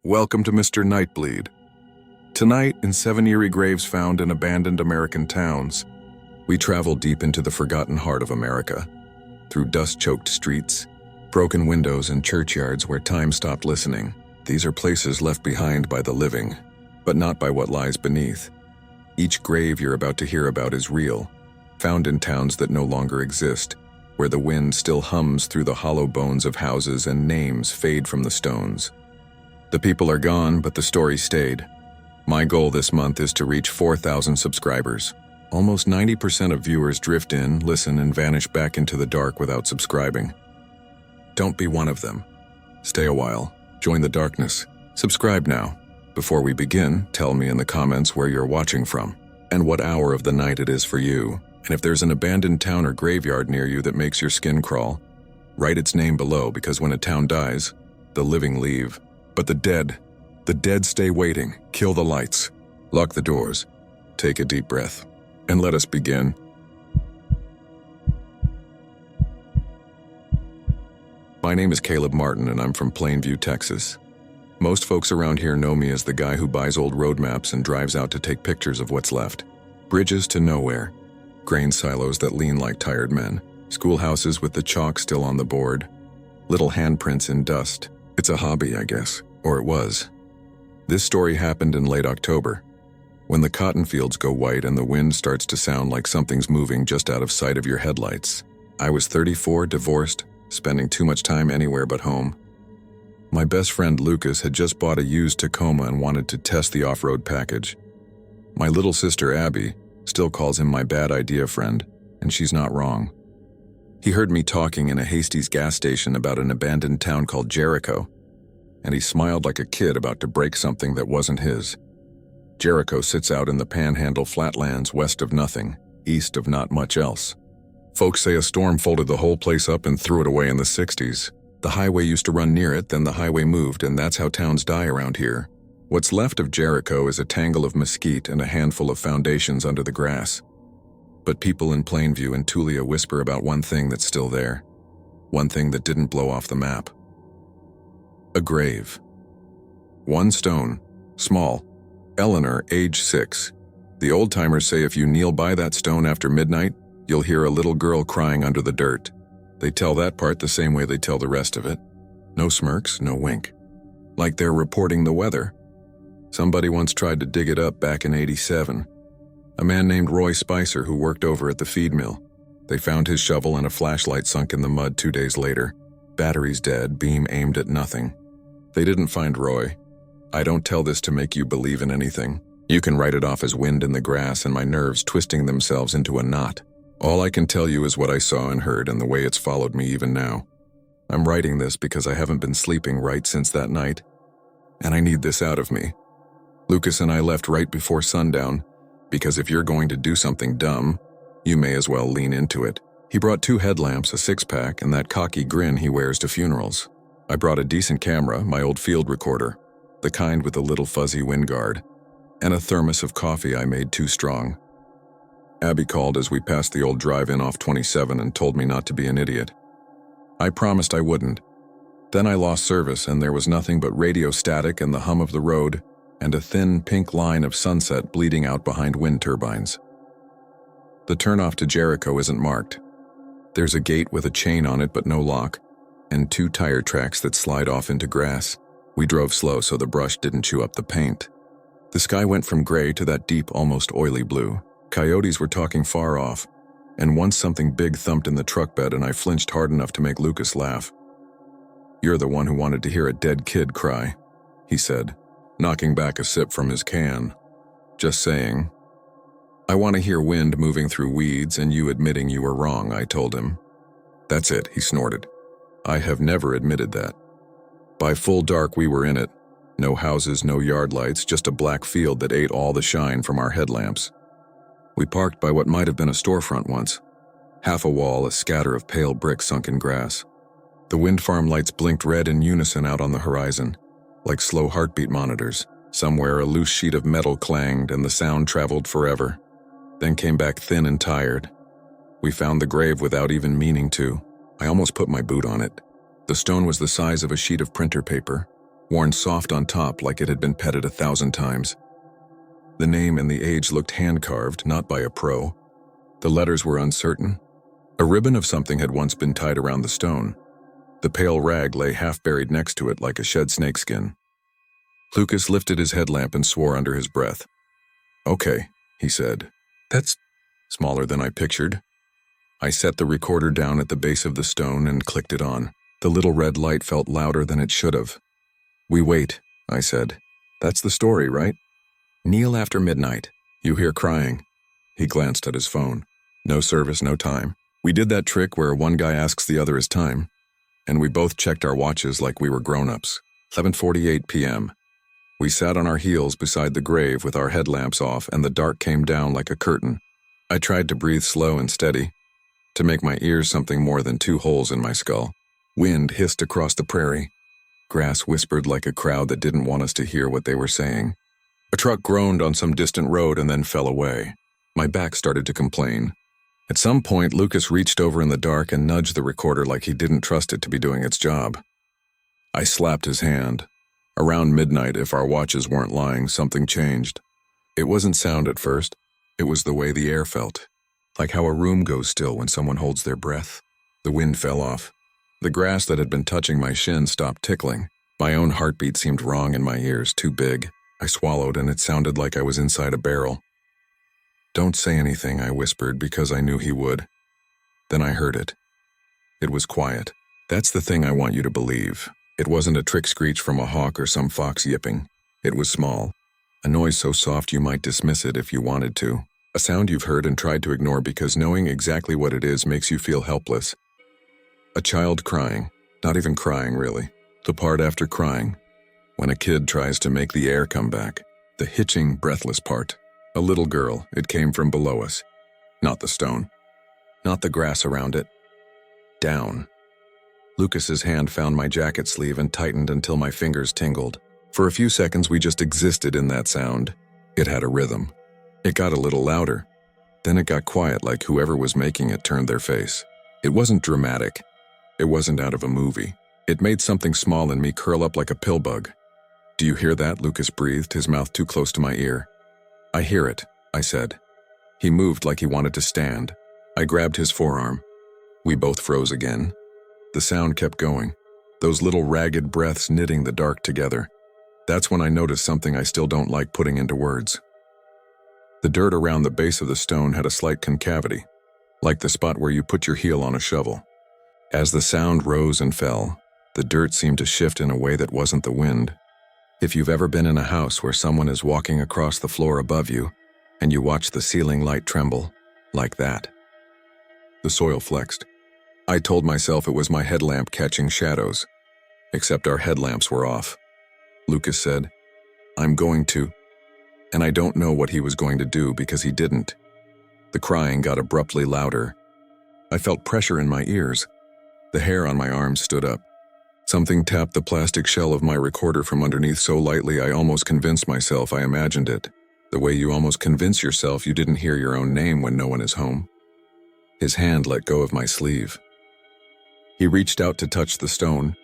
Welcome to Mr. Nightbleed. Tonight, in 7 eerie graves found in abandoned American towns, we travel deep into the forgotten heart of America, through dust-choked streets, broken windows, and churchyards where time stopped listening. These are places left behind by the living, but not by what lies beneath. Each grave you're about to hear about is real, found in towns that no longer exist, where the wind still hums through the hollow bones of houses and names fade from the stones. The people are gone, but the story stayed. My goal this month is to reach 4,000 subscribers. Almost 90% of viewers drift in, listen, and vanish back into the dark without subscribing. Don't be one of them. Stay a while. Join the darkness. Subscribe now. Before we begin, tell me in the comments where you're watching from, and what hour of the night it is for you. And if there's an abandoned town or graveyard near you that makes your skin crawl, write its name below, because when a town dies, the living leave. But the dead stay waiting. Kill the lights. Lock the doors. Take a deep breath. And let us begin. My name is Caleb Martin, and I'm from Plainview, Texas. Most folks around here know me as the guy who buys old road maps and drives out to take pictures of what's left. Bridges to nowhere. Grain silos that lean like tired men. Schoolhouses with the chalk still on the board. Little handprints in dust. It's a hobby, I guess. Or it was. This story happened in late October, when the cotton fields go white and the wind starts to sound like something's moving just out of sight of your headlights. I was 34, divorced, spending too much time anywhere but home. My best friend Lucas had just bought a used Tacoma and wanted to test the off-road package. My little sister Abby still calls him my bad idea friend, and she's not wrong. He heard me talking in a Hasty's gas station about an abandoned town called Jericho, and he smiled like a kid about to break something that wasn't his. Jericho sits out in the Panhandle flatlands west of nothing, east of not much else. Folks say a storm folded the whole place up and threw it away in the 60s. The highway used to run near it, then the highway moved, and that's how towns die around here. What's left of Jericho is a tangle of mesquite and a handful of foundations under the grass. But people in Plainview and Tulia whisper about one thing that's still there. One thing that didn't blow off the map. A grave. One stone. Small. Eleanor, age 6. The old-timers say if you kneel by that stone after midnight, you'll hear a little girl crying under the dirt. They tell that part the same way they tell the rest of it. No smirks, no wink. Like they're reporting the weather. Somebody once tried to dig it up back in '87. A man named Roy Spicer who worked over at the feed mill. They found his shovel and a flashlight sunk in the mud 2 days later. Batteries dead, beam aimed at nothing. They didn't find Roy. I don't tell this to make you believe in anything. You can write it off as wind in the grass and my nerves twisting themselves into a knot. All I can tell you is what I saw and heard and the way it's followed me even now. I'm writing this because I haven't been sleeping right since that night, and I need this out of me. Lucas and I left right before sundown, because if you're going to do something dumb, you may as well lean into it. He brought 2 headlamps, a 6-pack, and that cocky grin he wears to funerals. I brought a decent camera, my old field recorder, the kind with the little fuzzy wind guard, and a thermos of coffee I made too strong. Abby called as we passed the old drive-in off 27 and told me not to be an idiot. I promised I wouldn't. Then I lost service and there was nothing but radio static and the hum of the road and a thin pink line of sunset bleeding out behind wind turbines. The turnoff to Jericho isn't marked. There's a gate with a chain on it but no lock, and 2 tire tracks that slide off into grass. We drove slow so the brush didn't chew up the paint. The sky went from gray to that deep, almost oily blue. Coyotes were talking far off, and once something big thumped in the truck bed and I flinched hard enough to make Lucas laugh. "You're the one who wanted to hear a dead kid cry," he said, knocking back a sip from his can. "Just saying." "I want to hear wind moving through weeds and you admitting you were wrong," I told him. "That's it," he snorted. "I have never admitted that." By full dark we were in it. No houses, no yard lights, just a black field that ate all the shine from our headlamps. We parked by what might have been a storefront once. Half a wall, a scatter of pale brick sunk in grass. The wind farm lights blinked red in unison out on the horizon, like slow heartbeat monitors. Somewhere a loose sheet of metal clanged and the sound traveled forever, then came back thin and tired. We found the grave without even meaning to. I almost put my boot on it. The stone was the size of a sheet of printer paper, worn soft on top like it had been petted 1,000 times. The name and the age looked hand-carved, not by a pro. The letters were uncertain. A ribbon of something had once been tied around the stone. The pale rag lay half-buried next to it like a shed snakeskin. Lucas lifted his headlamp and swore under his breath. "Okay," he said. "That's smaller than I pictured." I set the recorder down at the base of the stone and clicked it on. The little red light felt louder than it should have. "We wait," I said. "That's the story, right?" "Kneel after midnight. You hear crying." He glanced at his phone. "No service, no time." We did that trick where one guy asks the other his time, and we both checked our watches like we were grown-ups. 11:48 p.m. We sat on our heels beside the grave with our headlamps off, and the dark came down like a curtain. I tried to breathe slow and steady, to make my ears something more than 2 holes in my skull. Wind hissed across the prairie. Grass whispered like a crowd that didn't want us to hear what they were saying. A truck groaned on some distant road and then fell away. My back started to complain. At some point, Lucas reached over in the dark and nudged the recorder like he didn't trust it to be doing its job. I slapped his hand. Around midnight, if our watches weren't lying, something changed. It wasn't sound at first. It was the way the air felt, like how a room goes still when someone holds their breath. The wind fell off. The grass that had been touching my shin stopped tickling. My own heartbeat seemed wrong in my ears, too big. I swallowed, and it sounded like I was inside a barrel. "Don't say anything," I whispered, because I knew he would. Then I heard it. It was quiet. That's the thing I want you to believe. It wasn't a trick screech from a hawk or some fox yipping. It was small. A noise so soft you might dismiss it if you wanted to. A sound you've heard and tried to ignore because knowing exactly what it is makes you feel helpless. A child crying. Not even crying, really. The part after crying. When a kid tries to make the air come back. The hitching, breathless part. A little girl. It came from below us. Not the stone. Not the grass around it. Down. Lucas's hand found my jacket sleeve and tightened until my fingers tingled. For a few seconds we just existed in that sound. It had a rhythm. It got a little louder. Then it got quiet, like whoever was making it turned their face. It wasn't dramatic. It wasn't out of a movie. It made something small in me curl up like a pill bug. "Do you hear that?" Lucas breathed, his mouth too close to my ear. "I hear it," I said. He moved like he wanted to stand. I grabbed his forearm. We both froze again. The sound kept going. Those little ragged breaths knitting the dark together. That's when I noticed something I still don't like putting into words. The dirt around the base of the stone had a slight concavity, like the spot where you put your heel on a shovel. As the sound rose and fell, the dirt seemed to shift in a way that wasn't the wind. If you've ever been in a house where someone is walking across the floor above you, and you watch the ceiling light tremble, like that. The soil flexed. I told myself it was my headlamp catching shadows, except our headlamps were off. Lucas said, "I'm going to," and I don't know what he was going to do because he didn't. The crying got abruptly louder. I felt pressure in my ears. The hair on my arms stood up. Something tapped the plastic shell of my recorder from underneath so lightly I almost convinced myself I imagined it, the way you almost convince yourself you didn't hear your own name when no one is home. His hand let go of my sleeve. He reached out to touch the stone,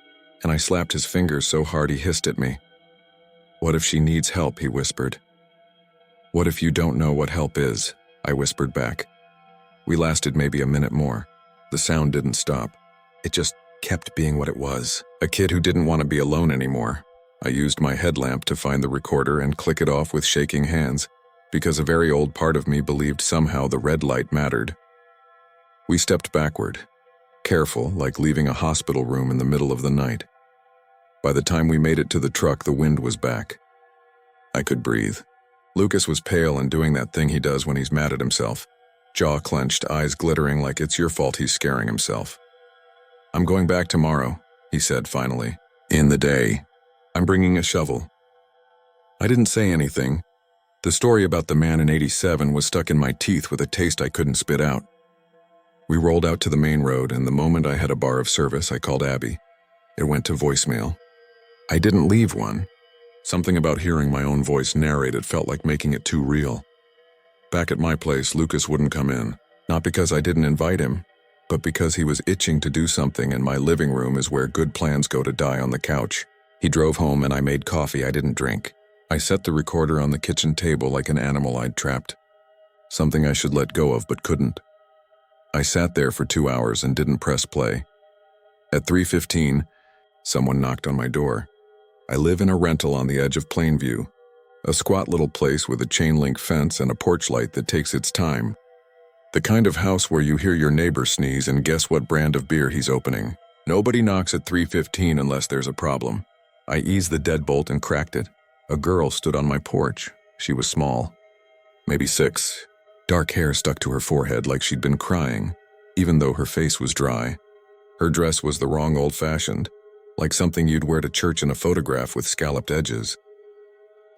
and I slapped his fingers so hard he hissed at me. "What if she needs help?" he whispered. "What if you don't know what help is?" I whispered back. We lasted maybe a minute more. The sound didn't stop. It just kept being what it was. A kid who didn't want to be alone anymore. I used my headlamp to find the recorder and click it off with shaking hands, because a very old part of me believed somehow the red light mattered. We stepped backward, careful, like leaving a hospital room in the middle of the night. By the time we made it to the truck, the wind was back. I could breathe. Lucas was pale and doing that thing he does when he's mad at himself. Jaw clenched, eyes glittering like it's your fault he's scaring himself. "I'm going back tomorrow," he said finally. "In the day. I'm bringing a shovel." I didn't say anything. The story about the man in 87 was stuck in my teeth with a taste I couldn't spit out. We rolled out to the main road, and the moment I had a bar of service, I called Abby. It went to voicemail. I didn't leave one. Something about hearing my own voice narrated felt like making it too real. Back at my place, Lucas wouldn't come in, not because I didn't invite him, but because he was itching to do something, and my living room is where good plans go to die on the couch. He drove home and I made coffee I didn't drink. I set the recorder on the kitchen table like an animal I'd trapped. Something I should let go of but couldn't. I sat there for 2 hours and didn't press play. At 3:15, someone knocked on my door. I live in a rental on the edge of Plainview, a squat little place with a chain-link fence and a porch light that takes its time. The kind of house where you hear your neighbor sneeze and guess what brand of beer he's opening. Nobody knocks at 3:15 unless there's a problem. I eased the deadbolt and cracked it. A girl stood on my porch. She was small, maybe 6. Dark hair stuck to her forehead like she'd been crying, even though her face was dry. Her dress was the wrong old-fashioned, like something you'd wear to church in a photograph with scalloped edges.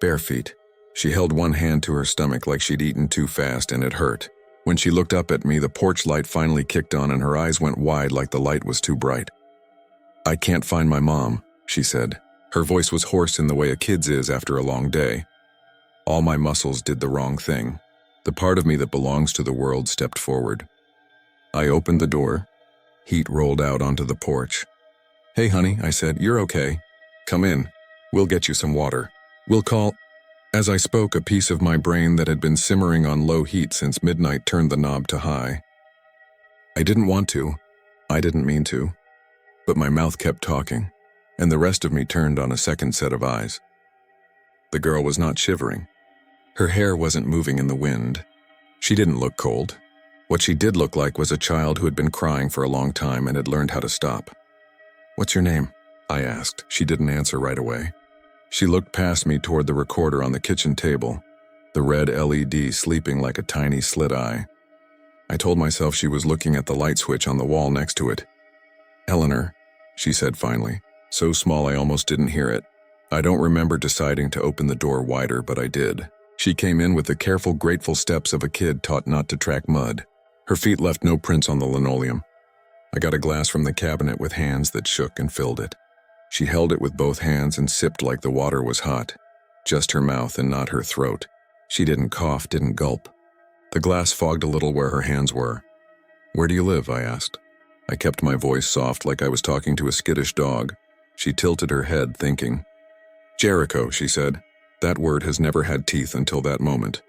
Bare feet. She held one hand to her stomach like she'd eaten too fast and it hurt. When she looked up at me, the porch light finally kicked on and her eyes went wide like the light was too bright. "I can't find my mom," she said. Her voice was hoarse in the way a kid's is after a long day. All my muscles did the wrong thing. The part of me that belongs to the world stepped forward. I opened the door. Heat rolled out onto the porch. "Hey, honey," I said, "you're okay. Come in. We'll get you some water. We'll call—" As I spoke, a piece of my brain that had been simmering on low heat since midnight turned the knob to high. I didn't want to. I didn't mean to. But my mouth kept talking, and the rest of me turned on a second set of eyes. The girl was not shivering. Her hair wasn't moving in the wind. She didn't look cold. What she did look like was a child who had been crying for a long time and had learned how to stop. "What's your name?" I asked. She didn't answer right away. She looked past me toward the recorder on the kitchen table, the red LED sleeping like a tiny slit eye. I told myself she was looking at the light switch on the wall next to it. "Eleanor," she said finally, so small I almost didn't hear it. I don't remember deciding to open the door wider, but I did. She came in with the careful, grateful steps of a kid taught not to track mud. Her feet left no prints on the linoleum. I got a glass from the cabinet with hands that shook and filled it. She held it with both hands and sipped like the water was hot. Just her mouth and not her throat. She didn't cough, didn't gulp. The glass fogged a little where her hands were. "Where do you live?" I asked. I kept my voice soft like I was talking to a skittish dog. She tilted her head, thinking. "Jericho," she said. That word has never had teeth until that moment.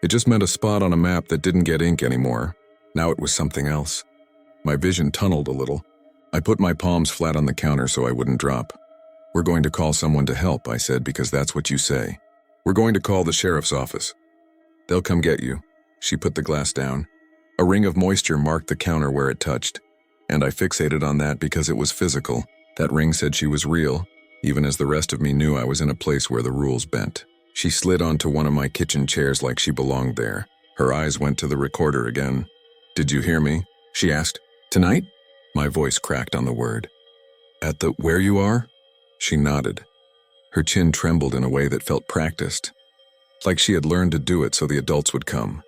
It just meant a spot on a map that didn't get ink anymore. Now it was something else. My vision tunneled a little. I put my palms flat on the counter so I wouldn't drop. "We're going to call someone to help," I said, "because that's what you say. We're going to call the sheriff's office. They'll come get you." She put the glass down. A ring of moisture marked the counter where it touched, and I fixated on that because it was physical. That ring said she was real, even as the rest of me knew I was in a place where the rules bent. She slid onto one of my kitchen chairs like she belonged there. Her eyes went to the recorder again. "Did you hear me?" she asked. "Tonight?" My voice cracked on the word. "At the where you are?" She nodded. Her chin trembled in a way that felt practiced, like she had learned to do it so the adults would come.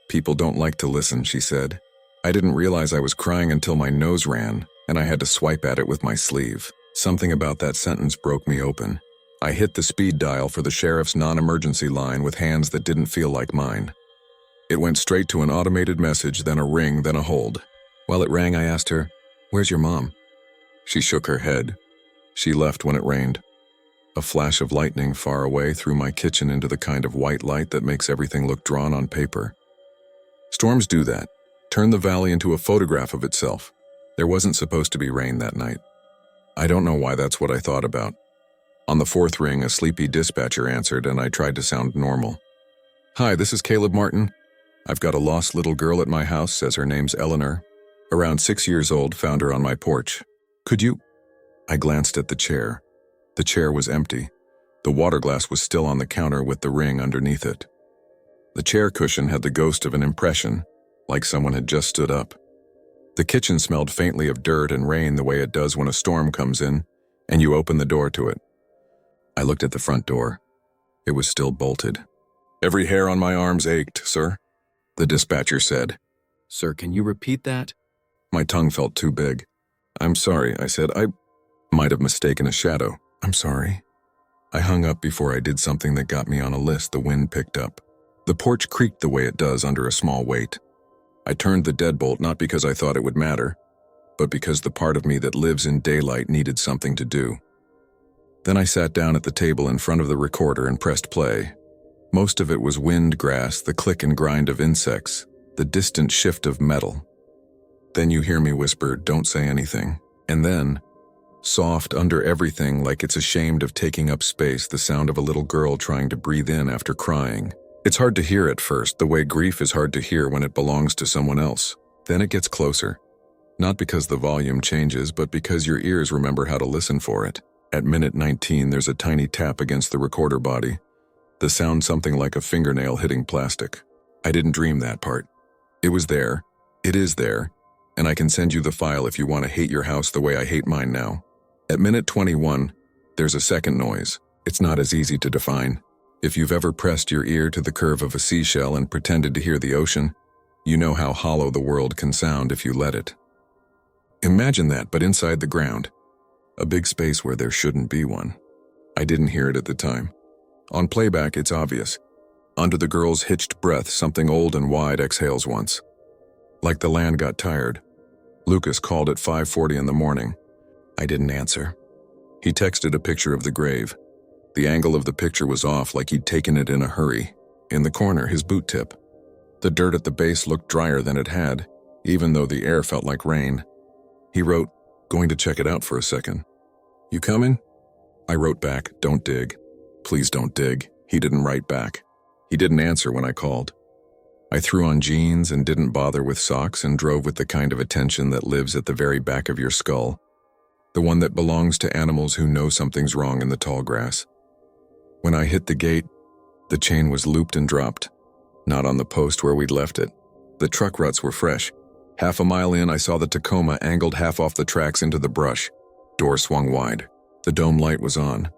"People don't like to listen," she said. I didn't realize I was crying until my nose ran, and I had to swipe at it with my sleeve. Something about that sentence broke me open. I hit the speed dial for the sheriff's non-emergency line with hands that didn't feel like mine. It went straight to an automated message, then a ring, then a hold. While it rang, I asked her, "Where's your mom?" She shook her head. She left when it rained. A flash of lightning far away threw my kitchen into the kind of white light that makes everything look drawn on paper. Storms do that. Turn the valley into a photograph of itself. There wasn't supposed to be rain that night. I don't know why that's what I thought about. On the fourth ring, a sleepy dispatcher answered, and I tried to sound normal. "Hi, this is Caleb Martin. I've got a lost little girl at my house, says her name's Eleanor. Around 6 years old, found her on my porch. Could you—" I glanced at the chair. The chair was empty. The water glass was still on the counter with the ring underneath it. The chair cushion had the ghost of an impression, like someone had just stood up. The kitchen smelled faintly of dirt and rain the way it does when a storm comes in, and you open the door to it. I looked at the front door. It was still bolted. "Every hair on my arms ached, sir," the dispatcher said. "Sir, can you repeat that?" My tongue felt too big. "I'm sorry," I said. "I might have mistaken a shadow. I'm sorry." I hung up before I did something that got me on a list the wind picked up. The porch creaked the way it does under a small weight. I turned the deadbolt not because I thought it would matter, but because the part of me that lives in daylight needed something to do. Then I sat down at the table in front of the recorder and pressed play. Most of it was wind, grass, the click and grind of insects, the distant shift of metal. Then you hear me whisper, "Don't say anything." And then, soft under everything like it's ashamed of taking up space, the sound of a little girl trying to breathe in after crying. It's hard to hear at first, the way grief is hard to hear when it belongs to someone else. Then it gets closer. Not because the volume changes, but because your ears remember how to listen for it. At minute 19, there's a tiny tap against the recorder body. The sound something like a fingernail hitting plastic. I didn't dream that part. It was there. It is there. And I can send you the file if you want to hate your house the way I hate mine now. At minute 21, there's a second noise. It's not as easy to define. If you've ever pressed your ear to the curve of a seashell and pretended to hear the ocean, you know how hollow the world can sound if you let it. Imagine that, but inside the ground. A big space where there shouldn't be one. I didn't hear it at the time. On playback, it's obvious. Under the girl's hitched breath, something old and wide exhales once. Like the land got tired. Lucas called at 5:40 in the morning. I didn't answer. He texted a picture of the grave. The angle of the picture was off, like he'd taken it in a hurry. In the corner, his boot tip. The dirt at the base looked drier than it had, even though the air felt like rain. He wrote, "Going to check it out for a second. You coming?" I wrote back, "Don't dig. Please don't dig." He didn't write back. He didn't answer when I called. I threw on jeans and didn't bother with socks and drove with the kind of attention that lives at the very back of your skull. The one that belongs to animals who know something's wrong in the tall grass. When I hit the gate, the chain was looped and dropped. Not on the post where we'd left it. The truck ruts were fresh. Half a mile in, I saw the Tacoma angled half off the tracks into the brush. Door swung wide. The dome light was on,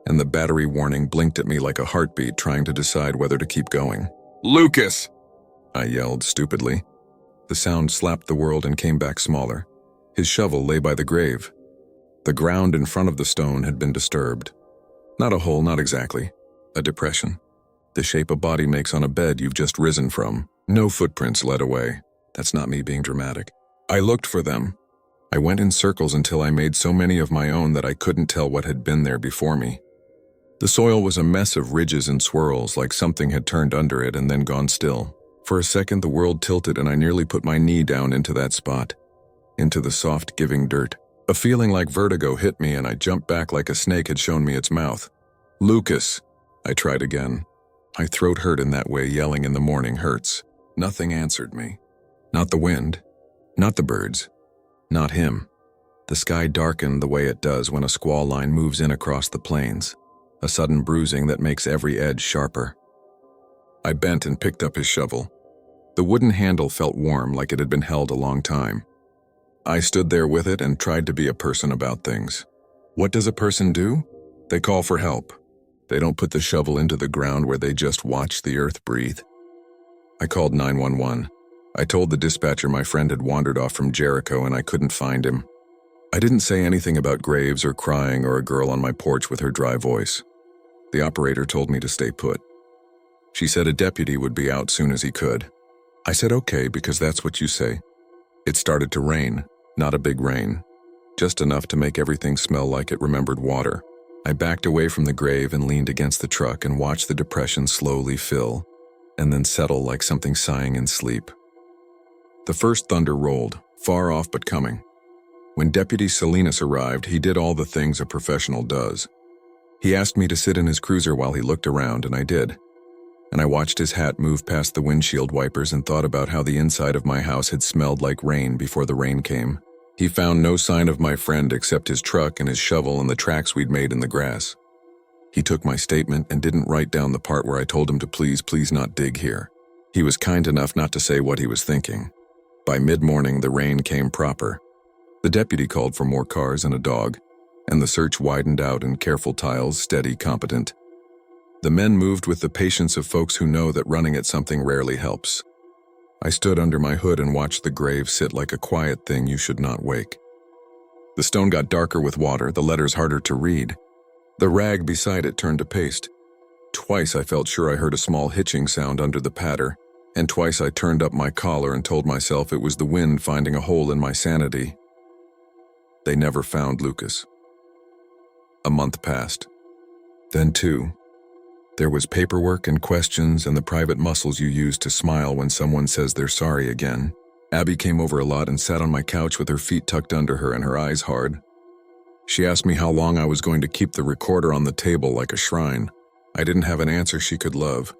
and the battery warning blinked at me like a heartbeat trying to decide whether to keep going. "Lucas!" I yelled stupidly. The sound slapped the world and came back smaller. His shovel lay by the grave. The ground in front of the stone had been disturbed. Not a hole, not exactly. A depression. The shape a body makes on a bed you've just risen from. No footprints led away. That's not me being dramatic. I looked for them. I went in circles until I made so many of my own that I couldn't tell what had been there before me. The soil was a mess of ridges and swirls, like something had turned under it and then gone still. For a second, the world tilted and I nearly put my knee down into that spot, into the soft, giving dirt. A feeling like vertigo hit me and I jumped back like a snake had shown me its mouth. "Lucas!" I tried again. My throat hurt in that way yelling in the morning hurts. Nothing answered me. Not the wind. Not the birds. Not him. The sky darkened the way it does when a squall line moves in across the plains. A sudden bruising that makes every edge sharper. I bent and picked up his shovel. The wooden handle felt warm, like it had been held a long time. I stood there with it and tried to be a person about things. What does a person do? They call for help. They don't put the shovel into the ground where they just watch the earth breathe. I called 911. I told the dispatcher my friend had wandered off from Jericho and I couldn't find him. I didn't say anything about graves or crying or a girl on my porch with her dry voice. The operator told me to stay put. She said a deputy would be out soon as he could. I said okay, because that's what you say. It started to rain, not a big rain, just enough to make everything smell like it remembered water. I backed away from the grave and leaned against the truck and watched the depression slowly fill and then settle like something sighing in sleep. The first thunder rolled, far off but coming. When Deputy Salinas arrived, he did all the things a professional does. He asked me to sit in his cruiser while he looked around, and I did. And I watched his hat move past the windshield wipers and thought about how the inside of my house had smelled like rain before the rain came. He found no sign of my friend except his truck and his shovel and the tracks we'd made in the grass. He took my statement and didn't write down the part where I told him to please not dig here. He was kind enough not to say what he was thinking. By mid-morning, the rain came proper. The deputy called for more cars and a dog, and the search widened out in careful tiles, steady, competent. The men moved with the patience of folks who know that running at something rarely helps. I stood under my hood and watched the grave sit like a quiet thing you should not wake. The stone got darker with water, the letters harder to read. The rag beside it turned to paste. Twice I felt sure I heard a small hitching sound under the patter, and twice I turned up my collar and told myself it was the wind finding a hole in my sanity. They never found Lucas. A month passed. Then 2. There was paperwork and questions and the private muscles you use to smile when someone says they're sorry again. Abby came over a lot and sat on my couch with her feet tucked under her and her eyes hard. She asked me how long I was going to keep the recorder on the table like a shrine. I didn't have an answer she could love.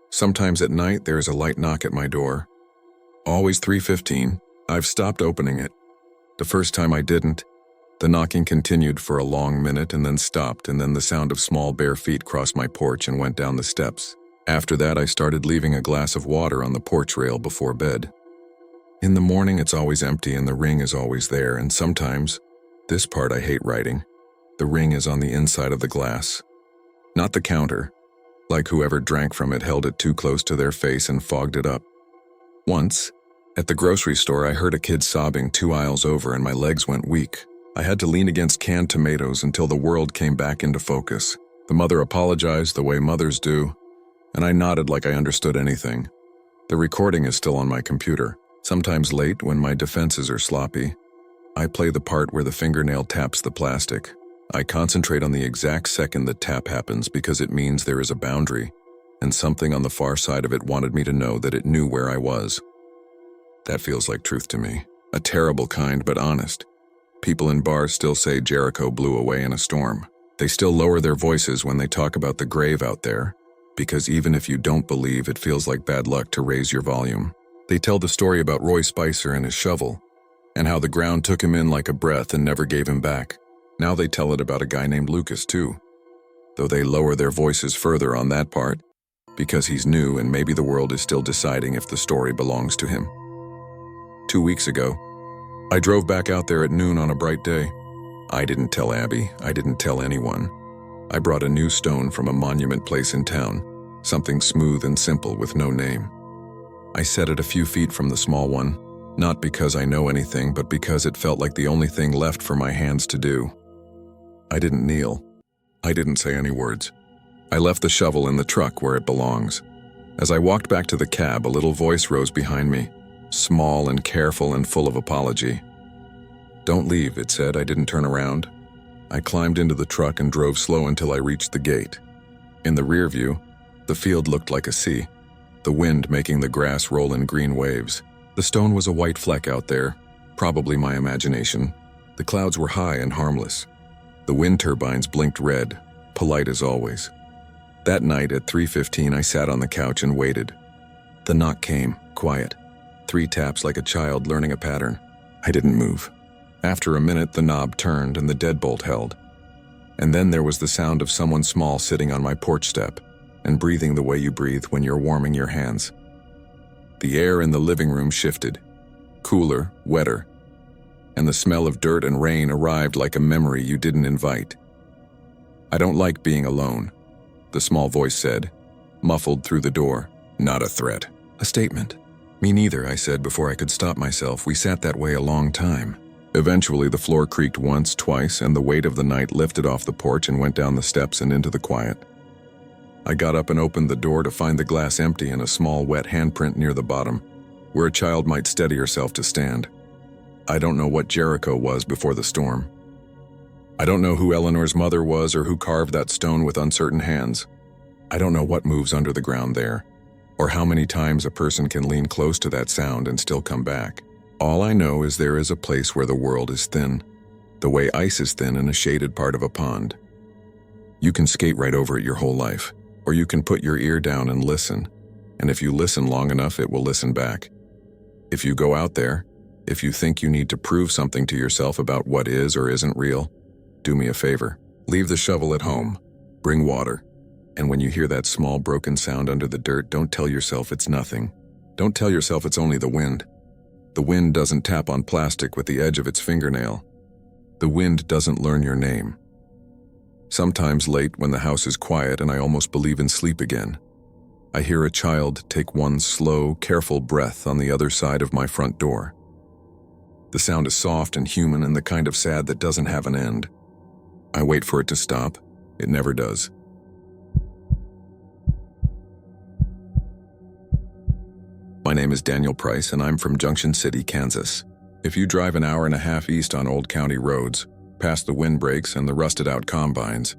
Sometimes at night there is a light knock at my door. Always 3:15. I've stopped opening it. The first time I didn't. The knocking continued for a long minute and then stopped, and then the sound of small bare feet crossed my porch and went down the steps. After that, I started leaving a glass of water on the porch rail before bed. In the morning, it's always empty and the ring is always there, and sometimes, this part I hate writing, the ring is on the inside of the glass. Not the counter. Like whoever drank from it held it too close to their face and fogged it up. Once, at the grocery store, I heard a kid sobbing 2 aisles over and my legs went weak. I had to lean against canned tomatoes until the world came back into focus. The mother apologized the way mothers do, and I nodded like I understood anything. The recording is still on my computer. Sometimes late, when my defenses are sloppy, I play the part where the fingernail taps the plastic. I concentrate on the exact second the tap happens because it means there is a boundary, and something on the far side of it wanted me to know that it knew where I was. That feels like truth to me. A terrible kind, but honest. People in bars still say Jericho blew away in a storm. They still lower their voices when they talk about the grave out there, because even if you don't believe, it feels like bad luck to raise your volume. They tell the story about Roy Spicer and his shovel, and how the ground took him in like a breath and never gave him back. Now they tell it about a guy named Lucas too, though they lower their voices further on that part, because he's new and maybe the world is still deciding if the story belongs to him. 2 weeks ago, I drove back out there at noon on a bright day. I didn't tell Abby, I didn't tell anyone. I brought a new stone from a monument place in town, something smooth and simple with no name. I set it a few feet from the small one, not because I know anything, but because it felt like the only thing left for my hands to do. I didn't kneel. I didn't say any words. I left the shovel in the truck where it belongs. As I walked back to the cab, a little voice rose behind me, small and careful and full of apology. "Don't leave," it said. I didn't turn around. I climbed into the truck and drove slow until I reached the gate. In the rear view, the field looked like a sea, the wind making the grass roll in green waves. The stone was a white fleck out there, probably my imagination. The clouds were high and harmless. The wind turbines blinked red, polite as always. That night at 3:15, I sat on the couch and waited. The knock came, quiet. 3 taps like a child learning a pattern. I didn't move. After a minute, the knob turned and the deadbolt held. And then there was the sound of someone small sitting on my porch step and breathing the way you breathe when you're warming your hands. The air in the living room shifted, cooler, wetter, and the smell of dirt and rain arrived like a memory you didn't invite. "I don't like being alone," the small voice said, muffled through the door. Not a threat, a statement. "Me neither," I said before I could stop myself. We sat that way a long time. Eventually, the floor creaked once, twice, and the weight of the night lifted off the porch and went down the steps and into the quiet. I got up and opened the door to find the glass empty and a small wet handprint near the bottom, where a child might steady herself to stand. I don't know what Jericho was before the storm. I don't know who Eleanor's mother was or who carved that stone with uncertain hands. I don't know what moves under the ground there, or how many times a person can lean close to that sound and still come back. All I know is there is a place where the world is thin, the way ice is thin in a shaded part of a pond. You can skate right over it your whole life, or you can put your ear down and listen, and if you listen long enough, it will listen back. If you go out there, if you think you need to prove something to yourself about what is or isn't real, do me a favor. Leave the shovel at home, bring water, and when you hear that small broken sound under the dirt, don't tell yourself it's nothing. Don't tell yourself it's only the wind. The wind doesn't tap on plastic with the edge of its fingernail. The wind doesn't learn your name. Sometimes late, when the house is quiet and I almost believe in sleep again, I hear a child take one slow, careful breath on the other side of my front door. The sound is soft and human and the kind of sad that doesn't have an end. I wait for it to stop. It never does. My name is Daniel Price and I'm from Junction City, Kansas. If you drive an hour and a half east on Old County roads, past the windbreaks and the rusted-out combines.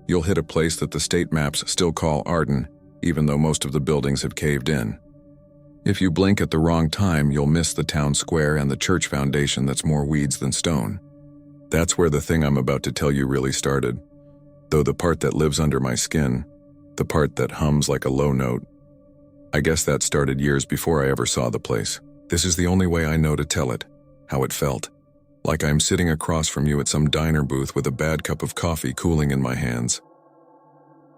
You'll hit a place that the state maps still call Arden, even though most of the buildings have caved in. If you blink at the wrong time, you'll miss the town square and the church foundation that's more weeds than stone. That's where the thing I'm about to tell you really started, though the part that lives under my skin, the part that hums like a low note. I guess that started years before I ever saw the place. This is the only way I know to tell it, how it felt. Like I'm sitting across from you at some diner booth with a bad cup of coffee cooling in my hands.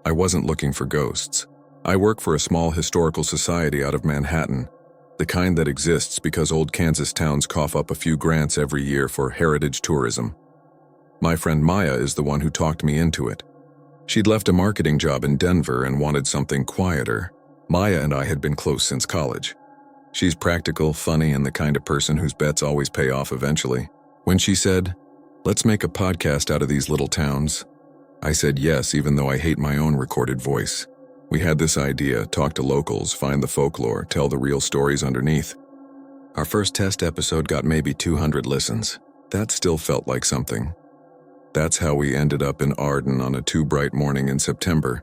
I wasn't looking for ghosts. I work for a small historical society out of Manhattan, the kind that exists because old Kansas towns cough up a few grants every year for heritage tourism. My friend Maya is the one who talked me into it. She'd left a marketing job in Denver and wanted something quieter. Maya and I had been close since college. She's practical, funny, and the kind of person whose bets always pay off eventually. When she said, "Let's make a podcast out of these little towns," I said yes, even though I hate my own recorded voice. We had this idea: talk to locals, find the folklore, tell the real stories underneath. Our first test episode got maybe 200 listens. That still felt like something. That's how we ended up in Arden on a too bright morning in September,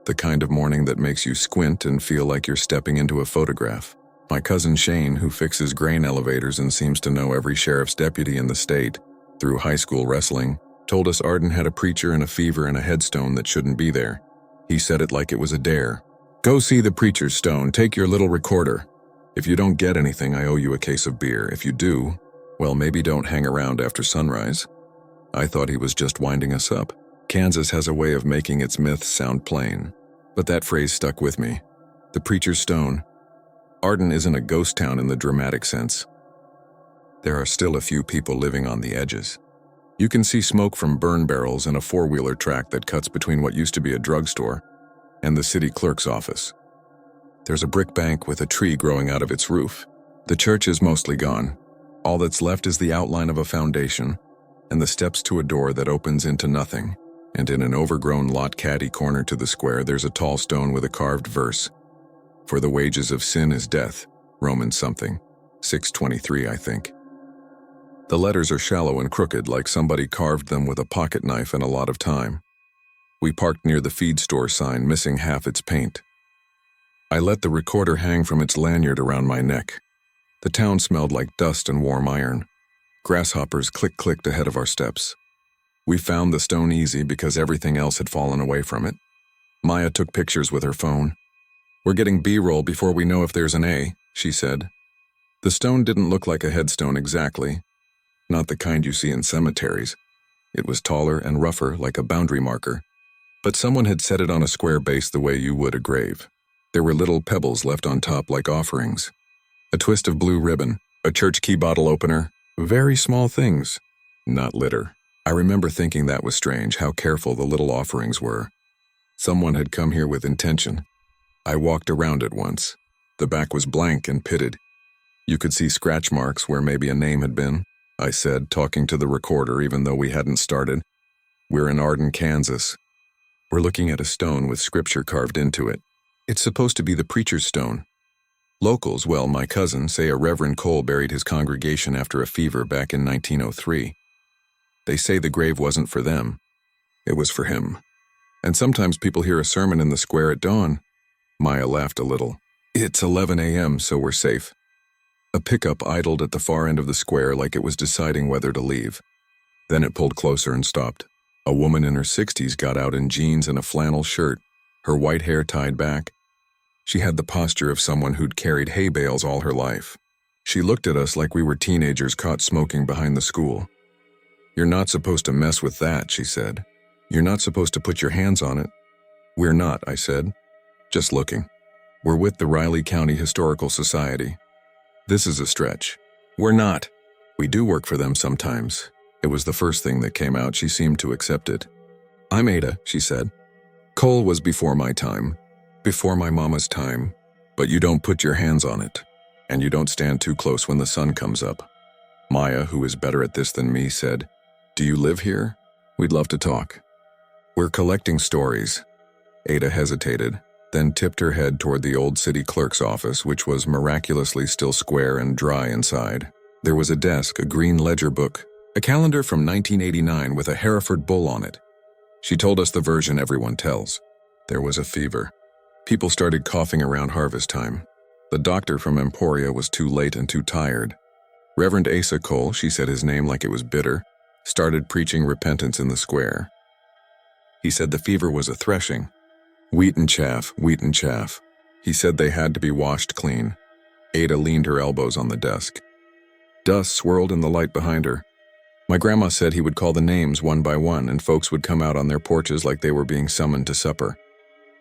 the kind of morning that makes you squint and feel like you're stepping into a photograph. My cousin Shane, who fixes grain elevators and seems to know every sheriff's deputy in the state, through high school wrestling, told us Arden had a preacher and a fever and a headstone that shouldn't be there. He said it like it was a dare. "Go see the preacher's stone, take your little recorder. If you don't get anything, I owe you a case of beer. If you do, well, maybe don't hang around after sunrise." I thought he was just winding us up. Kansas has a way of making its myths sound plain, but that phrase stuck with me. The preacher's stone. Arden isn't a ghost town in the dramatic sense. There are still a few people living on the edges. You can see smoke from burn barrels and a four-wheeler track that cuts between what used to be a drugstore and the city clerk's office. There's a brick bank with a tree growing out of its roof. The church is mostly gone. All that's left is the outline of a foundation and the steps to a door that opens into nothing. And in an overgrown lot caddy corner to the square, there's a tall stone with a carved verse. "For the wages of sin is death," Romans something, 6:23, I think. The letters are shallow and crooked, like somebody carved them with a pocket knife and a lot of time. We parked near the feed store sign, missing half its paint. I let the recorder hang from its lanyard around my neck. The town smelled like dust and warm iron. Grasshoppers click-clicked ahead of our steps. We found the stone easy because everything else had fallen away from it. Maya took pictures with her phone. "We're getting B-roll before we know if there's an A," she said. The stone didn't look like a headstone exactly, not the kind you see in cemeteries. It was taller and rougher, like a boundary marker, but someone had set it on a square base the way you would a grave. There were little pebbles left on top like offerings. A twist of blue ribbon, a church key bottle opener, very small things, not litter. I remember thinking that was strange, how careful the little offerings were. Someone had come here with intention. I walked around it once. The back was blank and pitted. You could see scratch marks where maybe a name had been, I said, talking to the recorder even though we hadn't started. "We're in Arden, Kansas. We're looking at a stone with scripture carved into it. It's supposed to be the preacher's stone. Locals, well, my cousin, say a Reverend Cole buried his congregation after a fever back in 1903. They say the grave wasn't for them. It was for him. And sometimes people hear a sermon in the square at dawn." Maya laughed a little. "It's 11 a.m., so we're safe." A pickup idled at the far end of the square like it was deciding whether to leave. Then it pulled closer and stopped. A woman in her 60s got out in jeans and a flannel shirt, her white hair tied back. She had the posture of someone who'd carried hay bales all her life. She looked at us like we were teenagers caught smoking behind the school. "You're not supposed to mess with that," she said. "You're not supposed to put your hands on it." "We're not," I said. "Just looking. We're with the Riley County Historical Society." "This is a stretch." "We're not. We do work for them sometimes." It was the first thing that came out. She seemed to accept it. "I'm Ada," she said. "Cole was before my time, before my mama's time, but you don't put your hands on it, and you don't stand too close when the sun comes up." Maya, who is better at this than me, said, "Do you live here? We'd love to talk." "We're collecting stories." Ada hesitated, then tipped her head toward the old city clerk's office, which was miraculously still square and dry inside. There was a desk, a green ledger book, A calendar from 1989 with a Hereford bull on it. She told us the version everyone tells. There was a fever. People started coughing around harvest time. The doctor from Emporia was too late and too tired. Reverend Asa Cole, she said his name like it was bitter, started preaching repentance in the square. He said the fever was a threshing. Wheat and chaff, wheat and chaff. He said they had to be washed clean. Ada leaned her elbows on the desk. Dust swirled in the light behind her. My grandma said he would call the names one by one and folks would come out on their porches like they were being summoned to supper.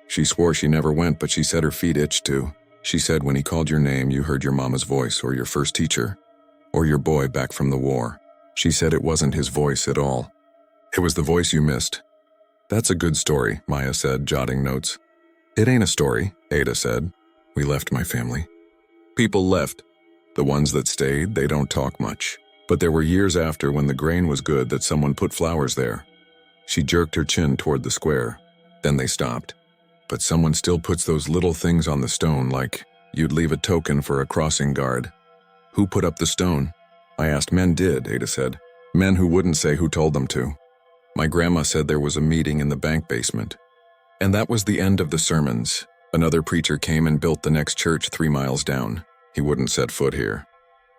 She swore she never went, but she said her feet itched too. She said when he called your name, you heard your mama's voice or your first teacher, or your boy back from the war. She said it wasn't his voice at all. It was the voice you missed. That's a good story, Maya said, jotting notes. It ain't a story, Ada said. We left my family. People left. The ones that stayed, they don't talk much. But there were years after when the grain was good that someone put flowers there. She jerked her chin toward the square. Then they stopped. But someone still puts those little things on the stone like you'd leave a token for a crossing guard. Who put up the stone? I asked. Men did, Ada said. Men who wouldn't say who told them to. My grandma said there was a meeting in the bank basement. And that was the end of the sermons. Another preacher came and built the next church 3 miles down. He wouldn't set foot here.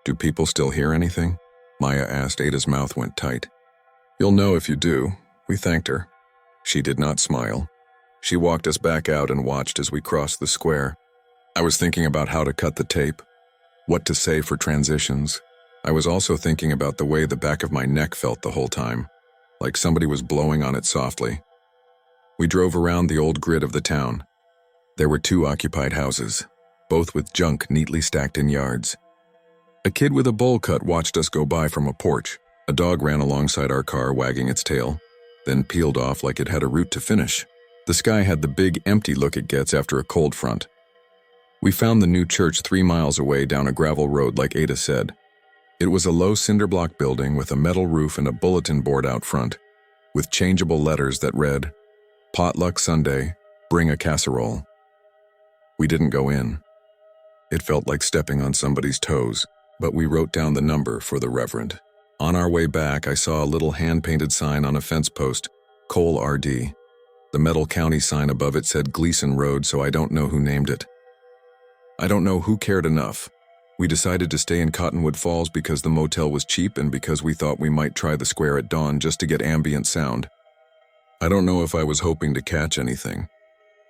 Do people still hear anything? Maya asked. Ada's mouth went tight. You'll know if you do. We thanked her. She did not smile. She walked us back out and watched as we crossed the square. I was thinking about how to cut the tape, what to say for transitions. I was also thinking about the way the back of my neck felt the whole time, like somebody was blowing on it softly. We drove around the old grid of the town. There were 2 occupied houses, both with junk neatly stacked in yards. A kid with a bowl cut watched us go by from a porch. A dog ran alongside our car wagging its tail, then peeled off like it had a route to finish. The sky had the big, empty look it gets after a cold front. We found the new church 3 miles away down a gravel road like Ada said. It was a low cinder block building with a metal roof and a bulletin board out front, with changeable letters that read, Potluck Sunday, bring a casserole. We didn't go in. It felt like stepping on somebody's toes, but we wrote down the number for the Reverend. On our way back, I saw a little hand-painted sign on a fence post, Cole RD. The metal county sign above it said Gleason Road, so I don't know who named it. I don't know who cared enough. We decided to stay in Cottonwood Falls because the motel was cheap and because we thought we might try the square at dawn just to get ambient sound. I don't know if I was hoping to catch anything.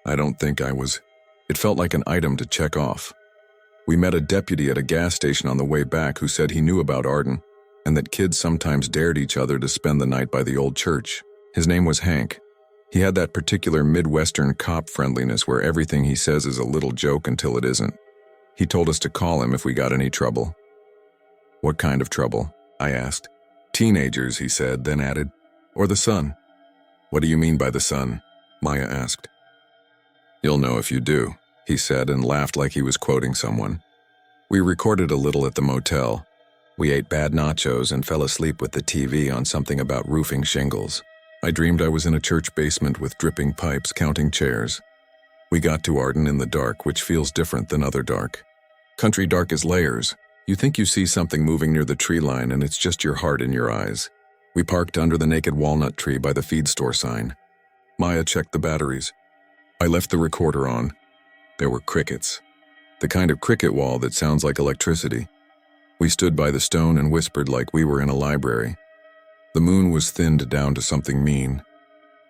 I don't think I was. It felt like an item to check off. We met a deputy at a gas station on the way back who said he knew about Arden and that kids sometimes dared each other to spend the night by the old church. His name was Hank. He had that particular Midwestern cop friendliness where everything he says is a little joke until it isn't. He told us to call him if we got any trouble. What kind of trouble? I asked. Teenagers, he said, then added. Or the sun. What do you mean by the sun? Maya asked. You'll know if you do, he said and laughed like he was quoting someone. We recorded a little at the motel. We ate bad nachos and fell asleep with the TV on something about roofing shingles. I dreamed I was in a church basement with dripping pipes counting chairs. We got to Arden in the dark, which feels different than other dark. Country dark is layers. You think you see something moving near the tree line and it's just your heart in your eyes. We parked under the naked walnut tree by the feed store sign. Maya checked the batteries. I left the recorder on. There were crickets. The kind of cricket wall that sounds like electricity. We stood by the stone and whispered like we were in a library. The moon was thinned down to something mean.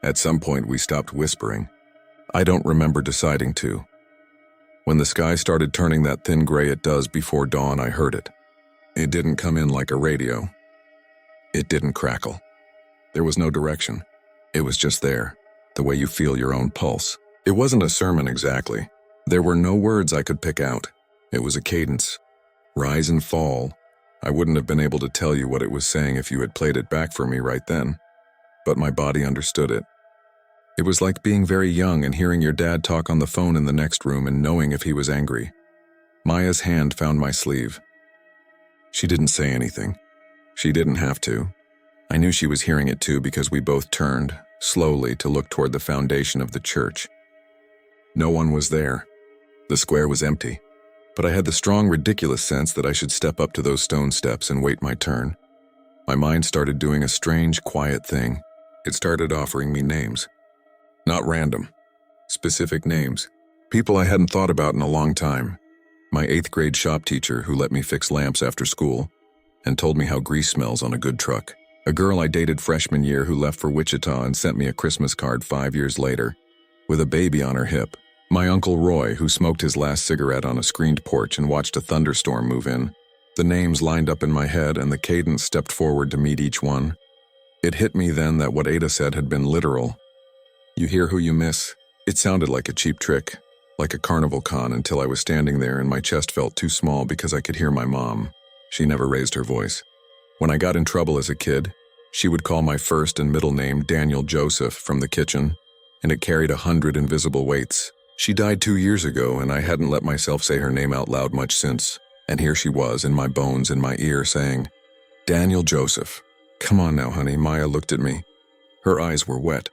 At some point we stopped whispering. I don't remember deciding to. When the sky started turning that thin gray it does before dawn, I heard it. It didn't come in like a radio. It didn't crackle. There was no direction. It was just there, the way you feel your own pulse. It wasn't a sermon exactly. There were no words I could pick out. It was a cadence. Rise and fall. I wouldn't have been able to tell you what it was saying if you had played it back for me right then. But my body understood it. It was like being very young and hearing your dad talk on the phone in the next room and knowing if he was angry. Maya's hand found my sleeve. She didn't say anything. She didn't have to. I knew she was hearing it too because we both turned, slowly, to look toward the foundation of the church. No one was there. The square was empty. But I had the strong, ridiculous sense that I should step up to those stone steps and wait my turn. My mind started doing a strange, quiet thing. It started offering me names. Not random. Specific names. People I hadn't thought about in a long time. My 8th grade shop teacher who let me fix lamps after school and told me how grease smells on a good truck. A girl I dated freshman year who left for Wichita and sent me a Christmas card 5 years later with a baby on her hip. My Uncle Roy who smoked his last cigarette on a screened porch and watched a thunderstorm move in. The names lined up in my head and the cadence stepped forward to meet each one. It hit me then that what Ada said had been literal. You hear who you miss. It sounded like a cheap trick, like a carnival con, until I was standing there and my chest felt too small because I could hear my mom. She never raised her voice. When I got in trouble as a kid, she would call my first and middle name Daniel Joseph from the kitchen, and it carried 100 invisible weights. She died 2 years ago, and I hadn't let myself say her name out loud much since. And here she was, in my bones, in my ear, saying, Daniel Joseph. Come on now, honey. Maya looked at me. Her eyes were wet.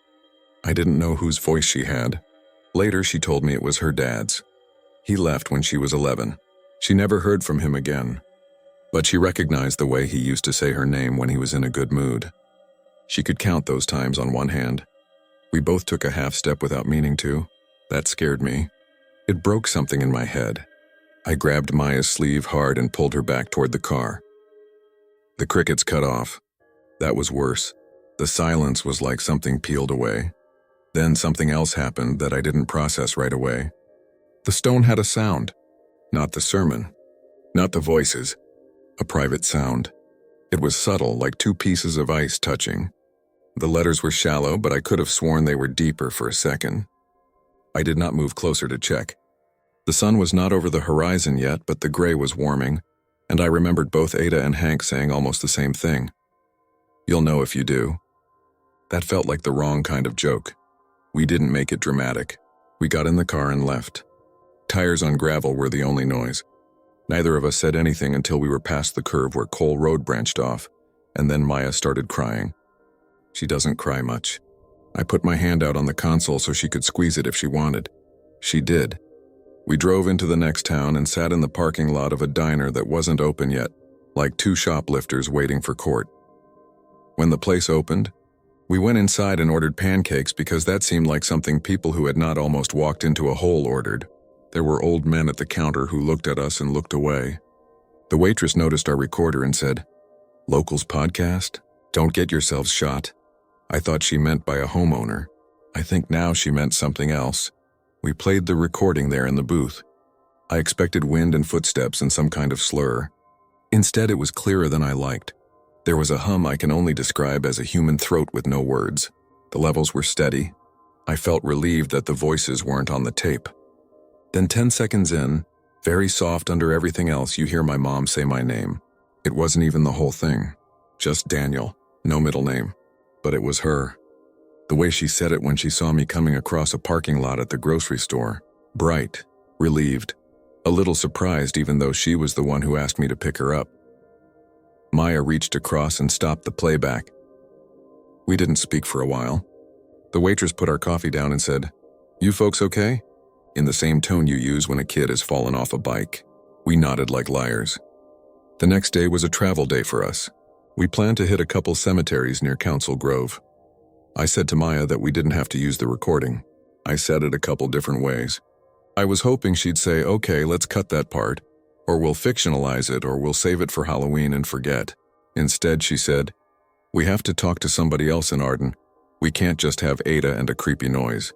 I didn't know whose voice she had. Later, she told me it was her dad's. He left when she was 11. She never heard from him again. But she recognized the way he used to say her name when he was in a good mood. She could count those times on one hand. We both took a half step without meaning to. That scared me. It broke something in my head. I grabbed Maya's sleeve hard and pulled her back toward the car. The crickets cut off. That was worse. The silence was like something peeled away. Then something else happened that I didn't process right away. The stone had a sound. Not the sermon. Not the voices. A private sound. It was subtle, like 2 pieces of ice touching. The letters were shallow, but I could have sworn they were deeper for a second. I did not move closer to check. The sun was not over the horizon yet, but the gray was warming, and I remembered both Ada and Hank saying almost the same thing. You'll know if you do. That felt like the wrong kind of joke. We didn't make it dramatic. We got in the car and left. Tires on gravel were the only noise. Neither of us said anything until we were past the curve where Cole Road branched off, and then Maya started crying. She doesn't cry much. I put my hand out on the console so she could squeeze it if she wanted. She did. We drove into the next town and sat in the parking lot of a diner that wasn't open yet, like 2 shoplifters waiting for court. When the place opened, we went inside and ordered pancakes because that seemed like something people who had not almost walked into a hole ordered. There were old men at the counter who looked at us and looked away. The waitress noticed our recorder and said, "Locals podcast? Don't get yourselves shot." I thought she meant by a homeowner. I think now she meant something else. We played the recording there in the booth. I expected wind and footsteps and some kind of slur. Instead, it was clearer than I liked. There was a hum I can only describe as a human throat with no words. The levels were steady. I felt relieved that the voices weren't on the tape. Then 10 seconds in, very soft under everything else, you hear my mom say my name. It wasn't even the whole thing. Just Daniel, no middle name. But it was her. The way she said it when she saw me coming across a parking lot at the grocery store. Bright, relieved, a little surprised even though she was the one who asked me to pick her up. Maya reached across and stopped the playback. We didn't speak for a while. The waitress put our coffee down and said, "You folks okay?" in the same tone you use when a kid has fallen off a bike. We nodded like liars. The next day was a travel day for us. We planned to hit a couple cemeteries near Council Grove. I said to Maya that we didn't have to use the recording. I said it a couple different ways. I was hoping she'd say, "Okay, let's cut that part," or "We'll fictionalize it," or "We'll save it for Halloween and forget." Instead, she said, "We have to talk to somebody else in Arden. We can't just have Ada and a creepy noise.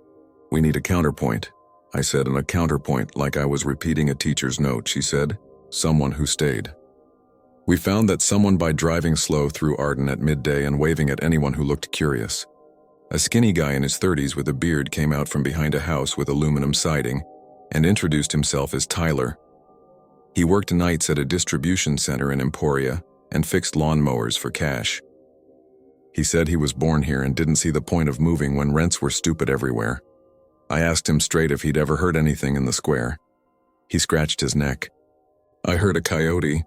We need a counterpoint." I said, "And a counterpoint," like I was repeating a teacher's note. She said, "Someone who stayed." We found that someone by driving slow through Arden at midday and waving at anyone who looked curious. A skinny guy in his 30s with a beard came out from behind a house with aluminum siding and introduced himself as Tyler. He worked nights at a distribution center in Emporia and fixed lawnmowers for cash. He said he was born here and didn't see the point of moving when rents were stupid everywhere. I asked him straight if he'd ever heard anything in the square. He scratched his neck. "I heard a coyote.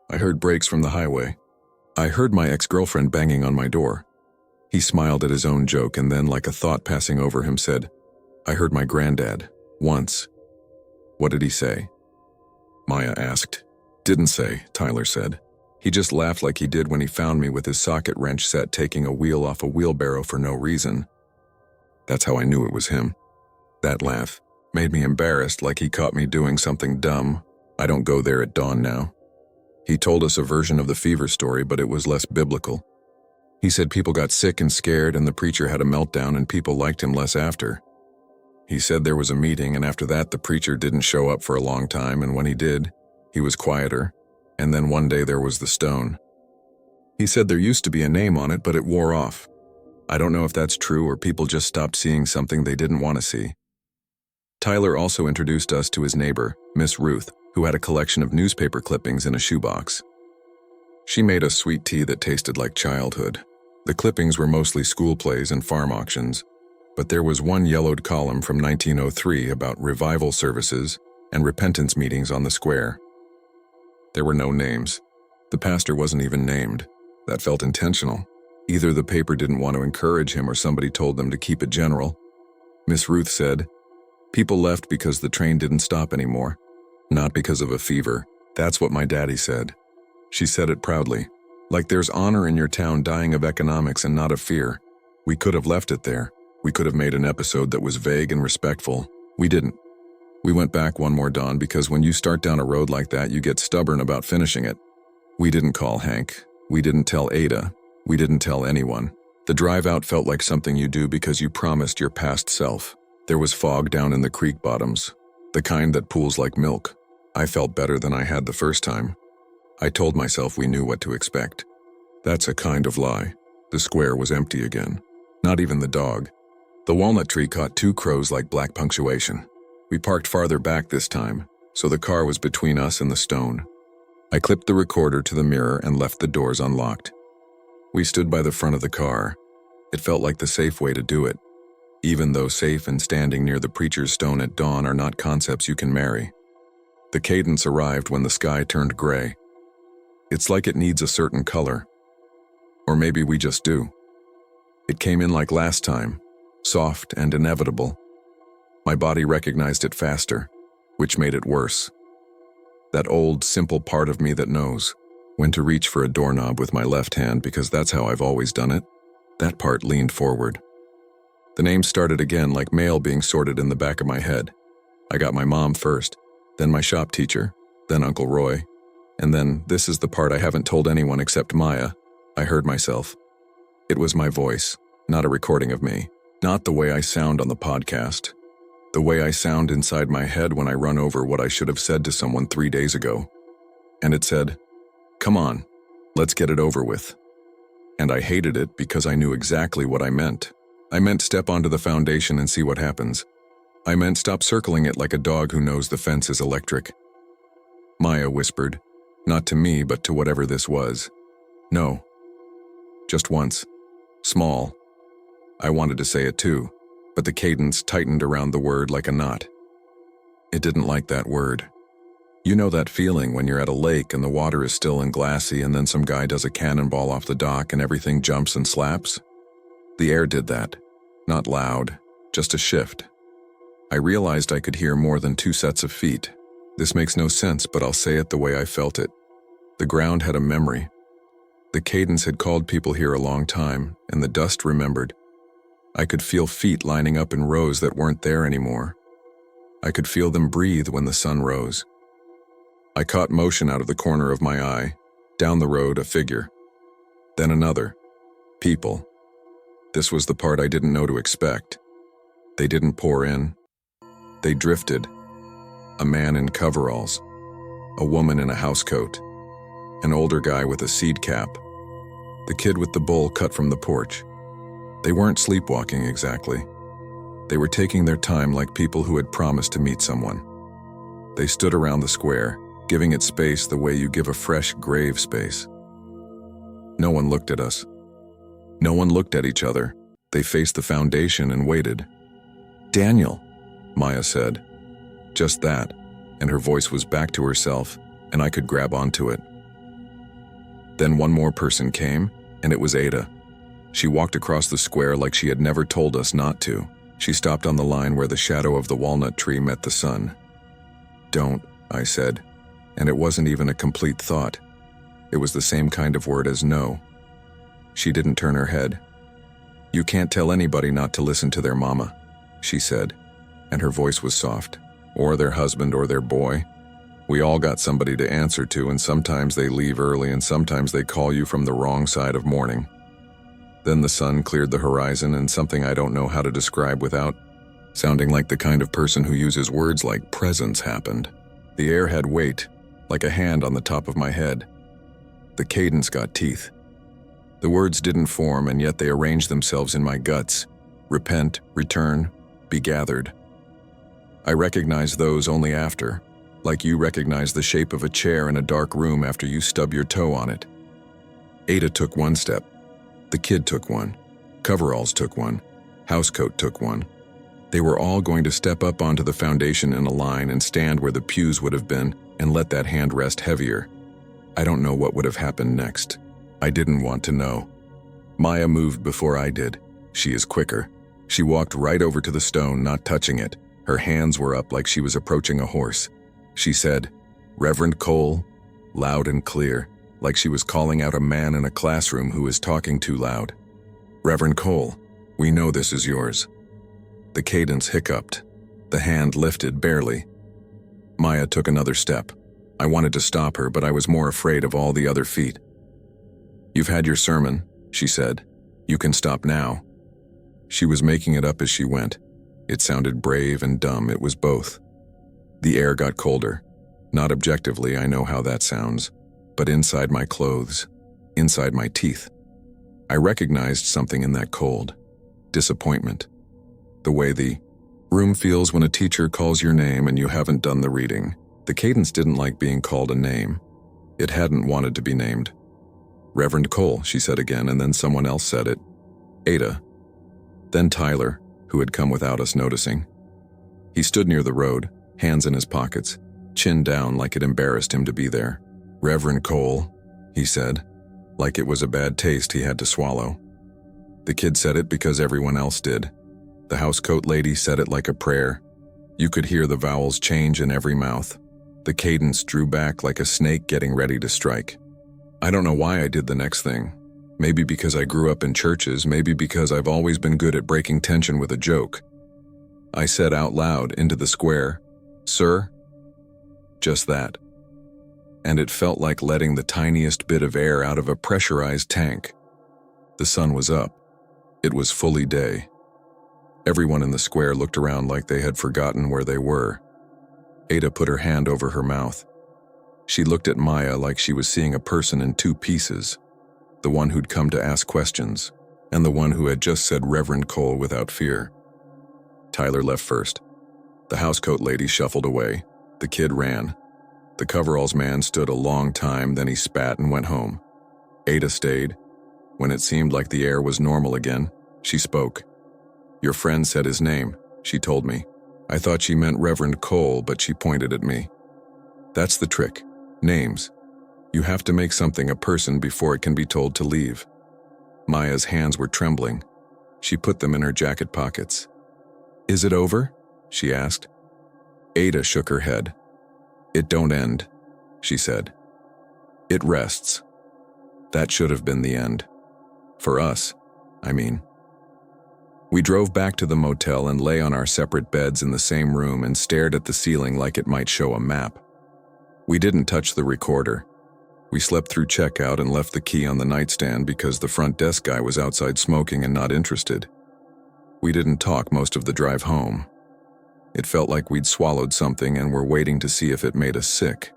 I heard brakes from the highway. I heard my ex-girlfriend banging on my door." He smiled at his own joke and then, like a thought passing over him, said, "I heard my granddad. Once." "What did he say?" Maya asked. "Didn't say," Tyler said. He just laughed like he did when he found me with his socket wrench set taking a wheel off a wheelbarrow for no reason. That's how I knew it was him. That laugh made me embarrassed, like he caught me doing something dumb. I don't go there at dawn now. He told us a version of the fever story, but it was less biblical. He said people got sick and scared and the preacher had a meltdown and people liked him less after. He said there was a meeting and after that the preacher didn't show up for a long time, and when he did, he was quieter, and then one day there was the stone. He said there used to be a name on it, but it wore off. I don't know if that's true or people just stopped seeing something they didn't want to see. Tyler also introduced us to his neighbor, Miss Ruth, who had a collection of newspaper clippings in a shoebox. She made us sweet tea that tasted like childhood. The clippings were mostly school plays and farm auctions, but there was one yellowed column from 1903 about revival services and repentance meetings on the square. There were no names. The pastor wasn't even named. That felt intentional. Either the paper didn't want to encourage him or somebody told them to keep it general. Miss Ruth said, "People left because the train didn't stop anymore, not because of a fever." That's what my daddy said. She said it proudly, like there's honor in your town dying of economics and not of fear. We could have left it there. We could have made an episode that was vague and respectful. We didn't. We went back one more dawn because when you start down a road like that, you get stubborn about finishing it. We didn't call Hank. We didn't tell Ada. We didn't tell anyone. The drive out felt like something you do because you promised your past self. There was fog down in the creek bottoms, the kind that pools like milk. I felt better than I had the first time. I told myself we knew what to expect. That's a kind of lie. The square was empty again. Not even the dog. The walnut tree caught 2 crows like black punctuation. We parked farther back this time, so the car was between us and the stone. I clipped the recorder to the mirror and left the doors unlocked. We stood by the front of the car. It felt like the safe way to do it, even though safe and standing near the preacher's stone at dawn are not concepts you can marry. The cadence arrived when the sky turned gray. It's like it needs a certain color. Or maybe we just do. It came in like last time, soft and inevitable. My body recognized it faster, which made it worse. That old, simple part of me that knows when to reach for a doorknob with my left hand because that's how I've always done it, that part leaned forward. The names started again like mail being sorted in the back of my head. I got my mom first, then my shop teacher, then Uncle Roy, and then, this is the part I haven't told anyone except Maya, I heard myself. It was my voice, not a recording of me, not the way I sound on the podcast. The way I sound inside my head when I run over what I should have said to someone 3 days ago. And it said, "Come on, let's get it over with." And I hated it because I knew exactly what I meant. I meant step onto the foundation and see what happens. I meant stop circling it like a dog who knows the fence is electric. Maya whispered, not to me but to whatever this was. No. Just once. Small. I wanted to say it too, but the cadence tightened around the word like a knot. It didn't like that word. You know that feeling when you're at a lake and the water is still and glassy and then some guy does a cannonball off the dock and everything jumps and slaps? The air did that. Not loud, just a shift. I realized I could hear more than 2 sets of feet. This makes no sense, but I'll say it the way I felt it. The ground had a memory. The cadence had called people here a long time, and the dust remembered. I could feel feet lining up in rows that weren't there anymore. I could feel them breathe when the sun rose. I caught motion out of the corner of my eye. Down the road, a figure. Then another. People. This was the part I didn't know to expect. They didn't pour in. They drifted. A man in coveralls. A woman in a housecoat. An older guy with a seed cap. The kid with the bowl cut from the porch. They weren't sleepwalking exactly. They were taking their time like people who had promised to meet someone. They stood around the square, giving it space the way you give a fresh grave space. No one looked at us. No one looked at each other. They faced the foundation and waited. "Daniel," Maya said. Just that, and her voice was back to herself, and I could grab onto it. Then one more person came, and it was Ada. She walked across the square like she had never told us not to. She stopped on the line where the shadow of the walnut tree met the sun. "Don't," I said, and it wasn't even a complete thought. It was the same kind of word as no. She didn't turn her head. "You can't tell anybody not to listen to their mama," she said, and her voice was soft. "Or their husband or their boy. We all got somebody to answer to, and sometimes they leave early and sometimes they call you from the wrong side of morning." Then the sun cleared the horizon and something I don't know how to describe without sounding like the kind of person who uses words like presence happened. The air had weight, like a hand on the top of my head. The cadence got teeth. The words didn't form, and yet they arranged themselves in my guts. Repent, return, be gathered. I recognized those only after, like you recognize the shape of a chair in a dark room after you stub your toe on it. Ada took one step. The kid took one. Coveralls took one. Housecoat took one. They were all going to step up onto the foundation in a line and stand where the pews would have been and let that hand rest heavier. I don't know what would have happened next. I didn't want to know. Maya moved before I did. She is quicker. She walked right over to the stone, not touching it. Her hands were up like she was approaching a horse. She said, "Reverend Cole," loud and clear, like she was calling out a man in a classroom who is talking too loud. "Reverend Cole, we know this is yours." The cadence hiccuped. The hand lifted barely. Maya took another step. I wanted to stop her, but I was more afraid of all the other feet. "You've had your sermon," she said. "You can stop now." She was making it up as she went. It sounded brave and dumb. It was both. The air got colder. Not objectively, I know how that sounds, but inside my clothes, inside my teeth. I recognized something in that cold. Disappointment. The way the room feels when a teacher calls your name and you haven't done the reading. The cadence didn't like being called a name. It hadn't wanted to be named. "Reverend Cole," she said again, and then someone else said it. "Ada." Then Tyler, who had come without us noticing. He stood near the road, hands in his pockets, chin down like it embarrassed him to be there. "Reverend Cole," he said, like it was a bad taste he had to swallow. The kid said it because everyone else did. The housecoat lady said it like a prayer. You could hear the vowels change in every mouth. The cadence drew back like a snake getting ready to strike. I don't know why I did the next thing. Maybe because I grew up in churches, maybe because I've always been good at breaking tension with a joke. I said out loud into the square, "Sir?" Just that. And it felt like letting the tiniest bit of air out of a pressurized tank. The sun was up. It was fully day. Everyone in the square looked around like they had forgotten where they were. Ada put her hand over her mouth. She looked at Maya like she was seeing a person in two pieces. The one who'd come to ask questions, and the one who had just said Reverend Cole without fear. Tyler left first. The housecoat lady shuffled away. The kid ran. The coveralls man stood a long time, then he spat and went home. Ada stayed. When it seemed like the air was normal again, she spoke. "Your friend said his name," she told me. I thought she meant Reverend Cole, but she pointed at me. That's the trick. Names. You have to make something a person before it can be told to leave. Maya's hands were trembling. She put them in her jacket pockets. "Is it over?" she asked. Ada shook her head. "It don't end," she said. "It rests." That should have been the end. For us, I mean. We drove back to the motel and lay on our separate beds in the same room and stared at the ceiling like it might show a map. We didn't touch the recorder. We slept through checkout and left the key on the nightstand because the front desk guy was outside smoking and not interested. We didn't talk most of the drive home. It felt like we'd swallowed something and were waiting to see if it made us sick.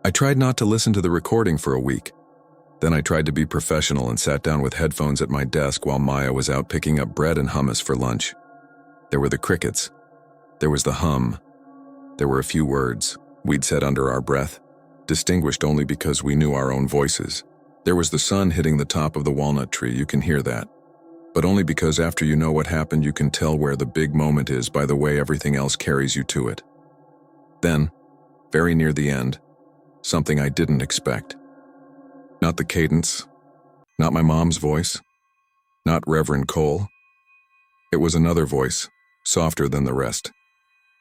I tried not to listen to the recording for a week. Then I tried to be professional and sat down with headphones at my desk while Maya was out picking up bread and hummus for lunch. There were the crickets. There was the hum. There were a few words we'd said under our breath, distinguished only because we knew our own voices. There was the sun hitting the top of the walnut tree, you can hear that. But only because after you know what happened, you can tell where the big moment is by the way everything else carries you to it. Then, very near the end, something I didn't expect. Not the cadence, not my mom's voice, not Reverend Cole. It was another voice, softer than the rest.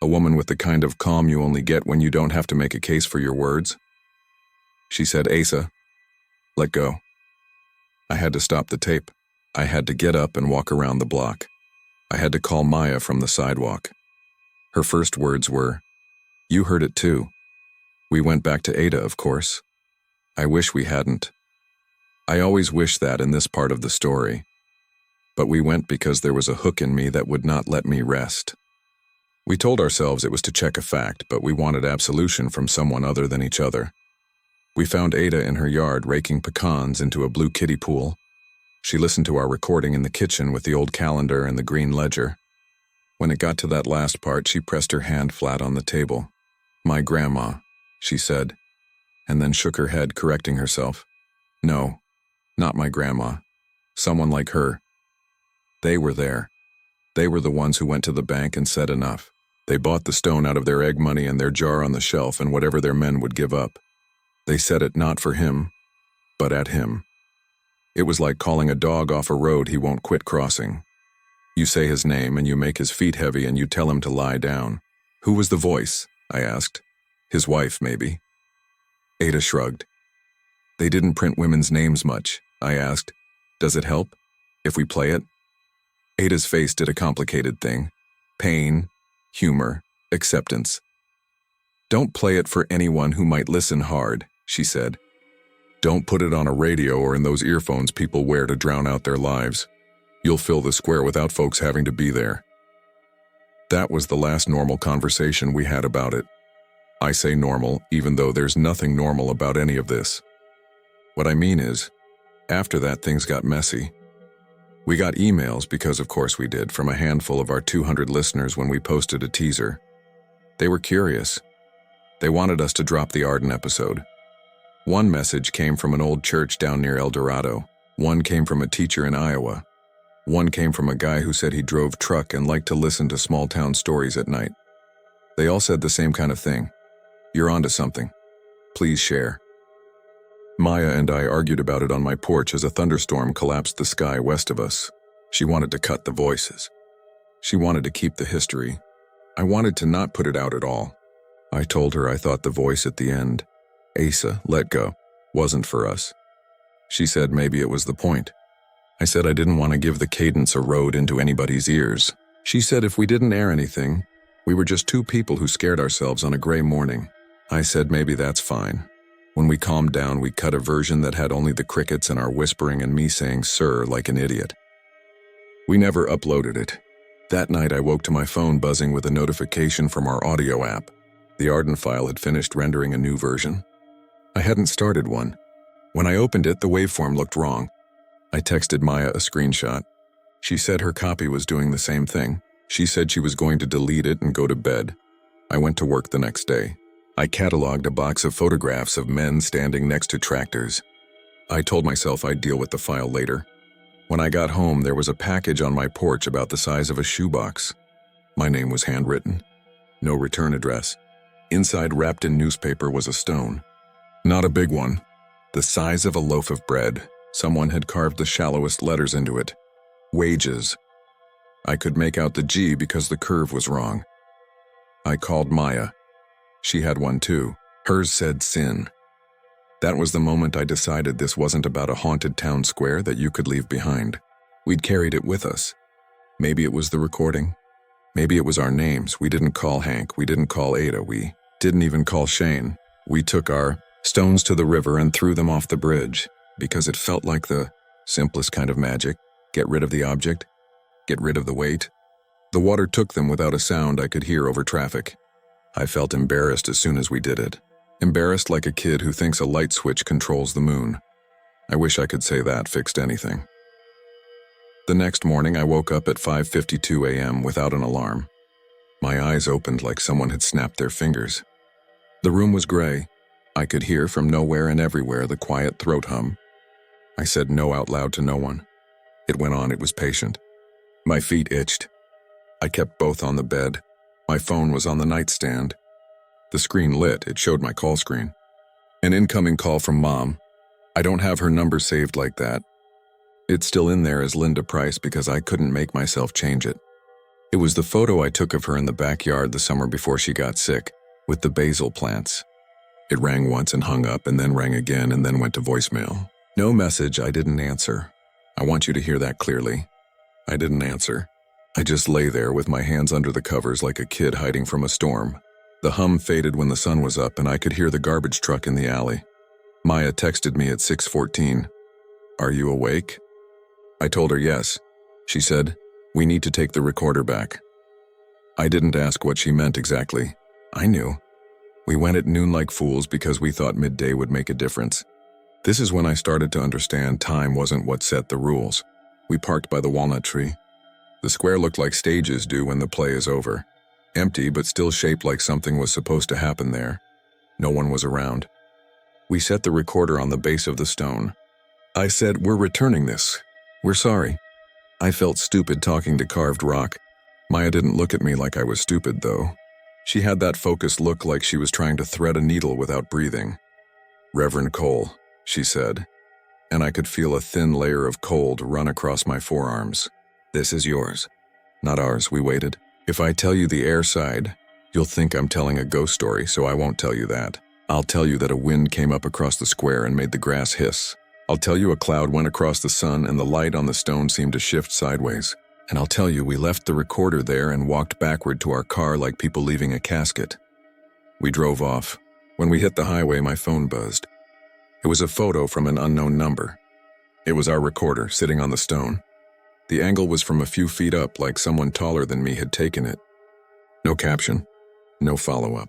A woman with the kind of calm you only get when you don't have to make a case for your words. She said, "Asa, Let go. I had to stop the tape. I had to get up and walk around the block. I had to call Maya from the sidewalk. Her first words were, "You heard it too." We went back to Ada, of course. I wish we hadn't. I always wish that in this part of the story. But we went because there was a hook in me that would not let me rest. We told ourselves it was to check a fact, but we wanted absolution from someone other than each other. We found Ada in her yard raking pecans into a blue kiddie pool. She listened to our recording in the kitchen with the old calendar and the green ledger. When it got to that last part, she pressed her hand flat on the table. "My grandma," she said, and then shook her head, correcting herself. "No, not my grandma. Someone like her. They were there. They were the ones who went to the bank and said enough. They bought the stone out of their egg money and their jar on the shelf and whatever their men would give up. They said it not for him, but at him. It was like calling a dog off a road he won't quit crossing. You say his name and you make his feet heavy and you tell him to lie down." "Who was the voice?" I asked. "His wife, maybe." Ada shrugged. "They didn't print women's names much," I asked. "Does it help if we play it?" Ada's face did a complicated thing. Pain, humor, acceptance. "Don't play it for anyone who might listen hard," she said. "Don't put it on a radio or in those earphones people wear to drown out their lives. You'll fill the square without folks having to be there." That was the last normal conversation we had about it. I say normal, even though there's nothing normal about any of this. What I mean is, after that things got messy. We got emails, because of course we did, from a handful of our 200 listeners when we posted a teaser. They were curious. They wanted us to drop the Arden episode. One message came from an old church down near El Dorado. One came from a teacher in Iowa. One came from a guy who said he drove truck and liked to listen to small-town stories at night. They all said the same kind of thing. "You're onto something. Please share." Maya and I argued about it on my porch as a thunderstorm collapsed the sky west of us. She wanted to cut the voices. She wanted to keep the history. I wanted to not put it out at all. I told her I thought the voice at the end, "Asa, let go," wasn't for us. She said maybe it was the point. I said I didn't want to give the cadence a road into anybody's ears. She said if we didn't air anything, we were just two people who scared ourselves on a gray morning. I said maybe that's fine. When we calmed down, we cut a version that had only the crickets and our whispering and me saying "sir" like an idiot. We never uploaded it. That night I woke to my phone buzzing with a notification from our audio app. The Arden file had finished rendering a new version. I hadn't started one. When I opened it, the waveform looked wrong. I texted Maya a screenshot. She said her copy was doing the same thing. She said she was going to delete it and go to bed. I went to work the next day. I cataloged a box of photographs of men standing next to tractors. I told myself I'd deal with the file later. When I got home, there was a package on my porch about the size of a shoebox. My name was handwritten. No return address. Inside, wrapped in newspaper, was a stone. Not a big one. The size of a loaf of bread. Someone had carved the shallowest letters into it. Wages. I could make out the G because the curve was wrong. I called Maya. She had one too. Hers said sin. That was the moment I decided this wasn't about a haunted town square that you could leave behind. We'd carried it with us. Maybe it was the recording. Maybe it was our names. We didn't call Hank. We didn't call Ada. We didn't even call Shane. We took our stones to the river and threw them off the bridge because it felt like the simplest kind of magic. Get rid of the object. Get rid of the weight. The water took them without a sound I could hear over traffic. I felt embarrassed as soon as we did it. Embarrassed like a kid who thinks a light switch controls the moon. I wish I could say that fixed anything. The next morning, I woke up at 5:52 a.m. without an alarm. My eyes opened like someone had snapped their fingers. The room was gray. I could hear from nowhere and everywhere the quiet throat hum. I said no out loud to no one. It went on. It was patient. My feet itched. I kept both on the bed. My phone was on the nightstand. The screen lit. It showed my call screen. An incoming call from Mom. I don't have her number saved like that. It's still in there as Linda Price because I couldn't make myself change it. It was the photo I took of her in the backyard the summer before she got sick, with the basil plants. It rang once and hung up and then rang again and then went to voicemail. No message. I didn't answer. I want you to hear that clearly. I didn't answer. I just lay there with my hands under the covers like a kid hiding from a storm. The hum faded when the sun was up and I could hear the garbage truck in the alley. Maya texted me at 6:14. "Are you awake?" I told her yes. She said, "We need to take the recorder back." I didn't ask what she meant exactly. I knew. We went at noon like fools because we thought midday would make a difference. This is when I started to understand time wasn't what set the rules. We parked by the walnut tree. The square looked like stages do when the play is over. Empty, but still shaped like something was supposed to happen there. No one was around. We set the recorder on the base of the stone. I said, "We're returning this. We're sorry." I felt stupid talking to carved rock. Maya didn't look at me like I was stupid, though. She had that focused look like she was trying to thread a needle without breathing. "Reverend Cole," she said, and I could feel a thin layer of cold run across my forearms. "This is yours." "Not ours," we waited. "If I tell you the air side, you'll think I'm telling a ghost story, so I won't tell you that. I'll tell you that a wind came up across the square and made the grass hiss. I'll tell you a cloud went across the sun and the light on the stone seemed to shift sideways. And I'll tell you we left the recorder there and walked backward to our car like people leaving a casket." We drove off. When we hit the highway, my phone buzzed. It was a photo from an unknown number. It was our recorder sitting on the stone. The angle was from a few feet up, like someone taller than me had taken it. No caption, no follow-up.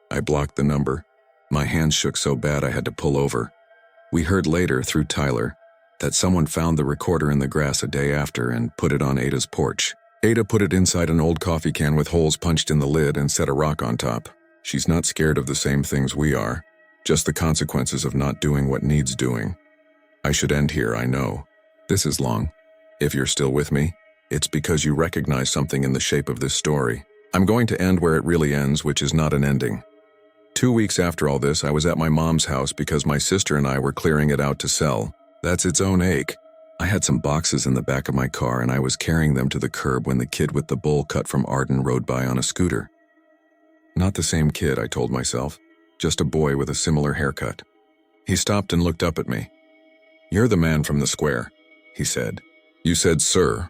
I blocked the number. My hands shook so bad I had to pull over. We heard later, through Tyler, that someone found the recorder in the grass a day after and put it on Ada's porch. Ada put it inside an old coffee can with holes punched in the lid and set a rock on top. She's not scared of the same things we are, just the consequences of not doing what needs doing. I should end here, I know. This is long. If you're still with me, it's because you recognize something in the shape of this story. I'm going to end where it really ends, which is not an ending. 2 weeks after all this, I was at my mom's house because my sister and I were clearing it out to sell. That's its own ache. I had some boxes in the back of my car and I was carrying them to the curb when the kid with the bowl cut from Arden rode by on a scooter. Not the same kid, I told myself. Just a boy with a similar haircut. He stopped and looked up at me. "You're the man from the square," he said. "You said, sir."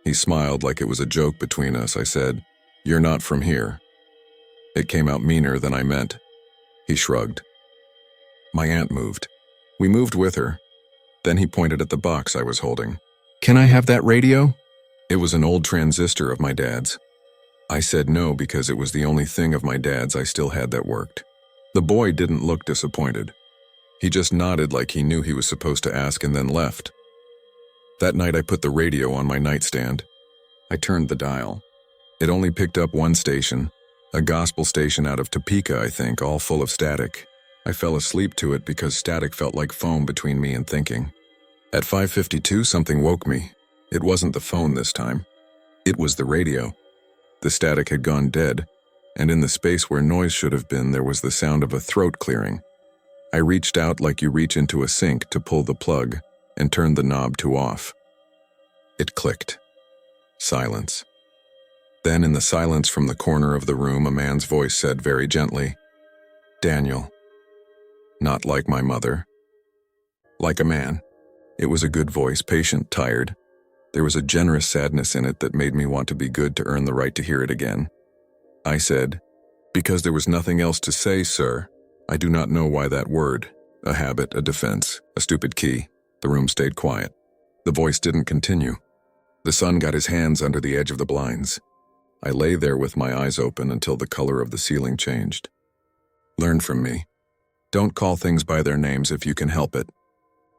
He smiled like it was a joke between us. I said, "You're not from here." It came out meaner than I meant. He shrugged. My aunt moved. We moved with her. Then he pointed at the box I was holding. "Can I have that radio?" It was an old transistor of my dad's. I said no because it was the only thing of my dad's I still had that worked. The boy didn't look disappointed. He just nodded like he knew he was supposed to ask and then left. That night I put the radio on my nightstand. I turned the dial. It only picked up one station, a gospel station out of Topeka, I think, all full of static. I fell asleep to it because static felt like foam between me and thinking. At 5:52, something woke me. It wasn't the phone this time. It was the radio. The static had gone dead, and in the space where noise should have been, there was the sound of a throat clearing. I reached out like you reach into a sink to pull the plug and turned the knob to off. It clicked. Silence. Then in the silence from the corner of the room, a man's voice said very gently, "Daniel." Not like my mother. Like a man. It was a good voice, patient, tired. There was a generous sadness in it that made me want to be good to earn the right to hear it again. I said, "Because there was nothing else to say, sir. I do not know why that word. A habit, a defense, a stupid key." The room stayed quiet. The voice didn't continue. The sun got his hands under the edge of the blinds. I lay there with my eyes open until the color of the ceiling changed. Learn from me. Don't call things by their names if you can help it.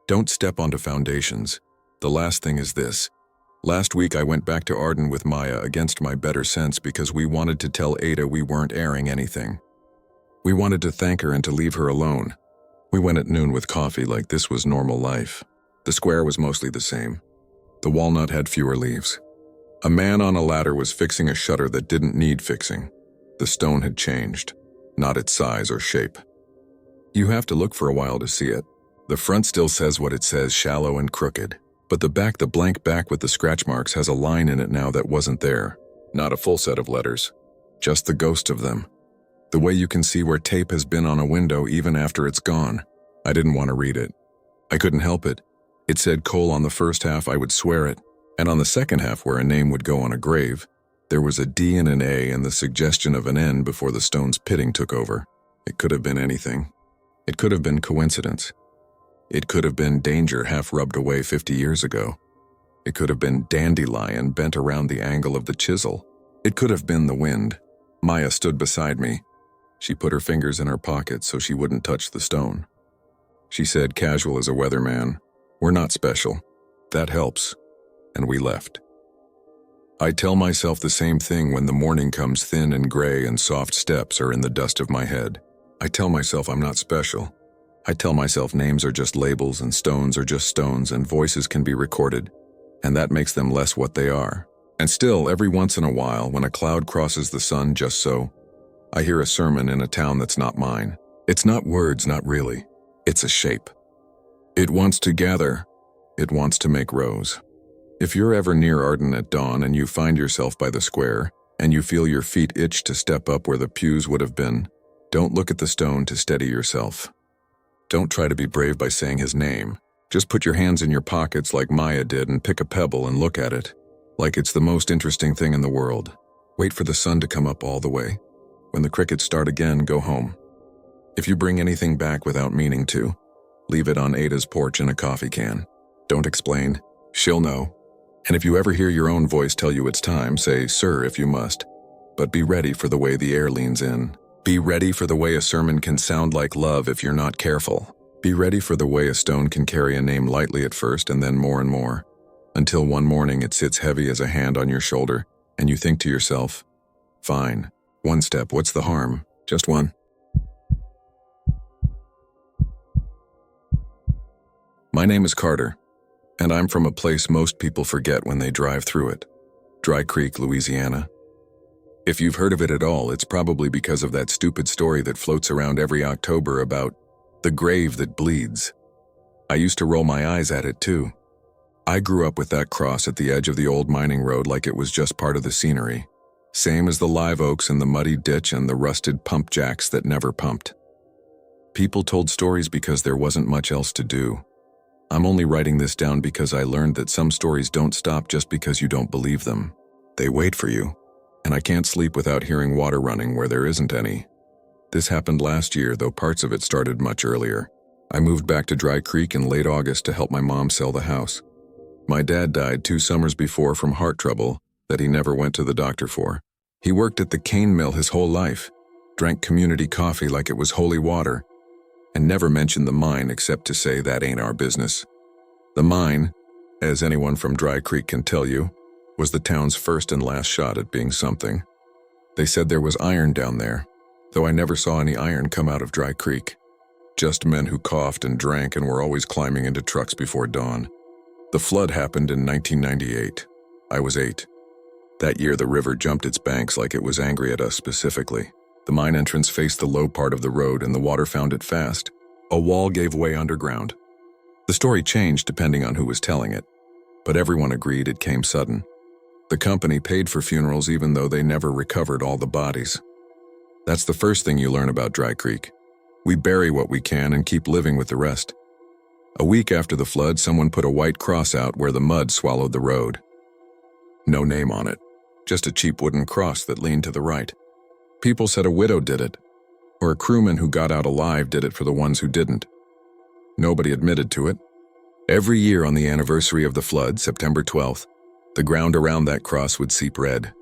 Don't step onto foundations. The last thing is this. Last week I went back to Arden with Maya against my better sense because we wanted to tell Ada we weren't airing anything. We wanted to thank her and to leave her alone. We went at noon with coffee like this was normal life. The square was mostly the same. The walnut had fewer leaves. A man on a ladder was fixing a shutter that didn't need fixing. The stone had changed, not its size or shape. You have to look for a while to see it. The front still says what it says, shallow and crooked. But the back, the blank back with the scratch marks, has a line in it now that wasn't there. Not a full set of letters. Just the ghost of them. The way you can see where tape has been on a window even after it's gone. I didn't want to read it. I couldn't help it. It said Cole on the first half, I would swear it. And on the second half, where a name would go on a grave, there was a D and an A and the suggestion of an N before the stone's pitting took over. It could have been anything. It could have been coincidence. It could have been danger half rubbed away 50 years ago. It could have been dandelion bent around the angle of the chisel. It could have been the wind. Maya stood beside me. She put her fingers in her pockets so she wouldn't touch the stone. She said, casual as a weatherman, "We're not special. That helps." And we left. I tell myself the same thing when the morning comes thin and gray and soft steps are in the dust of my head. I tell myself I'm not special. I tell myself names are just labels and stones are just stones and voices can be recorded, and that makes them less what they are. And still, every once in a while, when a cloud crosses the sun just so, I hear a sermon in a town that's not mine. It's not words, not really. It's a shape. It wants to gather. It wants to make rows. If you're ever near Arden at dawn and you find yourself by the square, and you feel your feet itch to step up where the pews would have been, don't look at the stone to steady yourself. Don't try to be brave by saying his name. Just put your hands in your pockets like Maya did and pick a pebble and look at it, like it's the most interesting thing in the world. Wait for the sun to come up all the way. When the crickets start again, go home. If you bring anything back without meaning to, leave it on Ada's porch in a coffee can. Don't explain. She'll know. And if you ever hear your own voice tell you it's time, say, "Sir," if you must. But be ready for the way the air leans in. Be ready for the way a sermon can sound like love if you're not careful. Be ready for the way a stone can carry a name lightly at first and then more and more, until one morning it sits heavy as a hand on your shoulder, and you think to yourself, "Fine, one step, what's the harm? Just one." My name is Carter, and I'm from a place most people forget when they drive through it, Dry Creek, Louisiana. If you've heard of it at all, it's probably because of that stupid story that floats around every October about the grave that bleeds. I used to roll my eyes at it too. I grew up with that cross at the edge of the old mining road like it was just part of the scenery, same as the live oaks and the muddy ditch and the rusted pump jacks that never pumped. People told stories because there wasn't much else to do. I'm only writing this down because I learned that some stories don't stop just because you don't believe them. They wait for you, and I can't sleep without hearing water running where there isn't any. This happened last year, though parts of it started much earlier. I moved back to Dry Creek in late August to help my mom sell the house. My dad died 2 summers before from heart trouble that he never went to the doctor for. He worked at the cane mill his whole life, drank community coffee like it was holy water, and never mentioned the mine except to say that ain't our business. The mine, as anyone from Dry Creek can tell you, was the town's first and last shot at being something. They said there was iron down there, though I never saw any iron come out of Dry Creek. Just men who coughed and drank and were always climbing into trucks before dawn. The flood happened in 1998. I was 8. That year the river jumped its banks like it was angry at us specifically. The mine entrance faced the low part of the road and the water found it fast. A wall gave way underground. The story changed depending on who was telling it, but everyone agreed it came sudden. The company paid for funerals even though they never recovered all the bodies. That's the first thing you learn about Dry Creek. We bury what we can and keep living with the rest. A week after the flood, someone put a white cross out where the mud swallowed the road. No name on it, just a cheap wooden cross that leaned to the right. People said a widow did it, or a crewman who got out alive did it for the ones who didn't. Nobody admitted to it. Every year on the anniversary of the flood, September 12th, the ground around that cross would seep red.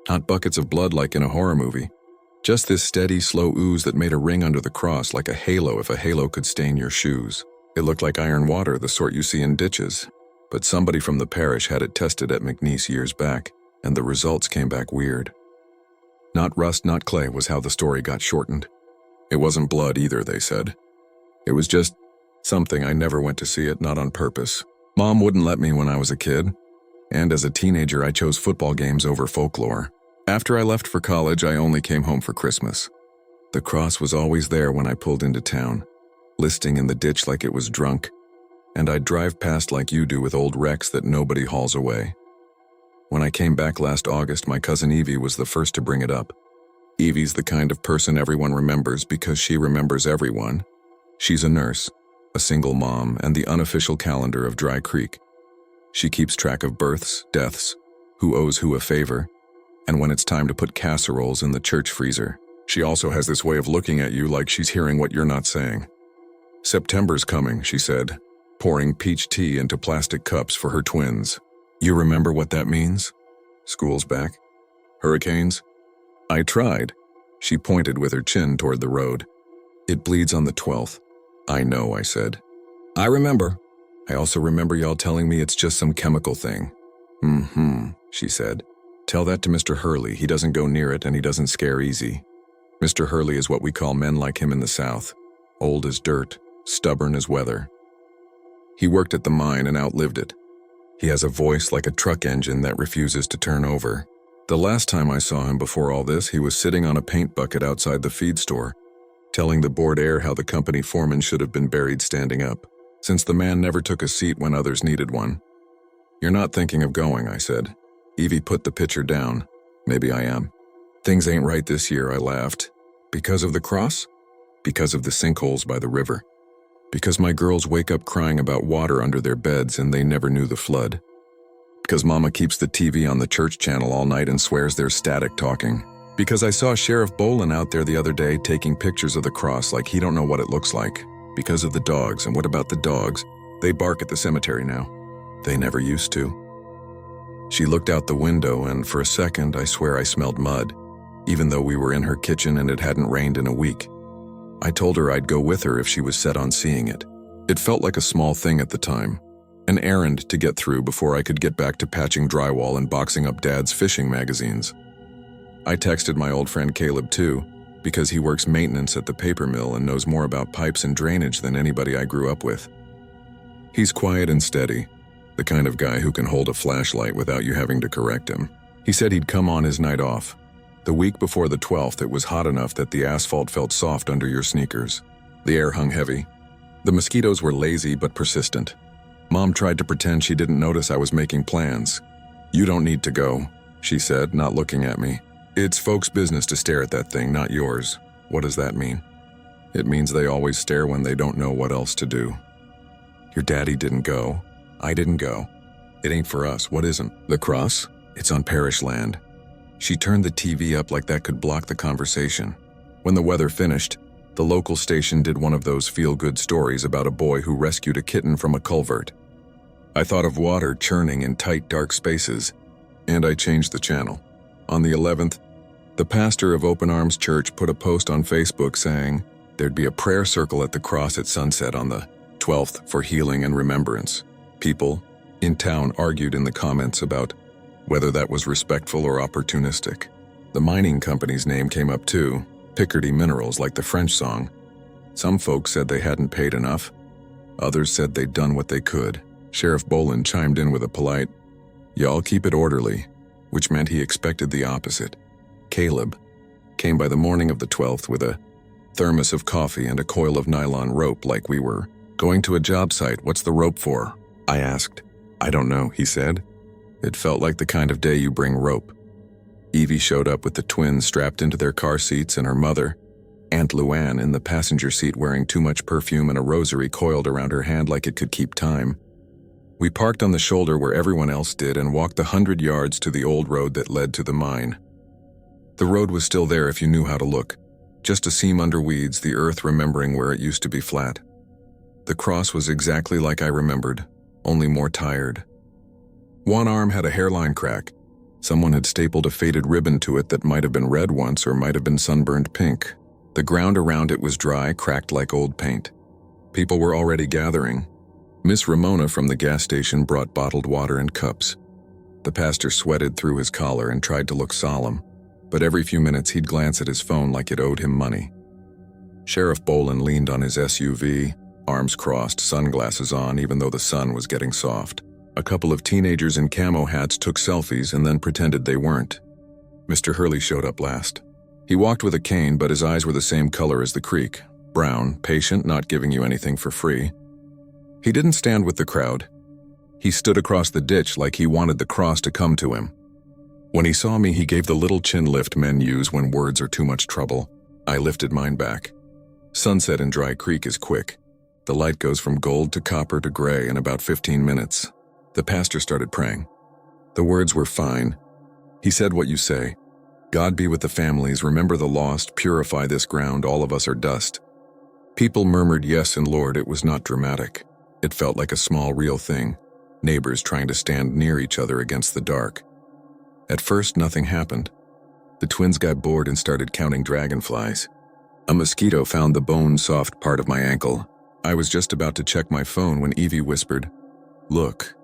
Not buckets of blood like in a horror movie, just this steady, slow ooze that made a ring under the cross like a halo if a halo could stain your shoes. It looked like iron water, the sort you see in ditches, but somebody from the parish had it tested at McNeese years back, and the results came back weird. Not rust, not clay was how the story got shortened. It wasn't blood either, they said. It was just something. I never went to see it, not on purpose. Mom wouldn't let me when I was a kid, and as a teenager I chose football games over folklore. After I left for college, I only came home for Christmas. The cross was always there when I pulled into town, listing in the ditch like it was drunk, and I'd drive past like you do with old wrecks that nobody hauls away. When I came back last August, my cousin Evie was the first to bring it up. Evie's the kind of person everyone remembers because she remembers everyone. She's a nurse, a single mom, and the unofficial calendar of Dry Creek. She keeps track of births, deaths, who owes who a favor, and when it's time to put casseroles in the church freezer. She also has this way of looking at you like she's hearing what you're not saying. September's coming, she said, pouring peach tea into plastic cups for her twins. You remember what that means? School's back? Hurricanes? I tried. She pointed with her chin toward the road. It bleeds on the 12th. I know, I said. I remember. I also remember y'all telling me it's just some chemical thing. She said. Tell that to Mr. Hurley. He doesn't go near it and he doesn't scare easy. Mr. Hurley is what we call men like him in the South. Old as dirt, stubborn as weather. He worked at the mine and outlived it. He has a voice like a truck engine that refuses to turn over. The last time I saw him before all this, he was sitting on a paint bucket outside the feed store, telling the bored air how the company foreman should have been buried standing up, since the man never took a seat when others needed one. You're not thinking of going, I said. Evie put the pitcher down. Maybe I am. Things ain't right this year, I laughed. Because of the cross? Because of the sinkholes by the river. Because my girls wake up crying about water under their beds and they never knew the flood. Because Mama keeps the TV on the church channel all night and swears there's static talking. Because I saw Sheriff Bolin out there the other day taking pictures of the cross like he don't know what it looks like. Because of the dogs, and what about the dogs? They bark at the cemetery now. They never used to. She looked out the window and for a second I swear I smelled mud, even though we were in her kitchen and it hadn't rained in a week. I told her I'd go with her if she was set on seeing it. It felt like a small thing at the time, an errand to get through before I could get back to patching drywall and boxing up Dad's fishing magazines. I texted my old friend Caleb too, because he works maintenance at the paper mill and knows more about pipes and drainage than anybody I grew up with. He's quiet and steady, the kind of guy who can hold a flashlight without you having to correct him. He said he'd come on his night off. The week before the 12th, it was hot enough that the asphalt felt soft under your sneakers. The air hung heavy. The mosquitoes were lazy but persistent. Mom tried to pretend she didn't notice I was making plans. You don't need to go, she said, not looking at me. It's folks' business to stare at that thing, not yours. What does that mean? It means they always stare when they don't know what else to do. Your daddy didn't go. I didn't go. It ain't for us. What isn't? The cross? It's on parish land. She turned the TV up like that could block the conversation. When the weather finished, the local station did one of those feel-good stories about a boy who rescued a kitten from a culvert. I thought of water churning in tight, dark spaces, and I changed the channel. On the 11th, the pastor of Open Arms Church put a post on Facebook saying there'd be a prayer circle at the cross at sunset on the 12th for healing and remembrance. People in town argued in the comments about whether that was respectful or opportunistic. The mining company's name came up too, Picardy Minerals, like the French song. Some folks said they hadn't paid enough. Others said they'd done what they could. Sheriff Bolin chimed in with a polite, "Y'all keep it orderly," which meant he expected the opposite. Caleb came by the morning of the 12th with a thermos of coffee and a coil of nylon rope like we were going to a job site. What's the rope for? I asked. I don't know, he said. It felt like the kind of day you bring rope. Evie showed up with the twins strapped into their car seats and her mother, Aunt Luann, in the passenger seat wearing too much perfume and a rosary coiled around her hand like it could keep time. We parked on the shoulder where everyone else did and walked the 100 yards to the old road that led to the mine. The road was still there if you knew how to look, just a seam under weeds, the earth remembering where it used to be flat. The cross was exactly like I remembered, only more tired. One arm had a hairline crack. Someone had stapled a faded ribbon to it that might have been red once or might have been sunburned pink. The ground around it was dry, cracked like old paint. People were already gathering. Miss Ramona from the gas station brought bottled water and cups. The pastor sweated through his collar and tried to look solemn, but every few minutes he'd glance at his phone like it owed him money. Sheriff Bolin leaned on his SUV, arms crossed, sunglasses on, even though the sun was getting soft. A couple of teenagers in camo hats took selfies and then pretended they weren't. Mr. Hurley showed up last. He walked with a cane, but his eyes were the same color as the creek, brown, patient, not giving you anything for free. He didn't stand with the crowd. He stood across the ditch like he wanted the cross to come to him. When he saw me, he gave the little chin lift men use when words are too much trouble. I lifted mine back. Sunset in Dry Creek is quick. The light goes from gold to copper to gray in about 15 minutes. The pastor started praying. The words were fine. He said what you say. God be with the families, remember the lost, purify this ground, all of us are dust. People murmured yes and Lord, it was not dramatic. It felt like a small, real thing. Neighbors trying to stand near each other against the dark. At first, nothing happened. The twins got bored and started counting dragonflies. A mosquito found the bone-soft part of my ankle. I was just about to check my phone when Evie whispered, "Look."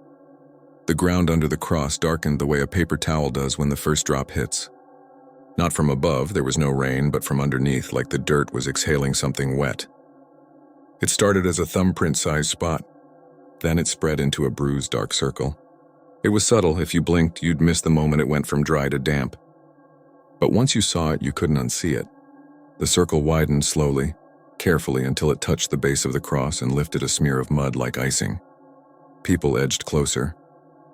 The ground under the cross darkened the way a paper towel does when the first drop hits. Not from above, there was no rain, but from underneath, like the dirt was exhaling something wet. It started as a thumbprint-sized spot. Then it spread into a bruised, dark circle. It was subtle. If you blinked, you'd miss the moment it went from dry to damp. But once you saw it, you couldn't unsee it. The circle widened slowly, carefully, until it touched the base of the cross and lifted a smear of mud like icing. People edged closer.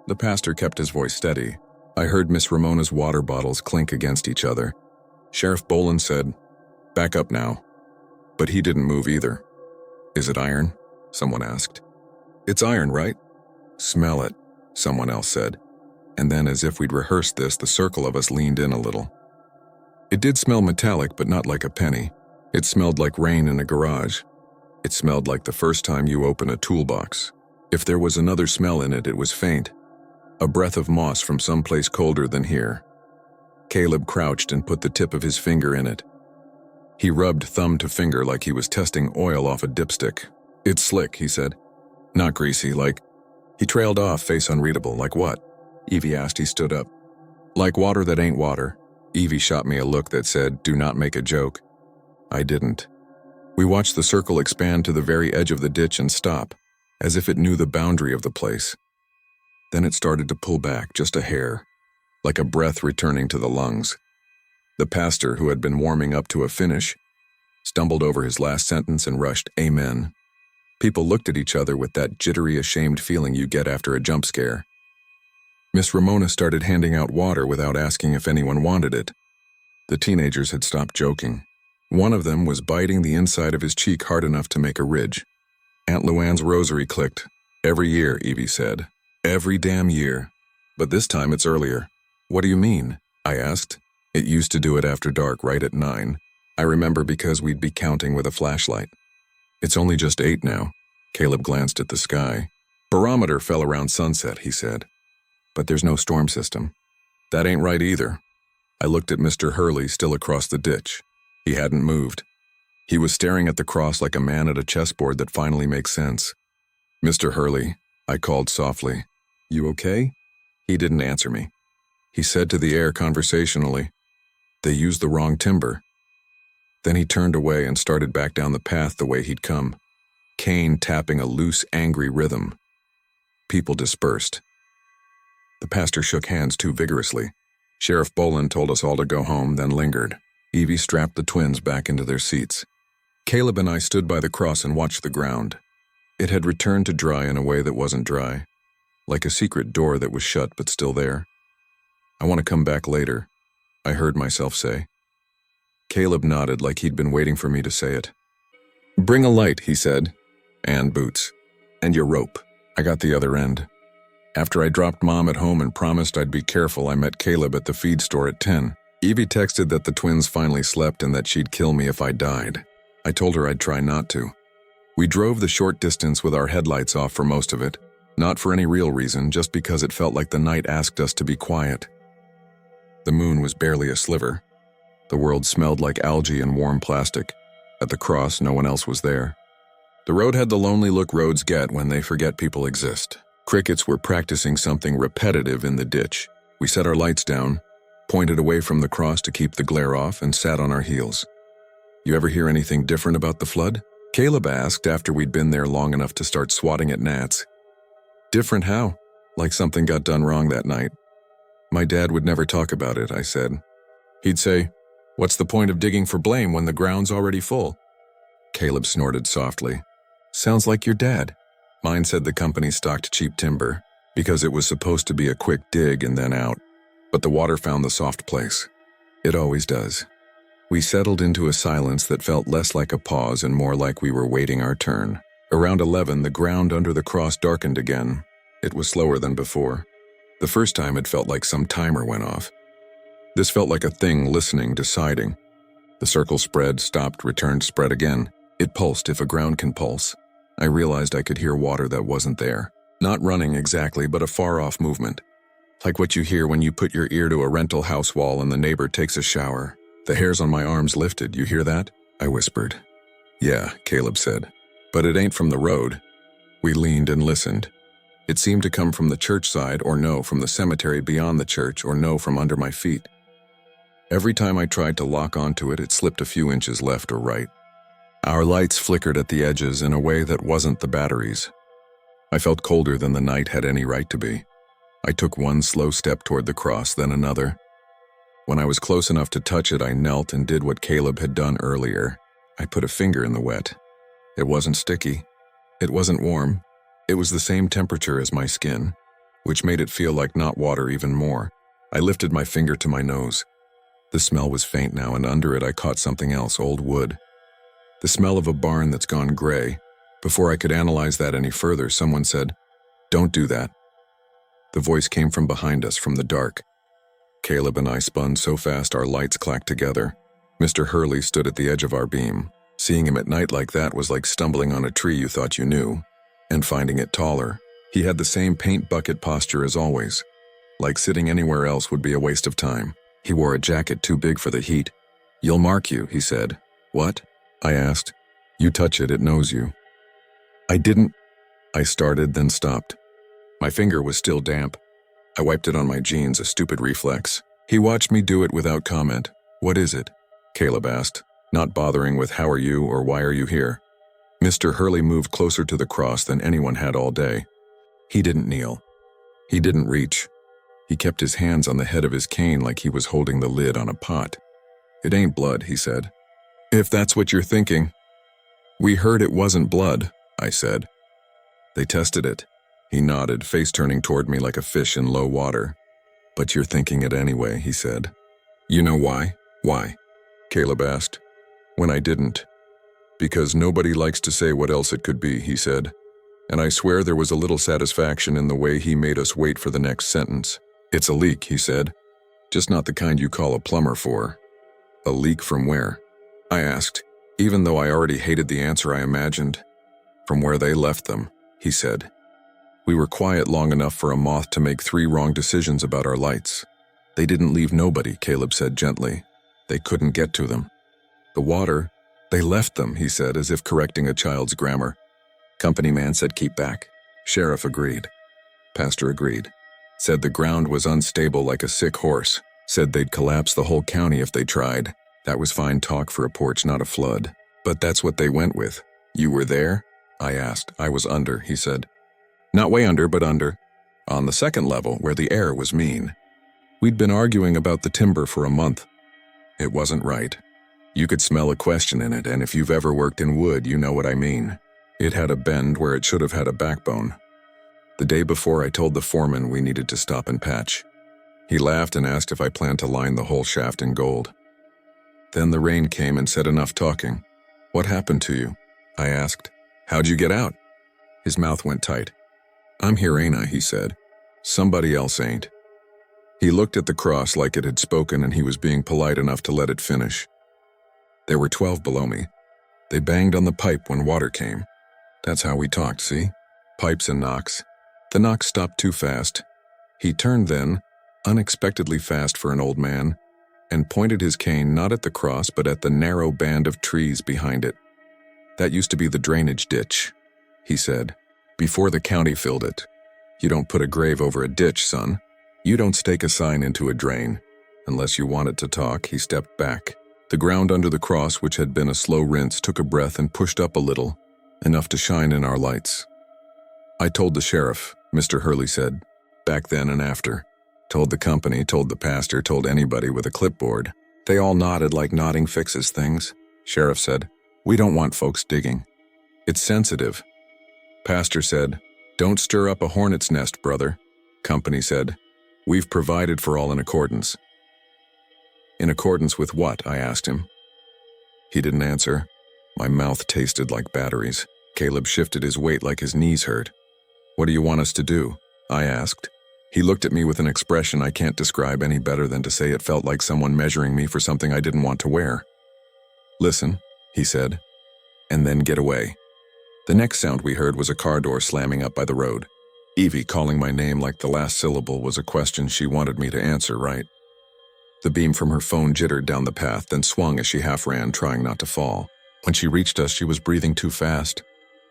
The pastor kept his voice steady. I heard Miss Ramona's water bottles clink against each other. Sheriff Boland said, "Back up now." But he didn't move either. "Is it iron?" someone asked. "It's iron, right?" "Smell it," someone else said. And then, as if we'd rehearsed this, the circle of us leaned in a little. It did smell metallic, but not like a penny. It smelled like rain in a garage. It smelled like the first time you open a toolbox. If there was another smell in it, it was faint. A breath of moss from someplace colder than here. Caleb crouched and put the tip of his finger in it. He rubbed thumb to finger like he was testing oil off a dipstick. "It's slick," he said. "Not greasy, like..." He trailed off, face unreadable. "Like what?" Evie asked. He stood up. "Like water that ain't water." Evie shot me a look that said, "Do not make a joke." I didn't. We watched the circle expand to the very edge of the ditch and stop, as if it knew the boundary of the place. Then it started to pull back, just a hair, like a breath returning to the lungs. The pastor, who had been warming up to a finish, stumbled over his last sentence and rushed, "Amen." People looked at each other with that jittery, ashamed feeling you get after a jump scare. Miss Ramona started handing out water without asking if anyone wanted it. The teenagers had stopped joking. One of them was biting the inside of his cheek hard enough to make a ridge. Aunt Luann's rosary clicked. "Every year," Evie said. "Every damn year. But this time it's earlier." "What do you mean?" I asked. "It used to do it after dark, right at 9. I remember because we'd be counting with a flashlight. It's only just 8 now." Caleb glanced at the sky. "Barometer fell around sunset," he said. "But there's no storm system." "That ain't right either." I looked at Mr. Hurley, still across the ditch. He hadn't moved. He was staring at the cross like a man at a chessboard that finally makes sense. "Mr. Hurley," I called softly. "You okay?" He didn't answer me. He said to the air conversationally, "They used the wrong timber." Then he turned away and started back down the path the way he'd come, cane tapping a loose, angry rhythm. People dispersed. The pastor shook hands too vigorously. Sheriff Boland told us all to go home, then lingered. Evie strapped the twins back into their seats. Caleb and I stood by the cross and watched the ground. It had returned to dry in a way that wasn't dry, like a secret door that was shut but still there. "I want to come back later," I heard myself say. Caleb nodded like he'd been waiting for me to say it. "Bring a light," he said, "and boots. And your rope." I got the other end. After I dropped Mom at home and promised I'd be careful, I met Caleb at the feed store at 10. Evie texted that the twins finally slept and that she'd kill me if I died. I told her I'd try not to. We drove the short distance with our headlights off for most of it, not for any real reason, just because it felt like the night asked us to be quiet. The moon was barely a sliver. The world smelled like algae and warm plastic. At the cross, no one else was there. The road had the lonely look roads get when they forget people exist. Crickets were practicing something repetitive in the ditch. We set our lights down, pointed away from the cross to keep the glare off, and sat on our heels. "You ever hear anything different about the flood?" Caleb asked after we'd been there long enough to start swatting at gnats. "Different how?" "Like something got done wrong that night." "My dad would never talk about it," I said. He'd say, "What's the point of digging for blame when the ground's already full?" Caleb snorted softly. "Sounds like your dad." Mine said the company stocked cheap timber, because it was supposed to be a quick dig and then out. But the water found the soft place. It always does. We settled into a silence that felt less like a pause and more like we were waiting our turn. Around 11, the ground under the cross darkened again. It was slower than before. The first time it felt like some timer went off. This felt like a thing listening, deciding. The circle spread, stopped, returned, spread again. It pulsed if a ground can pulse. I realized I could hear water that wasn't there. Not running exactly, but a far-off movement. Like what you hear when you put your ear to a rental house wall and the neighbor takes a shower. The hairs on my arms lifted. You hear that? I whispered. Yeah, Caleb said. But it ain't from the road. We leaned and listened. It seemed to come from the church side, or no, from the cemetery beyond the church, or no, from under my feet. Every time I tried to lock onto it, it slipped a few inches left or right. Our lights flickered at the edges in a way that wasn't the batteries. I felt colder than the night had any right to be. I took one slow step toward the cross, then another. When I was close enough to touch it, I knelt and did what Caleb had done earlier. I put a finger in the wet. It wasn't sticky. It wasn't warm. It was the same temperature as my skin, which made it feel like not water even more. I lifted my finger to my nose. The smell was faint now, and under it I caught something else, old wood. The smell of a barn that's gone gray. Before I could analyze that any further, someone said, "Don't do that." The voice came from behind us, from the dark. Caleb and I spun so fast our lights clacked together. Mr. Hurley stood at the edge of our beam. Seeing him at night like that was like stumbling on a tree you thought you knew, and finding it taller. He had the same paint bucket posture as always. Like sitting anywhere else would be a waste of time. He wore a jacket too big for the heat. "You'll mark you," he said. "What?" I asked. "You touch it, it knows you." I didn't. I started, then stopped. My finger was still damp. I wiped it on my jeans, a stupid reflex. He watched me do it without comment. "What is it?" Caleb asked, not bothering with "How are you?" or "Why are you here?" Mr. Hurley moved closer to the cross than anyone had all day. He didn't kneel. He didn't reach. He kept his hands on the head of his cane like he was holding the lid on a pot. "It ain't blood," he said. "If that's what you're thinking." "We heard it wasn't blood," I said. "They tested it." He nodded, face turning toward me like a fish in low water. "But you're thinking it anyway," he said. "You know why?" "Why?" Caleb asked. When I didn't. "Because nobody likes to say what else it could be," he said. And I swear there was a little satisfaction in the way he made us wait for the next sentence. "It's a leak," he said. "Just not the kind you call a plumber for." "A leak from where?" I asked, even though I already hated the answer I imagined. "From where they left them," he said. We were quiet long enough for a moth to make 3 wrong decisions about our lights. "They didn't leave nobody," Caleb said gently. "They couldn't get to them. The water, they left them," he said, as if correcting a child's grammar. Company man said keep back. Sheriff agreed. Pastor agreed. Said the ground was unstable like a sick horse. Said they'd collapse the whole county if they tried. That was fine talk for a porch, not a flood. But that's what they went with. "You were there?" I asked. "I was under," he said. "Not way under, but under. On the second level, where the air was mean. We'd been arguing about the timber for a month. It wasn't right. You could smell a question in it, and if you've ever worked in wood, you know what I mean. It had a bend where it should have had a backbone. The day before, I told the foreman we needed to stop and patch. He laughed and asked if I planned to line the whole shaft in gold. Then the rain came and said enough talking. "What happened to you?" I asked. "How'd you get out?" His mouth went tight. "I'm here, ain't I?" he said. "Somebody else ain't." He looked at the cross like it had spoken, and he was being polite enough to let it finish. There were 12 below me. They banged on the pipe when water came. That's how we talked, see? Pipes and knocks. The knock stopped too fast. He turned then, unexpectedly fast for an old man, and pointed his cane not at the cross but at the narrow band of trees behind it. "That used to be the drainage ditch," he said, "before the county filled it. You don't put a grave over a ditch, son. You don't stake a sign into a drain. Unless you want it to talk." He stepped back. The ground under the cross, which had been a slow rinse, took a breath and pushed up a little, enough to shine in our lights. "I told the sheriff," Mr. Hurley said, "back then and after. Told the company, told the pastor, told anybody with a clipboard. They all nodded like nodding fixes things." Sheriff said, "We don't want folks digging. It's sensitive." Pastor said, "Don't stir up a hornet's nest, brother." Company said, "We've provided for all in accordance." "In accordance with what?" I asked him. He didn't answer. My mouth tasted like batteries. Caleb shifted his weight like his knees hurt. "What do you want us to do?" I asked. He looked at me with an expression I can't describe any better than to say it felt like someone measuring me for something I didn't want to wear. "Listen," he said, "and then get away." The next sound we heard was a car door slamming up by the road. Evie calling my name like the last syllable was a question she wanted me to answer, right? The beam from her phone jittered down the path, then swung as she half ran, trying not to fall. When she reached us, she was breathing too fast.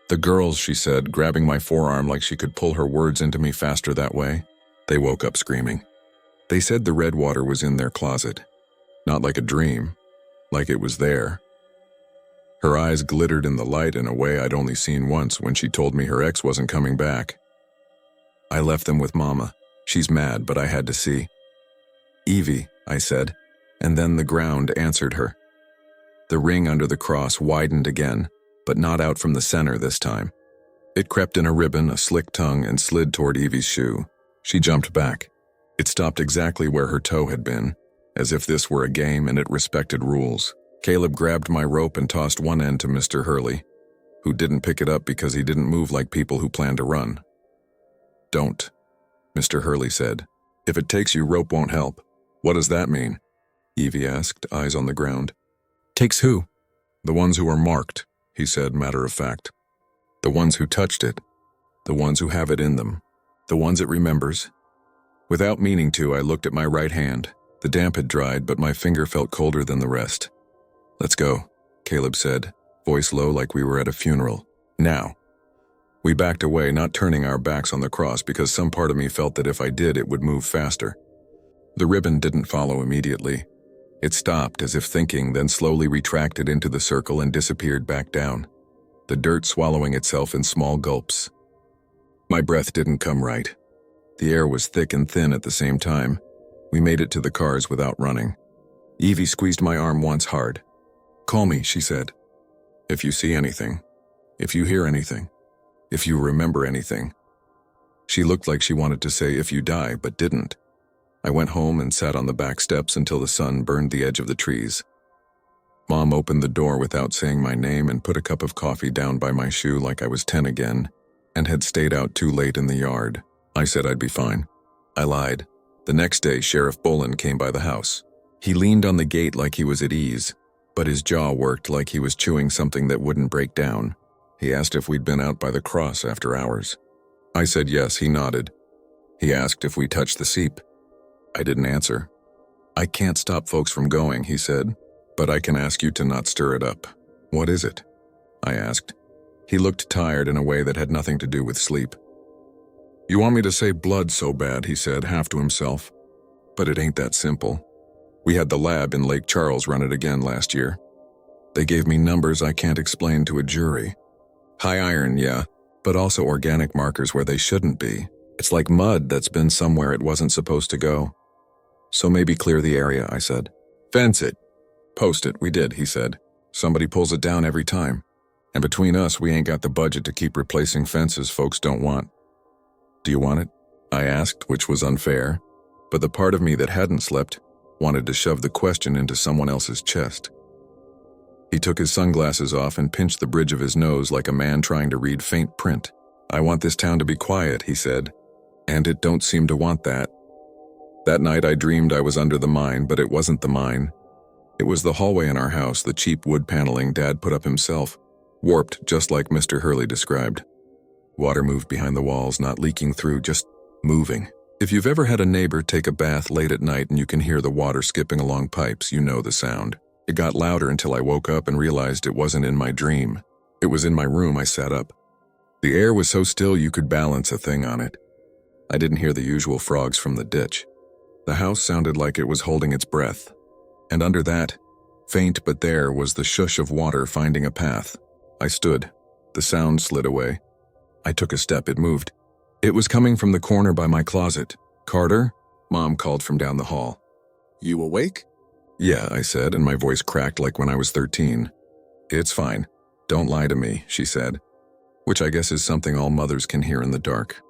"The girls," she said, grabbing my forearm like she could pull her words into me faster that way. They woke up screaming. They said the red water was in their closet. Not like a dream, like it was there. Her eyes glittered in the light in a way I'd only seen once when she told me her ex wasn't coming back. "I left them with Mama. She's mad, but I had to see." "Evie," I said, and then the ground answered her. The ring under the cross widened again, but not out from the center this time. It crept in a ribbon, a slick tongue, and slid toward Evie's shoe. She jumped back. It stopped exactly where her toe had been, as if this were a game and it respected rules. Caleb grabbed my rope and tossed one end to Mr. Hurley, who didn't pick it up because he didn't move like people who plan to run. "Don't," Mr. Hurley said. "If it takes you, rope won't help." "What does that mean?" Evie asked, eyes on the ground. Takes who? "The ones who are marked," he said, matter of fact. "The ones who touched it. The ones who have it in them. The ones it remembers." Without meaning to, I looked at my right hand. The damp had dried, but my finger felt colder than the rest. "Let's go," Caleb said, voice low like we were at a funeral. "Now." We backed away, not turning our backs on the cross because some part of me felt that if I did, it would move faster. The ribbon didn't follow immediately. It stopped as if thinking, then slowly retracted into the circle and disappeared back down, the dirt swallowing itself in small gulps. My breath didn't come right. The air was thick and thin at the same time. We made it to the cars without running. Evie squeezed my arm once hard. "Call me," she said. "If you see anything. If you hear anything. If you remember anything." She looked like she wanted to say "if you die," but didn't. I went home and sat on the back steps until the sun burned the edge of the trees. Mom opened the door without saying my name and put a cup of coffee down by my shoe like I was 10 again, and had stayed out too late in the yard. I said I'd be fine. I lied. The next day, Sheriff Boland came by the house. He leaned on the gate like he was at ease, but his jaw worked like he was chewing something that wouldn't break down. He asked if we'd been out by the cross after hours. I said yes. He nodded. He asked if we touched the seep. I didn't answer. "I can't stop folks from going," he said, "but I can ask you to not stir it up." "What is it?" I asked. He looked tired in a way that had nothing to do with sleep. "You want me to say blood so bad," he said, half to himself. "But it ain't that simple. We had the lab in Lake Charles run it again last year. They gave me numbers I can't explain to a jury. High iron, yeah, but also organic markers where they shouldn't be. It's like mud that's been somewhere it wasn't supposed to go. So maybe clear the area," I said. "Fence it. Post it." "We did," he said. "Somebody pulls it down every time. And between us, we ain't got the budget to keep replacing fences folks don't want." "Do you want it?" I asked, which was unfair, but the part of me that hadn't slept wanted to shove the question into someone else's chest. He took his sunglasses off and pinched the bridge of his nose like a man trying to read faint print. "I want this town to be quiet," he said, "and it don't seem to want that." That night I dreamed I was under the mine, but it wasn't the mine. It was the hallway in our house, the cheap wood paneling Dad put up himself, warped just like Mr. Hurley described. Water moved behind the walls, not leaking through, just moving. If you've ever had a neighbor take a bath late at night and you can hear the water skipping along pipes, you know the sound. It got louder until I woke up and realized it wasn't in my dream. It was in my room. I sat up. The air was so still you could balance a thing on it. I didn't hear the usual frogs from the ditch. The house sounded like it was holding its breath. And under that, faint but there, was the shush of water finding a path. I stood. The sound slid away. I took a step. It moved. It was coming from the corner by my closet. "Carter?" Mom called from down the hall. "You awake?" "Yeah," I said, and my voice cracked like when I was 13. "It's fine. Don't lie to me," she said, which I guess is something all mothers can hear in the dark.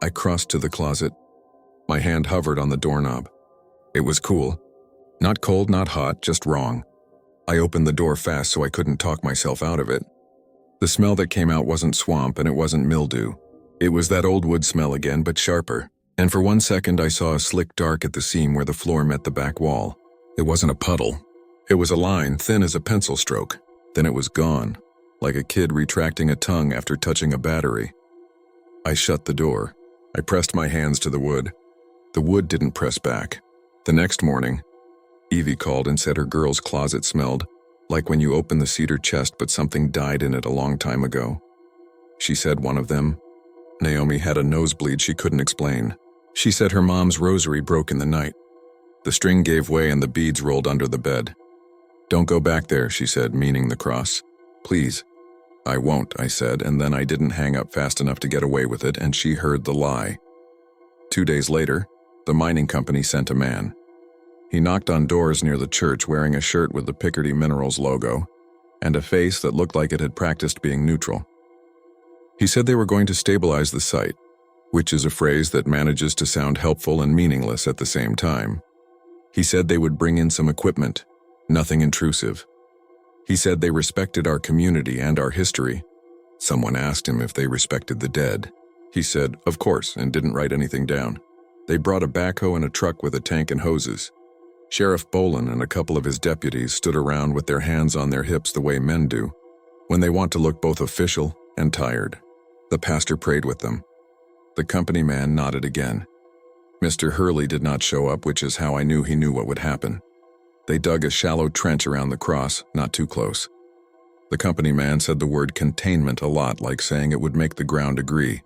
I crossed to the closet. My hand hovered on the doorknob. It was cool. Not cold, not hot, just wrong. I opened the door fast so I couldn't talk myself out of it. The smell that came out wasn't swamp and it wasn't mildew. It was that old wood smell again, but sharper. And for 1 second I saw a slick dark at the seam where the floor met the back wall. It wasn't a puddle. It was a line, thin as a pencil stroke. Then it was gone, like a kid retracting a tongue after touching a battery. I shut the door. I pressed my hands to the wood. The wood didn't press back. The next morning, Evie called and said her girl's closet smelled like when you open the cedar chest but something died in it a long time ago. She said one of them, Naomi, had a nosebleed she couldn't explain. She said her mom's rosary broke in the night. The string gave way and the beads rolled under the bed. Don't go back there, she said, meaning the cross. Please. I won't, I said, and then I didn't hang up fast enough to get away with it, and she heard the lie. 2 days later, the mining company sent a man. He knocked on doors near the church wearing a shirt with the Picardy Minerals logo and a face that looked like it had practiced being neutral. He said they were going to stabilize the site, which is a phrase that manages to sound helpful and meaningless at the same time. He said they would bring in some equipment, nothing intrusive. He said they respected our community and our history. Someone asked him if they respected the dead. He said, of course, and didn't write anything down. They brought a backhoe and a truck with a tank and hoses. Sheriff Boland and a couple of his deputies stood around with their hands on their hips the way men do, when they want to look both official and tired. The pastor prayed with them. The company man nodded again. Mr. Hurley did not show up, which is how I knew he knew what would happen. They dug a shallow trench around the cross, not too close. The company man said the word containment a lot, like saying it would make the ground agree.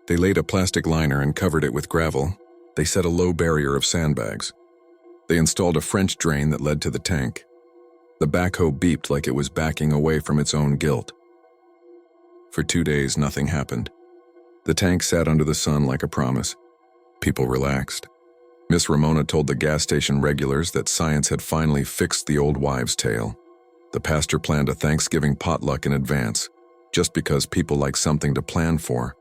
They laid a plastic liner and covered it with gravel. They set a low barrier of sandbags. They installed a French drain that led to the tank. The backhoe beeped like it was backing away from its own guilt. For 2 days, nothing happened. The tank sat under the sun like a promise. People relaxed. Miss Ramona told the gas station regulars that science had finally fixed the old wives' tale. The pastor planned a Thanksgiving potluck in advance, just because people like something to plan for.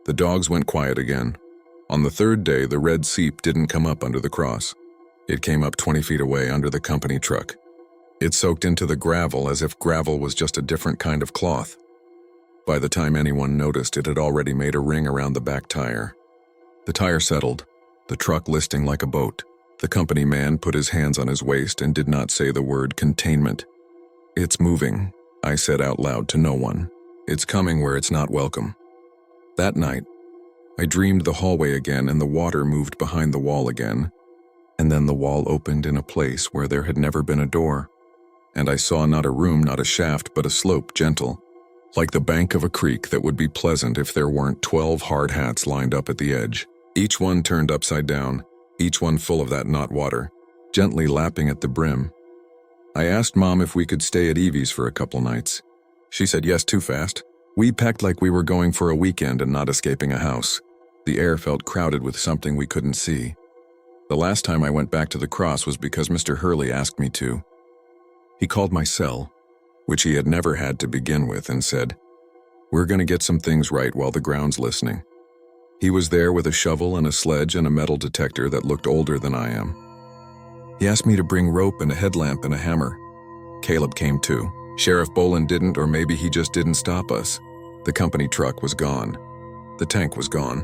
The dogs went quiet again. On the 3rd day, the red seep didn't come up under the cross. It came up 20 feet away under the company truck. It soaked into the gravel as if gravel was just a different kind of cloth. By the time anyone noticed, it had already made a ring around the back tire. The tire settled, the truck listing like a boat. The company man put his hands on his waist and did not say the word containment. It's moving, I said out loud to no one. It's coming where it's not welcome. That night, I dreamed the hallway again and the water moved behind the wall again. And then the wall opened in a place where there had never been a door. And I saw not a room, not a shaft, but a slope, gentle, like the bank of a creek that would be pleasant if there weren't 12 hard hats lined up at the edge. Each one turned upside down, each one full of that knot water, gently lapping at the brim. I asked Mom if we could stay at Evie's for a couple nights. She said yes too fast. We packed like we were going for a weekend and not escaping a house. The air felt crowded with something we couldn't see. The last time I went back to the cross was because Mr. Hurley asked me to. He called my cell, which he had never had to begin with, and said, "We're going to get some things right while the ground's listening." He was there with a shovel and a sledge and a metal detector that looked older than I am. He asked me to bring rope and a headlamp and a hammer. Caleb came too. Sheriff Boland didn't, or maybe he just didn't stop us. The company truck was gone. The tank was gone.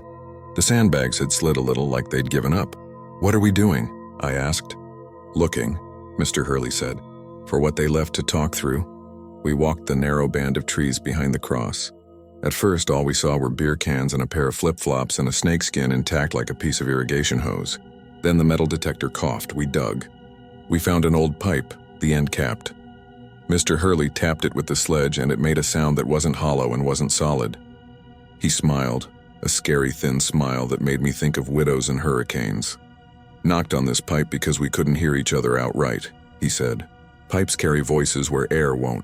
The sandbags had slid a little like they'd given up. "What are we doing?" I asked. "Looking," Mr. Hurley said, "for what they left to talk through." We walked the narrow band of trees behind the cross. At first, all we saw were beer cans and a pair of flip-flops and a snakeskin intact like a piece of irrigation hose. Then the metal detector coughed. We dug. We found an old pipe, the end capped. Mr. Hurley tapped it with the sledge and it made a sound that wasn't hollow and wasn't solid. He smiled, a scary thin smile that made me think of widows and hurricanes. "Knocked on this pipe because we couldn't hear each other outright," he said. "Pipes carry voices where air won't."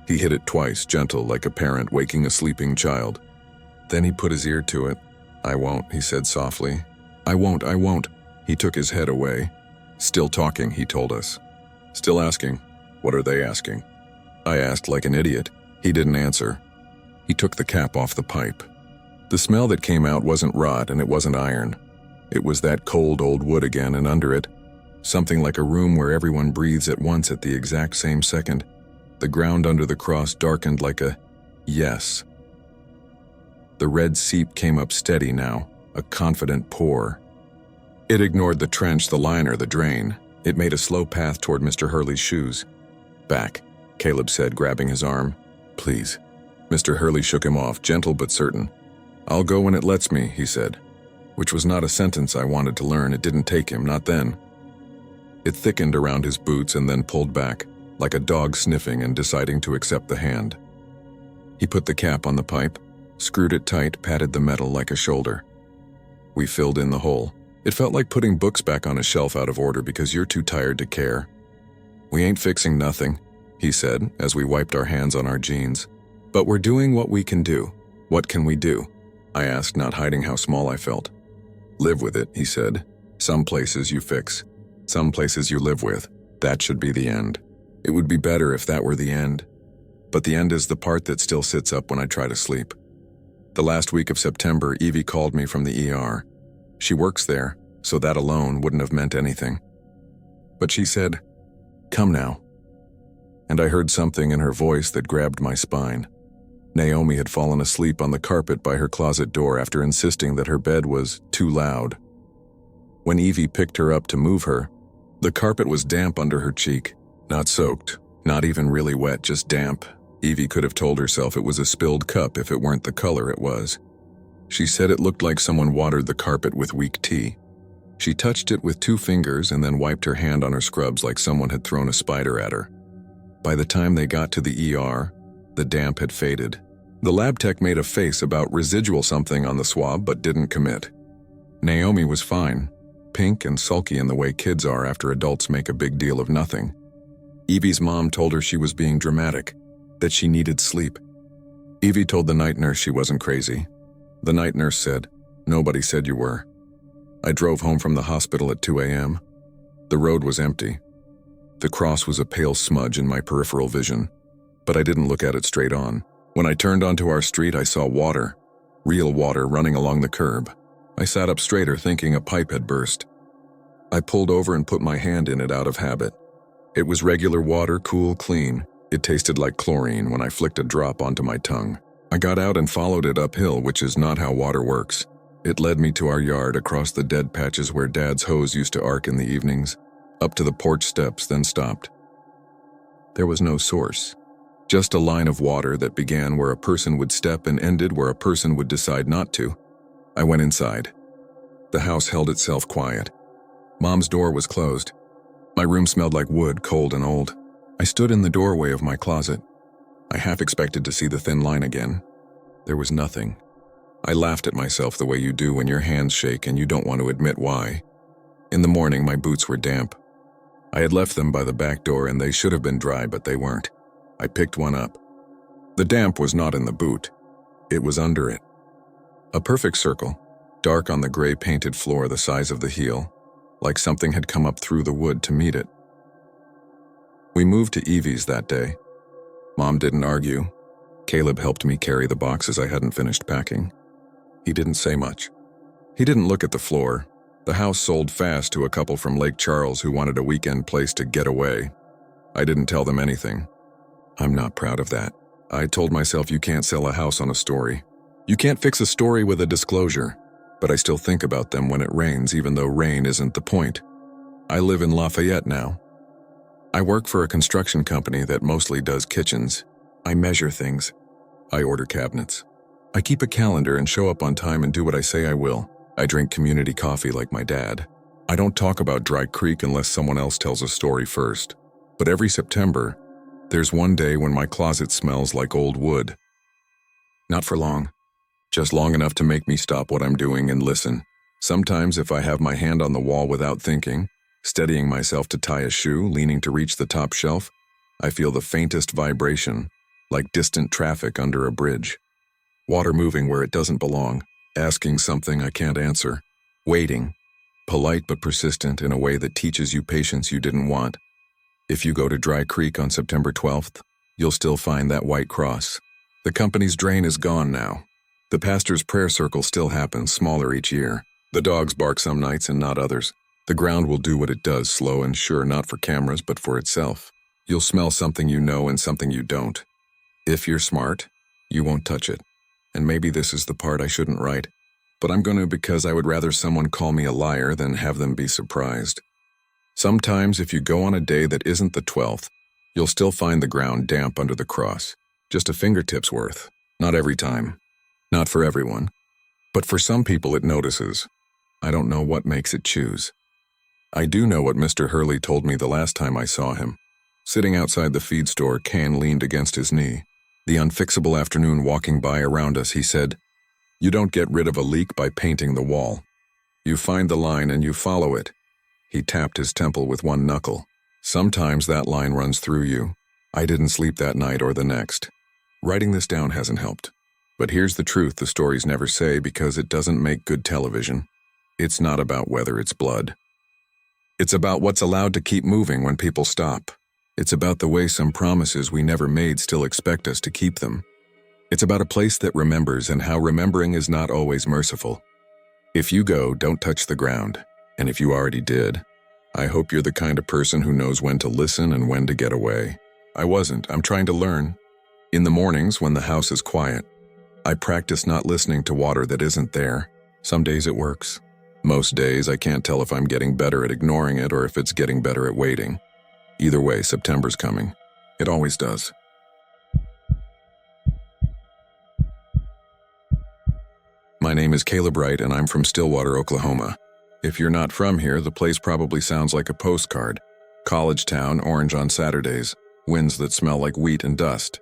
He hit it twice, gentle, like a parent waking a sleeping child. Then he put his ear to it. "I won't," he said softly. I won't." He took his head away. "Still talking," he told us. "Still asking. What are they asking?" I asked like an idiot. He didn't answer. He took the cap off the pipe. The smell that came out wasn't rot and it wasn't iron. It was that cold old wood again, and under it, something like a room where everyone breathes at once at the exact same second. The ground under the cross darkened like a yes. The red seep came up steady now, a confident pour. It ignored the trench, the liner, the drain. It made a slow path toward Mr. Hurley's shoes. "Back," Caleb said, grabbing his arm. "Please." Mr. Hurley shook him off, gentle but certain. "I'll go when it lets me," he said, which was not a sentence I wanted to learn. It didn't take him, not then. It thickened around his boots and then pulled back, like a dog sniffing and deciding to accept the hand. He put the cap on the pipe, screwed it tight, patted the metal like a shoulder. We filled in the hole. It felt like putting books back on a shelf out of order because you're too tired to care. "We ain't fixing nothing," he said as we wiped our hands on our jeans. "But we're doing what we can do." "What can we do?" I asked, not hiding how small I felt. "Live with it," he said. "Some places you fix. Some places you live with. That should be the end. It would be better if that were the end. But the end is the part that still sits up when I try to sleep." The last week of September, Evie called me from the ER. She works there, so that alone wouldn't have meant anything. But she said, "Come now." And I heard something in her voice that grabbed my spine. Naomi had fallen asleep on the carpet by her closet door after insisting that her bed was too loud. When Evie picked her up to move her, the carpet was damp under her cheek. Not soaked, not even really wet, just damp. Evie could have told herself it was a spilled cup if it weren't the color it was. She said it looked like someone watered the carpet with weak tea. She touched it with 2 fingers and then wiped her hand on her scrubs like someone had thrown a spider at her. By the time they got to the ER, the damp had faded. The lab tech made a face about residual something on the swab but didn't commit. Naomi was fine, pink and sulky in the way kids are after adults make a big deal of nothing. Evie's mom told her she was being dramatic, that she needed sleep. Evie told the night nurse she wasn't crazy. The night nurse said, "Nobody said you were." I drove home from the hospital at 2 a.m. The road was empty. The cross was a pale smudge in my peripheral vision, but I didn't look at it straight on. When I turned onto our street, I saw water, real water running along the curb. I sat up straighter, thinking a pipe had burst. I pulled over and put my hand in it out of habit. It was regular water, cool, clean. It tasted like chlorine when I flicked a drop onto my tongue. I got out and followed it uphill, which is not how water works. It led me to our yard, across the dead patches where Dad's hose used to arc in the evenings, up to the porch steps, then stopped. There was no source, just a line of water that began where a person would step and ended where a person would decide not to. I went inside. The house held itself quiet. Mom's door was closed. My room smelled like wood, cold and old. I stood in the doorway of my closet. I half expected to see the thin line again. There was nothing. I laughed at myself the way you do when your hands shake and you don't want to admit why. In the morning, my boots were damp. I had left them by the back door and they should have been dry, but they weren't. I picked one up. The damp was not in the boot. It was under it. A perfect circle, dark on the gray painted floor the size of the heel, like something had come up through the wood to meet it. We moved to Evie's that day. Mom didn't argue. Caleb helped me carry the boxes I hadn't finished packing. He didn't say much. He didn't look at the floor. The house sold fast to a couple from Lake Charles who wanted a weekend place to get away. I didn't tell them anything. I'm not proud of that. I told myself you can't sell a house on a story. You can't fix a story with a disclosure. But I still think about them when it rains, even though rain isn't the point. I live in Lafayette now. I work for a construction company that mostly does kitchens. I measure things. I order cabinets. I keep a calendar and show up on time and do what I say I will. I drink community coffee like my dad. I don't talk about Dry Creek unless someone else tells a story first. But every September, there's one day when my closet smells like old wood. Not for long. Just long enough to make me stop what I'm doing and listen. Sometimes if I have my hand on the wall without thinking, steadying myself to tie a shoe, leaning to reach the top shelf, I feel the faintest vibration, like distant traffic under a bridge. Water moving where it doesn't belong, asking something I can't answer, waiting, polite but persistent in a way that teaches you patience you didn't want. If you go to Dry Creek on September 12th, you'll still find that white cross. The company's drain is gone now. The pastor's prayer circle still happens, smaller each year. The dogs bark some nights and not others. The ground will do what it does, slow and sure, not for cameras, but for itself. You'll smell something you know and something you don't. If you're smart, you won't touch it. And maybe this is the part I shouldn't write, but I'm going to because I would rather someone call me a liar than have them be surprised. Sometimes if you go on a day that isn't the 12th, you'll still find the ground damp under the cross. Just a fingertip's worth. Not every time. Not for everyone. But for some people it notices. I don't know what makes it choose. I do know what Mr. Hurley told me the last time I saw him. Sitting outside the feed store, can leaned against his knee. The unfixable afternoon walking by around us, he said, "You don't get rid of a leak by painting the wall. You find the line and you follow it." He tapped his temple with one knuckle. Sometimes that line runs through you. I didn't sleep that night or the next. Writing this down hasn't helped. But here's the truth the stories never say because it doesn't make good television. It's not about whether it's blood. It's about what's allowed to keep moving when people stop. It's about the way some promises we never made still expect us to keep them. It's about a place that remembers and how remembering is not always merciful. If you go, don't touch the ground. And if you already did, I hope you're the kind of person who knows when to listen and when to get away. I wasn't. I'm trying to learn. In the mornings, when the house is quiet, I practice not listening to water that isn't there. Some days it works. Most days, I can't tell if I'm getting better at ignoring it or if it's getting better at waiting. Either way, September's coming. It always does. My name is Caleb Wright, and I'm from Stillwater, Oklahoma. If you're not from here, the place probably sounds like a postcard. College town, orange on Saturdays, winds that smell like wheat and dust.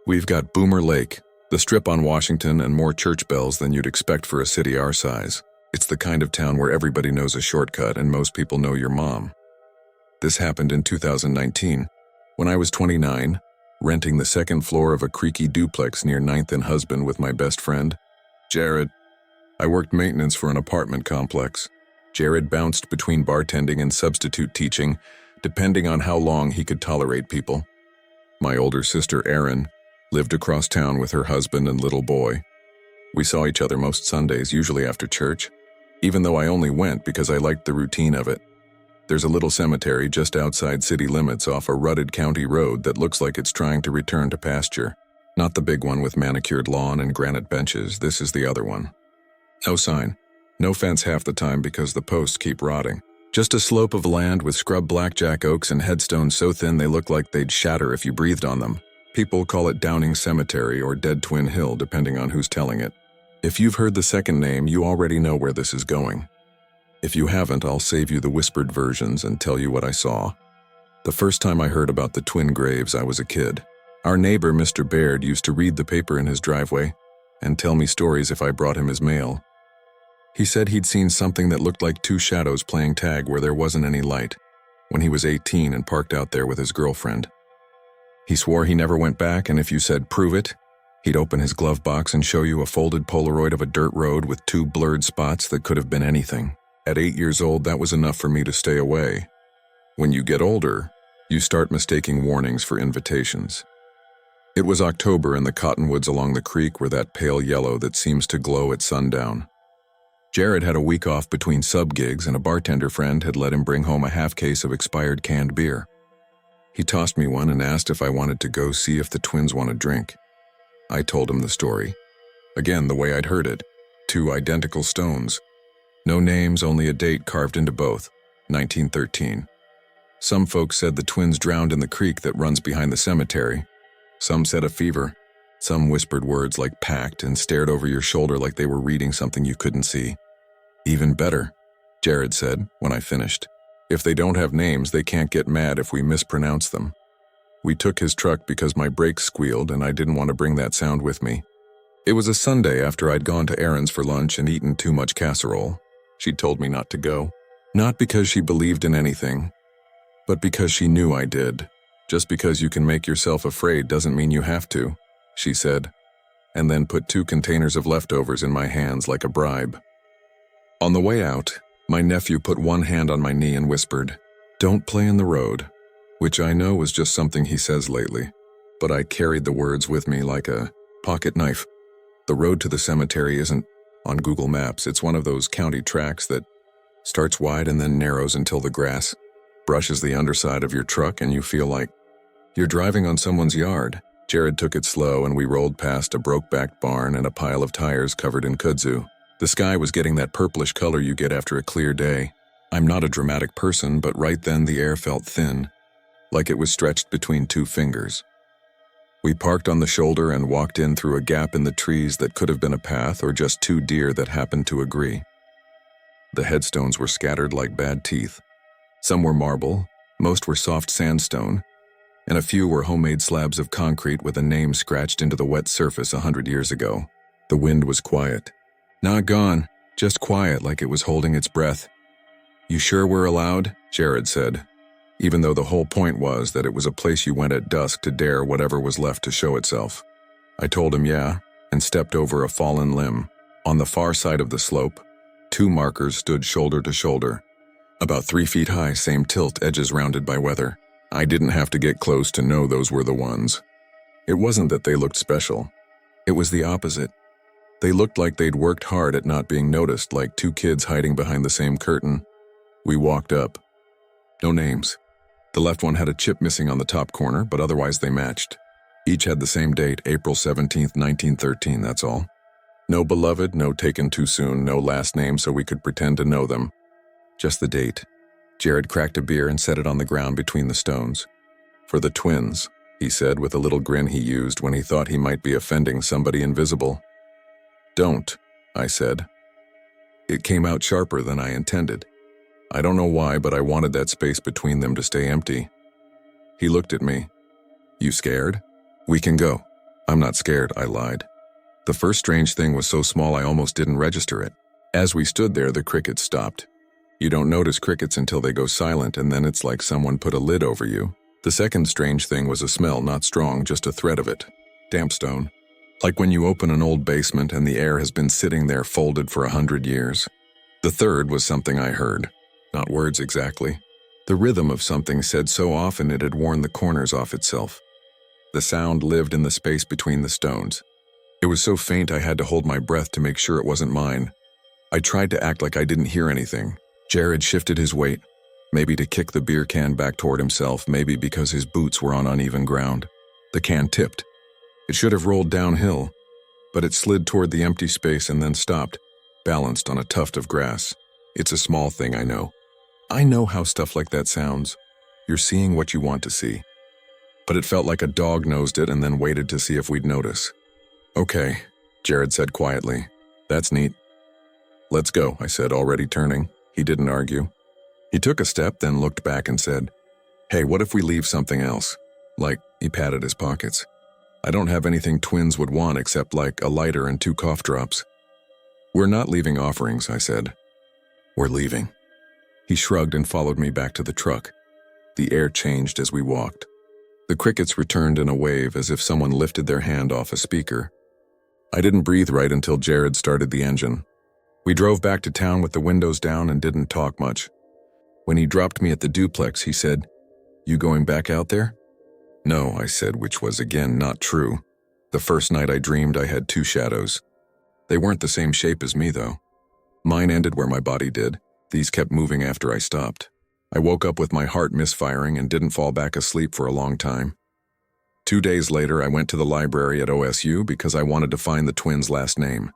We've got Boomer Lake, the strip on Washington, and more church bells than you'd expect for a city our size. It's the kind of town where everybody knows a shortcut and most people know your mom. This happened in 2019, when I was 29, renting the second floor of a creaky duplex near 9th and Husband with my best friend, Jared. I worked maintenance for an apartment complex. Jared bounced between bartending and substitute teaching, depending on how long he could tolerate people. My older sister, Erin, lived across town with her husband and little boy. We saw each other most Sundays, usually after church, even though I only went because I liked the routine of it. There's a little cemetery just outside city limits off a rutted county road that looks like it's trying to return to pasture. Not the big one with manicured lawn and granite benches, this is the other one. No sign. No fence half the time because the posts keep rotting. Just a slope of land with scrub blackjack oaks and headstones so thin they look like they'd shatter if you breathed on them. People call it Downing Cemetery or Dead Twin Hill depending on who's telling it. If you've heard the second name, you already know where this is going. If you haven't, I'll save you the whispered versions and tell you what I saw. The first time I heard about the twin graves, I was a kid. Our neighbor, Mr. Baird, used to read the paper in his driveway and tell me stories if I brought him his mail. He said he'd seen something that looked like two shadows playing tag where there wasn't any light when he was 18 and parked out there with his girlfriend. He swore he never went back, and if you said, "Prove it," he'd open his glove box and show you a folded Polaroid of a dirt road with two blurred spots that could have been anything. At 8 years old, that was enough for me to stay away. When you get older, you start mistaking warnings for invitations. It was October, and the cottonwoods along the creek were that pale yellow that seems to glow at sundown. Jared had a week off between sub-gigs, and a bartender friend had let him bring home a half case of expired canned beer. He tossed me one and asked if I wanted to go see if the twins want a drink. I told him the story. Again, the way I'd heard it. Two identical stones. No names, only a date carved into both, 1913. Some folks said the twins drowned in the creek that runs behind the cemetery. Some said a fever. Some whispered words like packed and stared over your shoulder like they were reading something you couldn't see. Even better, Jared said when I finished. If they don't have names, they can't get mad if we mispronounce them. We took his truck because my brakes squealed and I didn't want to bring that sound with me. It was a Sunday after I'd gone to Erin's for lunch and eaten too much casserole. She'd told me not to go. Not because she believed in anything, but because she knew I did. Just because you can make yourself afraid doesn't mean you have to, she said, and then put 2 containers of leftovers in my hands like a bribe. On the way out, my nephew put one hand on my knee and whispered, "Don't play in the road," which I know was just something he says lately, but I carried the words with me like a pocket knife. The road to the cemetery isn't on Google Maps. It's one of those county tracks that starts wide and then narrows until the grass Brushes the underside of your truck and you feel like you're driving on someone's yard. Jared took it slow and we rolled past a broke-backed barn and a pile of tires covered in kudzu. The sky was getting that purplish color you get after a clear day. I'm not a dramatic person, but right then the air felt thin, like it was stretched between two fingers. We parked on the shoulder and walked in through a gap in the trees that could have been a path or just two deer that happened to agree. The headstones were scattered like bad teeth. Some were marble, most were soft sandstone, and a few were homemade slabs of concrete with a name scratched into the wet surface 100 years ago. The wind was quiet. Not gone, just quiet like it was holding its breath. "You sure we're allowed?" Jared said, even though the whole point was that it was a place you went at dusk to dare whatever was left to show itself. I told him yeah, and stepped over a fallen limb. On the far side of the slope, two markers stood shoulder to shoulder. About 3 feet high, same tilt, edges rounded by weather. I didn't have to get close to know those were the ones. It wasn't that they looked special. It was the opposite. They looked like they'd worked hard at not being noticed, like two kids hiding behind the same curtain. We walked up. No names. The left one had a chip missing on the top corner, but otherwise they matched. Each had the same date, April 17th, 1913, that's all. No beloved, no taken too soon, no last name so we could pretend to know them. Just the date. Jared cracked a beer and set it on the ground between the stones. "For the twins," he said with a little grin he used when he thought he might be offending somebody invisible. "Don't," I said. It came out sharper than I intended. I don't know why, but I wanted that space between them to stay empty. He looked at me. "You scared?" "We can go." "I'm not scared," I lied. The first strange thing was so small I almost didn't register it. As we stood there, the crickets stopped. You don't notice crickets until they go silent, and then it's like someone put a lid over you. The second strange thing was a smell, not strong, just a thread of it. Damp stone. Like when you open an old basement and the air has been sitting there folded for 100 years. The third was something I heard. Not words exactly. The rhythm of something said so often it had worn the corners off itself. The sound lived in the space between the stones. It was so faint I had to hold my breath to make sure it wasn't mine. I tried to act like I didn't hear anything. Jared shifted his weight, maybe to kick the beer can back toward himself, maybe because his boots were on uneven ground. The can tipped. It should have rolled downhill, but it slid toward the empty space and then stopped, balanced on a tuft of grass. It's a small thing, I know. I know how stuff like that sounds. You're seeing what you want to see. But it felt like a dog nosed it and then waited to see if we'd notice. "Okay," Jared said quietly. "That's neat." "Let's go," I said, already turning. He didn't argue. He took a step, then looked back and said, "Hey, what if we leave something else?" Like, he patted his pockets. "I don't have anything twins would want except like a lighter and 2 cough drops." "We're not leaving offerings," I said. "We're leaving." He shrugged and followed me back to the truck. The air changed as we walked. The crickets returned in a wave as if someone lifted their hand off a speaker. I didn't breathe right until Jared started the engine. We drove back to town with the windows down and didn't talk much. When he dropped me at the duplex, he said, "You going back out there?" "No," I said, which was again not true. The first night I dreamed I had 2 shadows. They weren't the same shape as me, though. Mine ended where my body did. These kept moving after I stopped. I woke up with my heart misfiring and didn't fall back asleep for a long time. 2 days later, I went to the library at OSU because I wanted to find the twins' last name.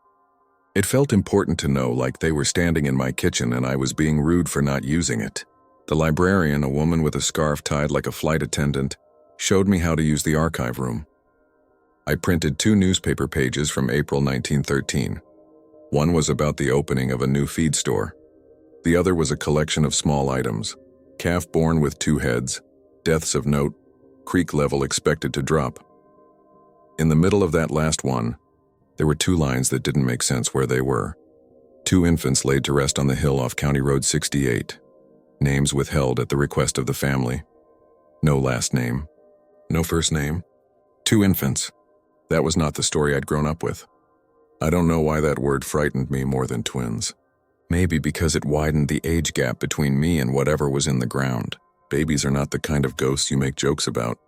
It felt important to know, like they were standing in my kitchen and I was being rude for not using it. The librarian, a woman with a scarf tied like a flight attendant, showed me how to use the archive room. I printed 2 newspaper pages from April 1913. One was about the opening of a new feed store. The other was a collection of small items. Calf born with 2 heads, deaths of note, creek level expected to drop. In the middle of that last one, there were 2 lines that didn't make sense where they were. 2 infants laid to rest on the hill off County Road 68. Names withheld at the request of the family. No last name. No first name. 2 infants. That was not the story I'd grown up with. I don't know why that word frightened me more than twins. Maybe because it widened the age gap between me and whatever was in the ground. Babies are not the kind of ghosts you make jokes about.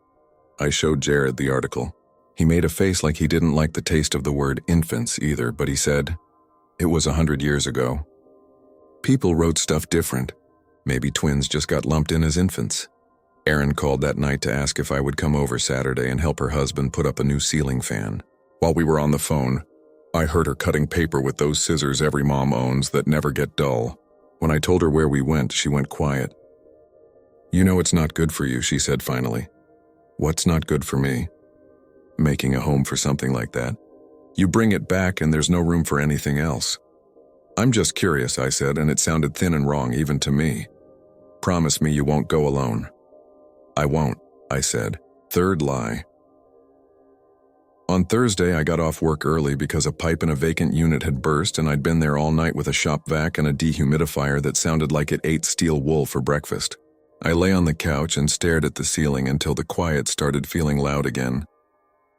I showed Jared the article. He made a face like he didn't like the taste of the word infants either, but he said, "It was 100 years ago. People wrote stuff different. Maybe twins just got lumped in as infants. Erin called that night to ask if I would come over Saturday and help her husband put up a new ceiling fan. While we were on the phone, I heard her cutting paper with those scissors every mom owns that never get dull. When I told her where we went, she went quiet. "You know it's not good for you," she said finally. "What's not good for me?" "Making a home for something like that. You bring it back and there's no room for anything else." "I'm just curious," I said, and it sounded thin and wrong even to me. "Promise me you won't go alone." "I won't," I said. Third lie. On Thursday, I got off work early because a pipe in a vacant unit had burst and I'd been there all night with a shop vac and a dehumidifier that sounded like it ate steel wool for breakfast. I lay on the couch and stared at the ceiling until the quiet started feeling loud again.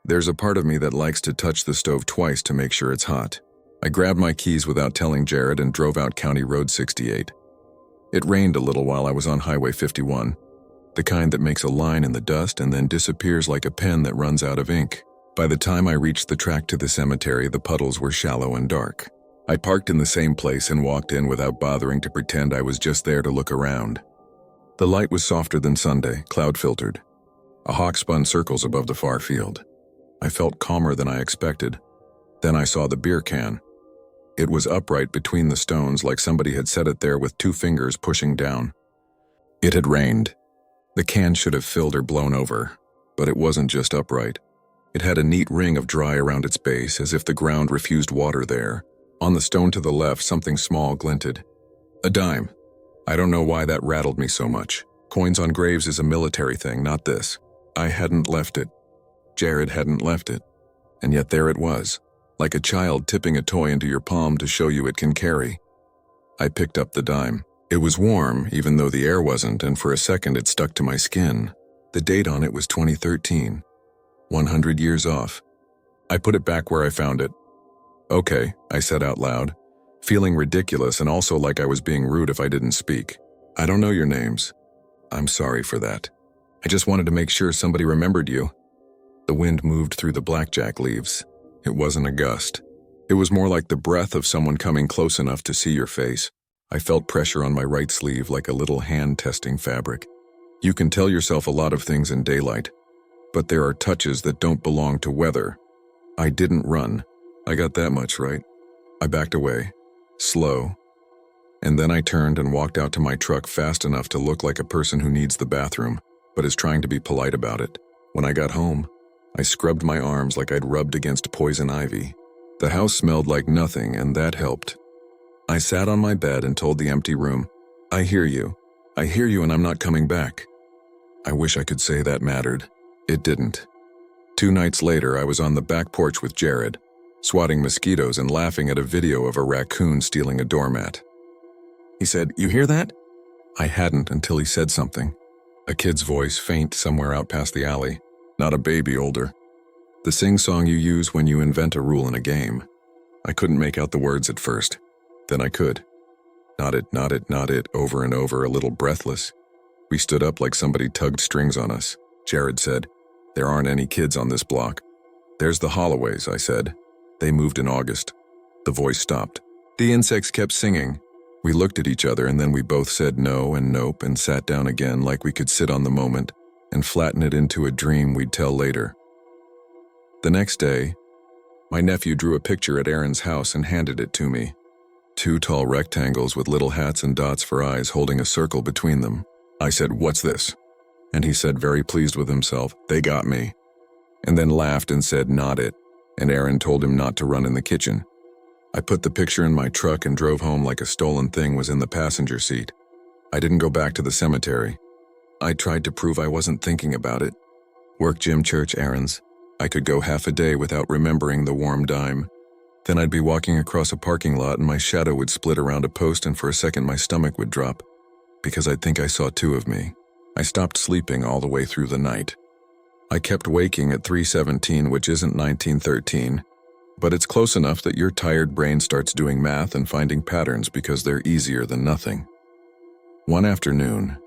There's a part of me that likes to touch the stove twice to make sure it's hot. I grabbed my keys without telling Jared and drove out County Road 68. It rained a little while I was on Highway 51, the kind that makes a line in the dust and then disappears like a pen that runs out of ink. By the time I reached the track to the cemetery, the puddles were shallow and dark. I parked in the same place and walked in without bothering to pretend I was just there to look around. The light was softer than Sunday, cloud-filtered. A hawk spun circles above the far field. I felt calmer than I expected. Then I saw the beer can. It was upright between the stones like somebody had set it there with 2 fingers pushing down. It had rained. The can should have filled or blown over, but it wasn't just upright. It had a neat ring of dry around its base, as if the ground refused water there. On the stone to the left, something small glinted. A dime. I don't know why that rattled me so much. Coins on graves is a military thing, not this. I hadn't left it. Jared hadn't left it. And yet there it was, like a child tipping a toy into your palm to show you it can carry. I picked up the dime. It was warm, even though the air wasn't, and for a second it stuck to my skin. The date on it was 2013. 100 years off. I put it back where I found it. "Okay," I said out loud, feeling ridiculous and also like I was being rude if I didn't speak. "I don't know your names. I'm sorry for that. I just wanted to make sure somebody remembered you." The wind moved through the blackjack leaves. It wasn't a gust. It was more like the breath of someone coming close enough to see your face. I felt pressure on my right sleeve like a little hand testing fabric. You can tell yourself a lot of things in daylight, but there are touches that don't belong to weather. I didn't run. I got that much right. I backed away, slow, and then I turned and walked out to my truck fast enough to look like a person who needs the bathroom, but is trying to be polite about it. When I got home, I scrubbed my arms like I'd rubbed against poison ivy. The house smelled like nothing, and that helped. I sat on my bed and told the empty room, I hear you, and I'm not coming back." I wish I could say that mattered. It didn't. 2 nights later, I was on the back porch with Jared, swatting mosquitoes and laughing at a video of a raccoon stealing a doormat. He said, "You hear that?" I hadn't until he said something. A kid's voice, faint somewhere out past the alley. Not a baby, older. The sing-song you use when you invent a rule in a game. I couldn't make out the words at first. Then I could. Not it, not it, not it, over and over, a little breathless. We stood up like somebody tugged strings on us. Jared said, "There aren't any kids on this block." "There's the Holloways," I said. "They moved in August." The voice stopped. The insects kept singing. We looked at each other and then we both said no and nope and sat down again like we could sit on the moment and flatten it into a dream we'd tell later. The next day, my nephew drew a picture at Erin's house and handed it to me. 2 tall rectangles with little hats and dots for eyes holding a circle between them. I said, "What's this?" And he said, very pleased with himself, "They got me." And then laughed and said, "Not it," and Erin told him not to run in the kitchen. I put the picture in my truck and drove home like a stolen thing was in the passenger seat. I didn't go back to the cemetery. I tried to prove I wasn't thinking about it. Work, gym, church, errands. I could go half a day without remembering the warm dime. Then I'd be walking across a parking lot and my shadow would split around a post and for a second my stomach would drop, because I'd think I saw 2 of me. I stopped sleeping all the way through the night. I kept waking at 3:17, which isn't 1913, but it's close enough that your tired brain starts doing math and finding patterns because they're easier than nothing. One afternoon,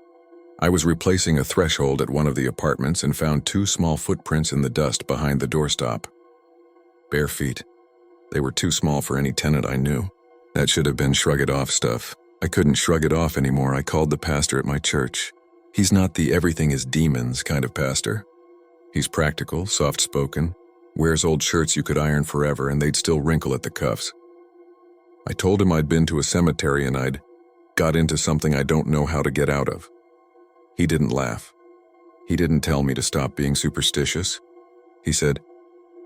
I was replacing a threshold at one of the apartments and found 2 small footprints in the dust behind the doorstop. Bare feet. They were too small for any tenant I knew. That should have been shrug it off stuff. I couldn't shrug it off anymore. I called the pastor at my church. He's not the everything is demons kind of pastor. He's practical, soft-spoken, wears old shirts you could iron forever and they'd still wrinkle at the cuffs. I told him I'd been to a cemetery and I'd got into something I don't know how to get out of. He didn't laugh. He didn't tell me to stop being superstitious. He said,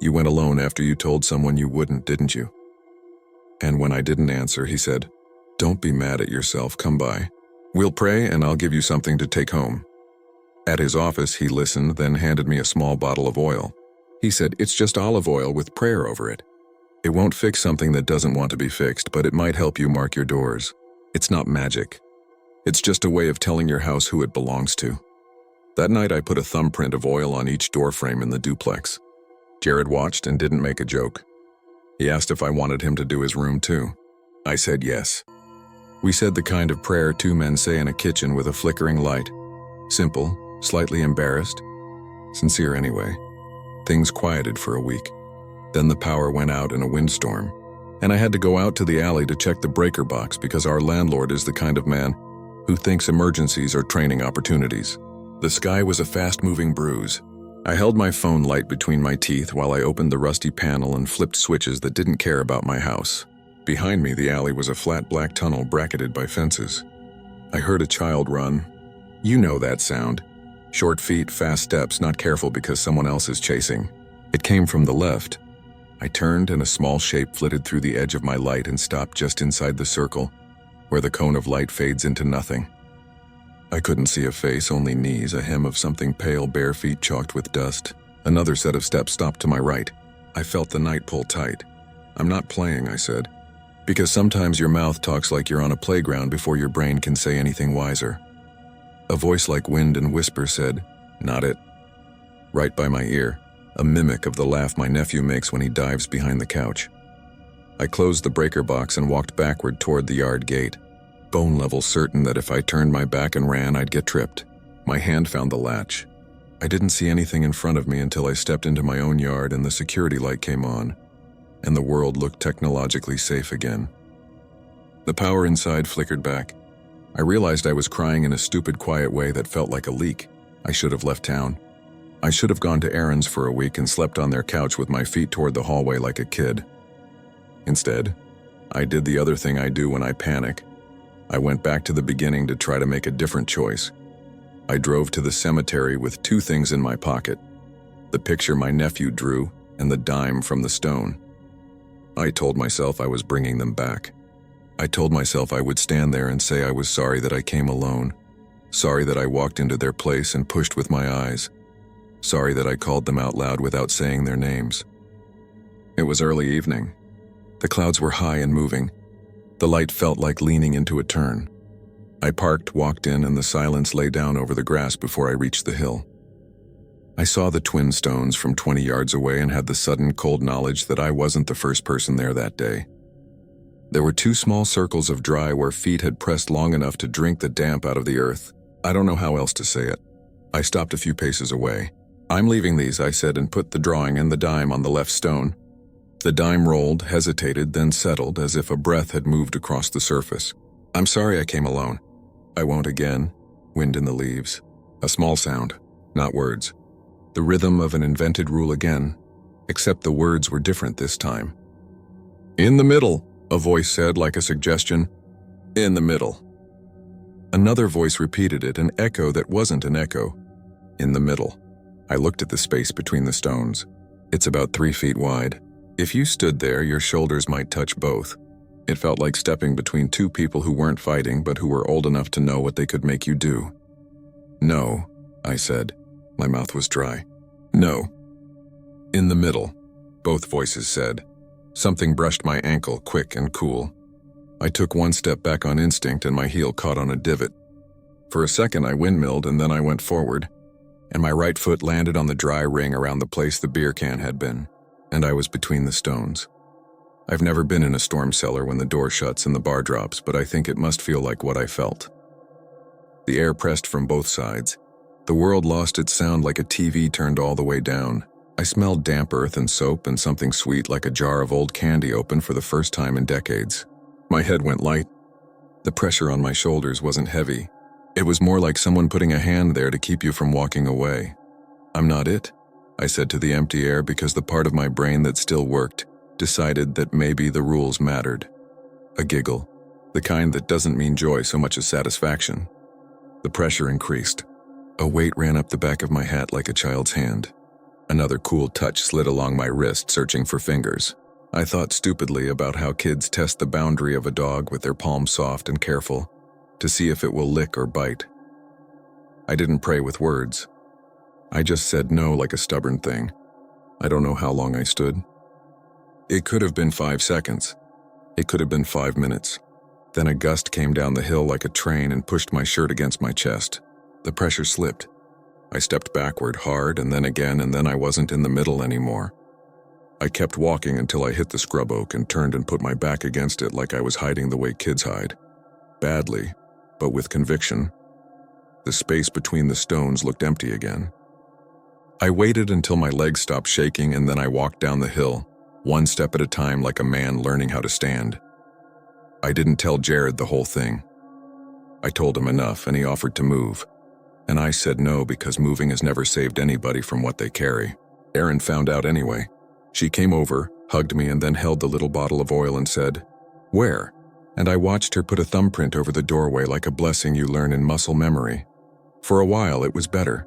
"You went alone after you told someone you wouldn't, didn't you?" And when I didn't answer, he said, "Don't be mad at yourself, come by. We'll pray and I'll give you something to take home." At his office, he listened, then handed me a small bottle of oil. He said, "It's just olive oil with prayer over it. It won't fix something that doesn't want to be fixed, but it might help you mark your doors. It's not magic. It's just a way of telling your house who it belongs to." That night, I put a thumbprint of oil on each doorframe in the duplex. Jared watched and didn't make a joke. He asked if I wanted him to do his room too. I said yes. We said the kind of prayer two men say in a kitchen with a flickering light. Simple, slightly embarrassed, sincere anyway. Things quieted for a week. Then the power went out in a windstorm, and I had to go out to the alley to check the breaker box because our landlord is the kind of man who thinks emergencies are training opportunities. The sky was a fast-moving bruise. I held my phone light between my teeth while I opened the rusty panel and flipped switches that didn't care about my house. Behind me, the alley was a flat black tunnel bracketed by fences. I heard a child run. You know that sound. Short feet, fast steps, not careful because someone else is chasing. It came from the left. I turned and a small shape flitted through the edge of my light and stopped just inside the circle, where the cone of light fades into nothing. I couldn't see a face, only knees, a hem of something pale, bare feet chalked with dust. Another set of steps stopped to my right. I felt the night pull tight. "I'm not playing," I said. Because sometimes your mouth talks like you're on a playground before your brain can say anything wiser. A voice like wind and whisper said, "Not it." Right by my ear, a mimic of the laugh my nephew makes when he dives behind the couch. I closed the breaker box and walked backward toward the yard gate, bone-level certain that if I turned my back and ran, I'd get tripped. My hand found the latch. I didn't see anything in front of me until I stepped into my own yard and the security light came on, and the world looked technologically safe again. The power inside flickered back. I realized I was crying in a stupid, quiet way that felt like a leak. I should have left town. I should have gone to errands for a week and slept on their couch with my feet toward the hallway like a kid. Instead, I did the other thing I do when I panic. I went back to the beginning to try to make a different choice. I drove to the cemetery with two things in my pocket: the picture my nephew drew and the dime from the stone. I told myself I was bringing them back. I told myself I would stand there and say I was sorry that I came alone, sorry that I walked into their place and pushed with my eyes, sorry that I called them out loud without saying their names. It was early evening. The clouds were high and moving. The light felt like leaning into a turn. I parked, walked in, and the silence lay down over the grass before I reached the hill. I saw the twin stones from 20 yards away and had the sudden cold knowledge that I wasn't the first person there that day. There were two small circles of dry where feet had pressed long enough to drink the damp out of the earth. I don't know how else to say it. I stopped a few paces away. "I'm leaving these," I said, and put the drawing and the dime on the left stone. The dime rolled, hesitated, then settled as if a breath had moved across the surface. "I'm sorry I came alone." "I won't again." Wind in the leaves. A small sound, not words. The rhythm of an invented rule again, except the words were different this time. "In the middle," a voice said like a suggestion. "In the middle." Another voice repeated it, an echo that wasn't an echo. "In the middle." I looked at the space between the stones. It's about 3 feet wide. If you stood there, your shoulders might touch both. It felt like stepping between two people who weren't fighting but who were old enough to know what they could make you do. "No," I said. My mouth was dry. "No." "In the middle," both voices said. Something brushed my ankle, quick and cool. I took one step back on instinct and my heel caught on a divot. For a second I windmilled and then I went forward, and my right foot landed on the dry ring around the place the beer can had been, and I was between the stones. I've never been in a storm cellar when the door shuts and the bar drops, but I think it must feel like what I felt. The air pressed from both sides. The world lost its sound like a TV turned all the way down. I smelled damp earth and soap and something sweet like a jar of old candy opened for the first time in decades. My head went light. The pressure on my shoulders wasn't heavy. It was more like someone putting a hand there to keep you from walking away. "I'm not it," I said to the empty air because the part of my brain that still worked decided that maybe the rules mattered. A giggle, the kind that doesn't mean joy so much as satisfaction. The pressure increased. A weight ran up the back of my hat like a child's hand. Another cool touch slid along my wrist, searching for fingers. I thought stupidly about how kids test the boundary of a dog with their palms soft and careful to see if it will lick or bite. I didn't pray with words. I just said no like a stubborn thing. I don't know how long I stood. It could have been 5 seconds. It could have been 5 minutes. Then a gust came down the hill like a train and pushed my shirt against my chest. The pressure slipped. I stepped backward hard and then again, and then I wasn't in the middle anymore. I kept walking until I hit the scrub oak and turned and put my back against it like I was hiding the way kids hide. Badly, but with conviction. The space between the stones looked empty again. I waited until my legs stopped shaking, and then I walked down the hill, one step at a time like a man learning how to stand. I didn't tell Jared the whole thing. I told him enough, and he offered to move. And I said no because moving has never saved anybody from what they carry. Erin found out anyway. She came over, hugged me, and then held the little bottle of oil and said, "Where?" And I watched her put a thumbprint over the doorway like a blessing you learn in muscle memory. For a while, it was better.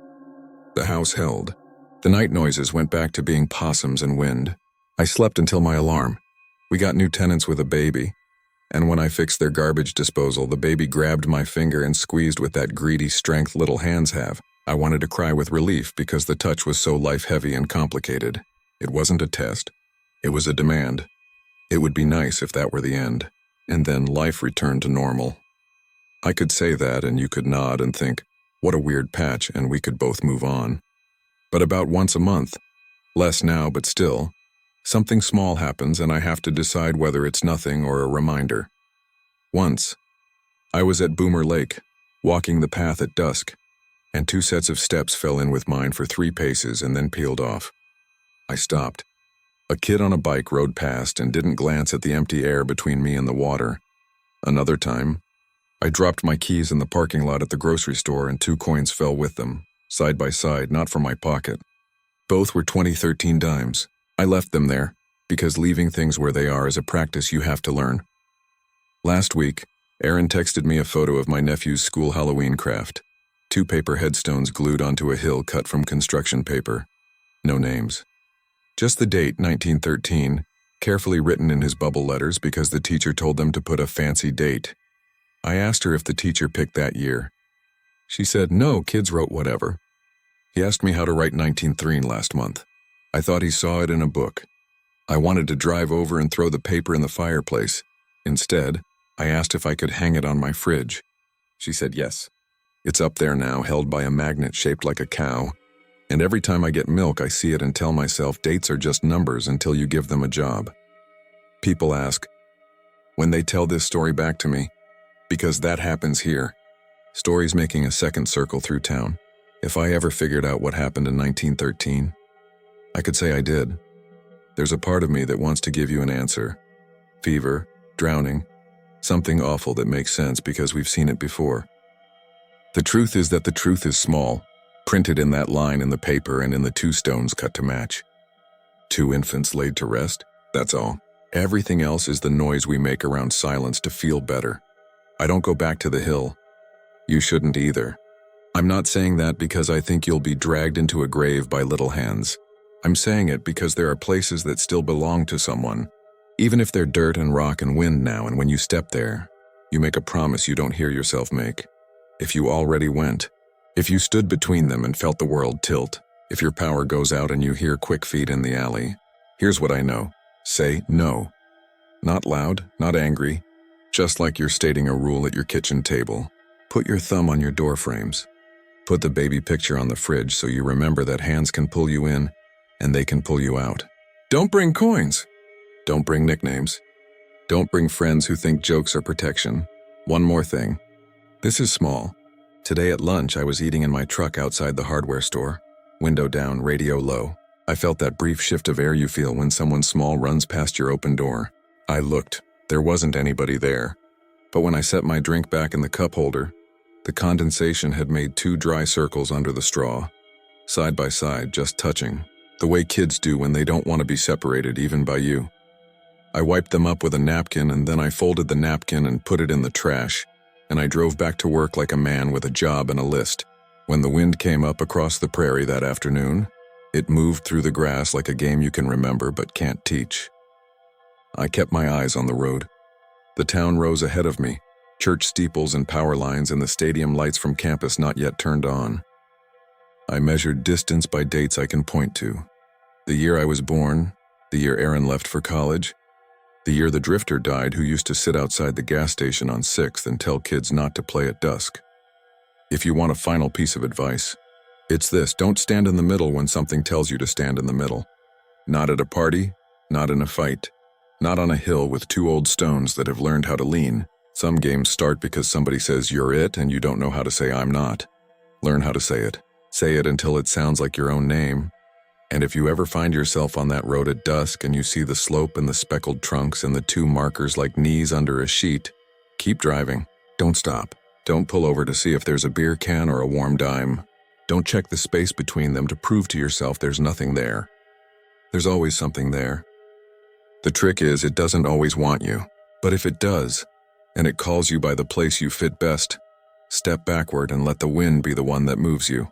The house held. The night noises went back to being possums and wind. I slept until my alarm. We got new tenants with a baby. And when I fixed their garbage disposal, the baby grabbed my finger and squeezed with that greedy strength little hands have. I wanted to cry with relief because the touch was so life-heavy and complicated. It wasn't a test. It was a demand. It would be nice if that were the end. And then life returned to normal. I could say that and you could nod and think, what a weird patch, and we could both move on. But about once a month, less now but still, something small happens and I have to decide whether it's nothing or a reminder. Once, I was at Boomer Lake, walking the path at dusk, and 2 sets of steps fell in with mine for 3 paces and then peeled off. I stopped. A kid on a bike rode past and didn't glance at the empty air between me and the water. Another time, I dropped my keys in the parking lot at the grocery store and 2 coins fell with them, side by side, not from my pocket. Both were 2013 dimes. I left them there, because leaving things where they are is a practice you have to learn. Last week, Erin texted me a photo of my nephew's school Halloween craft. 2 paper headstones glued onto a hill cut from construction paper. No names. Just the date, 1913, carefully written in his bubble letters because the teacher told them to put a fancy date. I asked her if the teacher picked that year. She said, no, kids wrote whatever. He asked me how to write 1913 last month. I thought he saw it in a book. I wanted to drive over and throw the paper in the fireplace. Instead, I asked if I could hang it on my fridge. She said yes. It's up there now, held by a magnet shaped like a cow. And every time I get milk, I see it and tell myself dates are just numbers until you give them a job. People ask, when they tell this story back to me, because that happens here. Stories making a second circle through town. If I ever figured out what happened in 1913, I could say I did. There's a part of me that wants to give you an answer. Fever, drowning, something awful that makes sense because we've seen it before. The truth is that the truth is small, printed in that line in the paper and in the 2 stones cut to match. 2 infants laid to rest, that's all. Everything else is the noise we make around silence to feel better. I don't go back to the hill. You shouldn't either. I'm not saying that because I think you'll be dragged into a grave by little hands. I'm saying it because there are places that still belong to someone, even if they're dirt and rock and wind now, and when you step there, you make a promise you don't hear yourself make. If you already went, if you stood between them and felt the world tilt, if your power goes out and you hear quick feet in the alley, here's what I know. Say no. Not loud, not angry, just like you're stating a rule at your kitchen table. Put your thumb on your door frames. Put the baby picture on the fridge so you remember that hands can pull you in and they can pull you out. Don't bring coins. Don't bring nicknames. Don't bring friends who think jokes are protection. One more thing. This is small. Today at lunch, I was eating in my truck outside the hardware store. Window down, radio low. I felt that brief shift of air you feel when someone small runs past your open door. I looked. There wasn't anybody there. But when I set my drink back in the cup holder, the condensation had made 2 dry circles under the straw, side by side, just touching, the way kids do when they don't want to be separated even by you. I wiped them up with a napkin, and then I folded the napkin and put it in the trash, and I drove back to work like a man with a job and a list. When the wind came up across the prairie that afternoon, it moved through the grass like a game you can remember but can't teach. I kept my eyes on the road. The town rose ahead of me, church steeples and power lines and the stadium lights from campus not yet turned on. I measured distance by dates I can point to. The year I was born, the year Aaron left for college, the year the drifter died who used to sit outside the gas station on 6th and tell kids not to play at dusk. If you want a final piece of advice, it's this: don't stand in the middle when something tells you to stand in the middle. Not at a party, not in a fight, not on a hill with 2 old stones that have learned how to lean. Some games start because somebody says you're it and you don't know how to say I'm not. Learn how to say it. Say it until it sounds like your own name. And if you ever find yourself on that road at dusk and you see the slope and the speckled trunks and the 2 markers like knees under a sheet, keep driving. Don't stop. Don't pull over to see if there's a beer can or a warm dime. Don't check the space between them to prove to yourself there's nothing there. There's always something there. The trick is it doesn't always want you. But if it does, and it calls you by the place you fit best, step backward and let the wind be the one that moves you.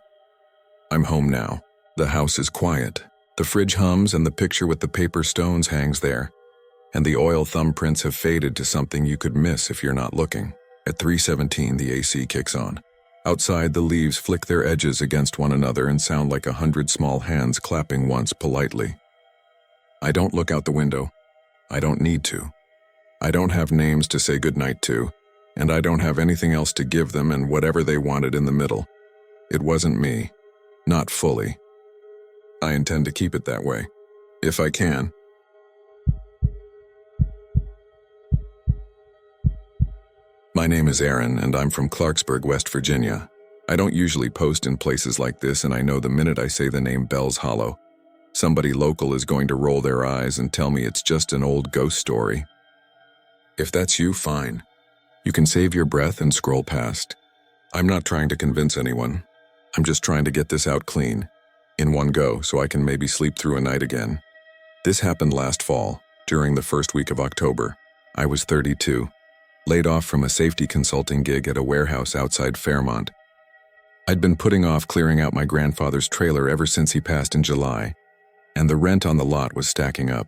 I'm home now. The house is quiet. The fridge hums and the picture with the paper stones hangs there. And the oil thumbprints have faded to something you could miss if you're not looking. At 3:17, the AC kicks on. Outside, the leaves flick their edges against one another and sound like 100 small hands clapping once politely. I don't look out the window. I don't need to. I don't have names to say goodnight to, and I don't have anything else to give them and whatever they wanted in the middle. It wasn't me. Not fully. I intend to keep it that way, if I can. My name is Aaron, and I'm from Clarksburg, West Virginia. I don't usually post in places like this, and I know the minute I say the name Bells Hollow, somebody local is going to roll their eyes and tell me it's just an old ghost story. If that's you, fine. You can save your breath and scroll past. I'm not trying to convince anyone. I'm just trying to get this out clean, in one go, so I can maybe sleep through a night again. This happened last fall, during the first week of October. I was 32, laid off from a safety consulting gig at a warehouse outside Fairmont. I'd been putting off clearing out my grandfather's trailer ever since he passed in July, and the rent on the lot was stacking up.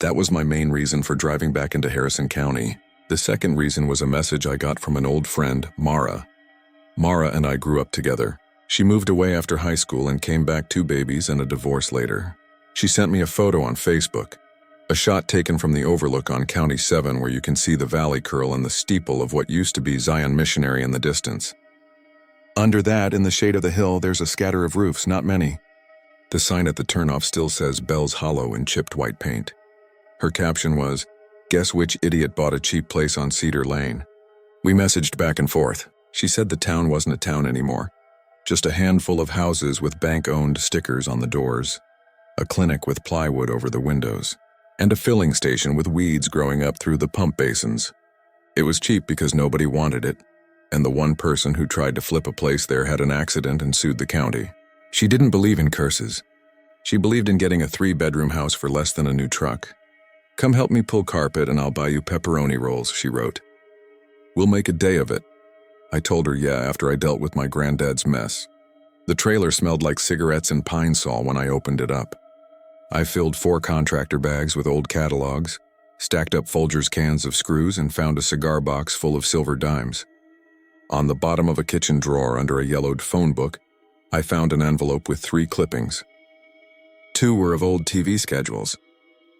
That was my main reason for driving back into Harrison County. The second reason was a message I got from an old friend, Mara. Mara and I grew up together. She moved away after high school and came back 2 babies and a divorce later. She sent me a photo on Facebook, a shot taken from the overlook on County 7 where you can see the valley curl and the steeple of what used to be Zion Missionary in the distance. Under that, in the shade of the hill, there's a scatter of roofs, not many. The sign at the turnoff still says Bells Hollow in chipped white paint. Her caption was, "Guess which idiot bought a cheap place on Cedar Lane?" We messaged back and forth. She said the town wasn't a town anymore. Just a handful of houses with bank-owned stickers on the doors, a clinic with plywood over the windows, and a filling station with weeds growing up through the pump basins. It was cheap because nobody wanted it, and the one person who tried to flip a place there had an accident and sued the county. She didn't believe in curses. She believed in getting a 3-bedroom house for less than a new truck. "Come help me pull carpet and I'll buy you pepperoni rolls," she wrote. "We'll make a day of it." I told her yeah after I dealt with my granddad's mess. The trailer smelled like cigarettes and pine sol when I opened it up. I filled 4 contractor bags with old catalogs, stacked up Folgers cans of screws, and found a cigar box full of silver dimes. On the bottom of a kitchen drawer under a yellowed phone book, I found an envelope with 3 clippings. 2 were of old TV schedules.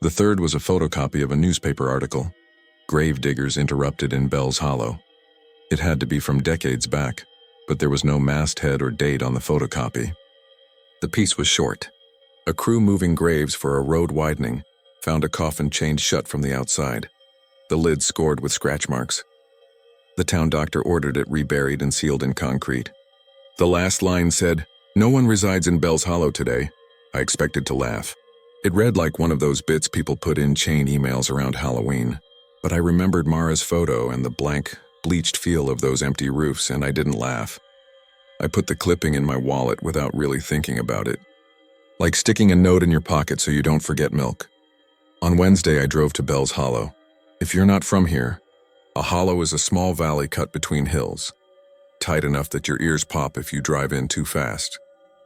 The third was a photocopy of a newspaper article, "Grave Diggers Interrupted in Bells Hollow." It had to be from decades back, but there was no masthead or date on the photocopy. The piece was short. A crew moving graves for a road widening found a coffin chained shut from the outside, the lid scored with scratch marks. The town doctor ordered it reburied and sealed in concrete. The last line said, "No one resides in Bells Hollow today." I expected to laugh. It read like one of those bits people put in chain emails around Halloween. But I remembered Mara's photo and the blank, bleached feel of those empty roofs, and I didn't laugh. I put the clipping in my wallet without really thinking about it. Like sticking a note in your pocket so you don't forget milk. On Wednesday, I drove to Bell's Hollow. If you're not from here, a hollow is a small valley cut between hills, tight enough that your ears pop if you drive in too fast,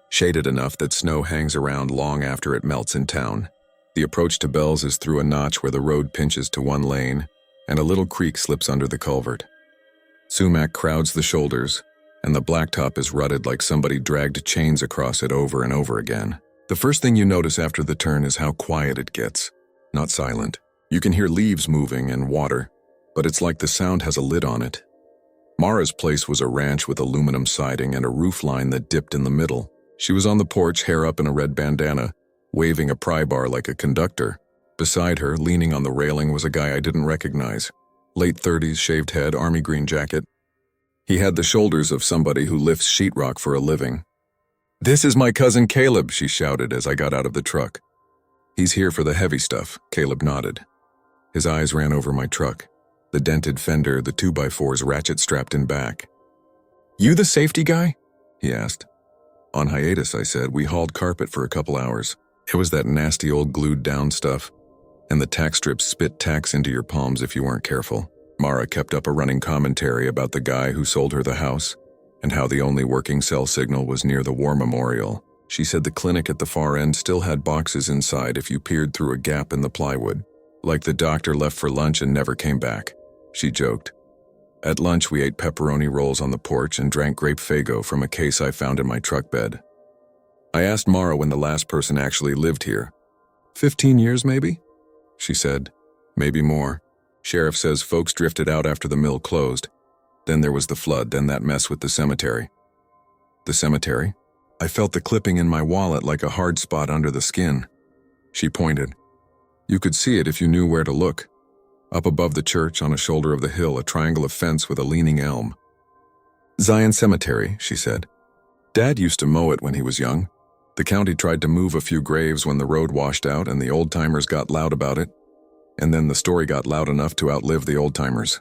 shaded enough that snow hangs around long after it melts in town. The approach to Bell's is through a notch where the road pinches to one lane, and a little creek slips under the culvert. Sumac crowds the shoulders, and the blacktop is rutted like somebody dragged chains across it over and over again. The first thing you notice after the turn is how quiet it gets. Not silent. You can hear leaves moving and water, but it's like the sound has a lid on it. Mara's place was a ranch with aluminum siding and a roof line that dipped in the middle. She was on the porch, hair up in a red bandana, waving a pry bar like a conductor. Beside her, leaning on the railing, was a guy I didn't recognize. Late 30s, shaved head, army green jacket. He had the shoulders of somebody who lifts sheetrock for a living. "This is my cousin Caleb," she shouted as I got out of the truck. "He's here for the heavy stuff," Caleb nodded. His eyes ran over my truck. The dented fender, the 2x4s ratchet strapped in back. "You the safety guy?" he asked. "On hiatus," I said. "We hauled carpet for a couple hours. It was that nasty old glued down stuff. And the tack strips spit tacks into your palms if you weren't careful." Mara kept up a running commentary about the guy who sold her the house, and how the only working cell signal was near the war memorial. She said the clinic at the far end still had boxes inside if you peered through a gap in the plywood, like the doctor left for lunch and never came back. She joked. At lunch, we ate pepperoni rolls on the porch and drank grape Faygo from a case I found in my truck bed. I asked Mara when the last person actually lived here. 15 years, maybe? She said, "Maybe more. Sheriff says folks drifted out after the mill closed. Then there was the flood, then that mess with the cemetery." "The cemetery?" I felt the clipping in my wallet like a hard spot under the skin. She pointed. "You could see it if you knew where to look. Up above the church, on a shoulder of the hill, a triangle of fence with a leaning elm." "Zion Cemetery," she said. "Dad used to mow it when he was young. The county tried to move a few graves when the road washed out and the old-timers got loud about it. And then the story got loud enough to outlive the old-timers."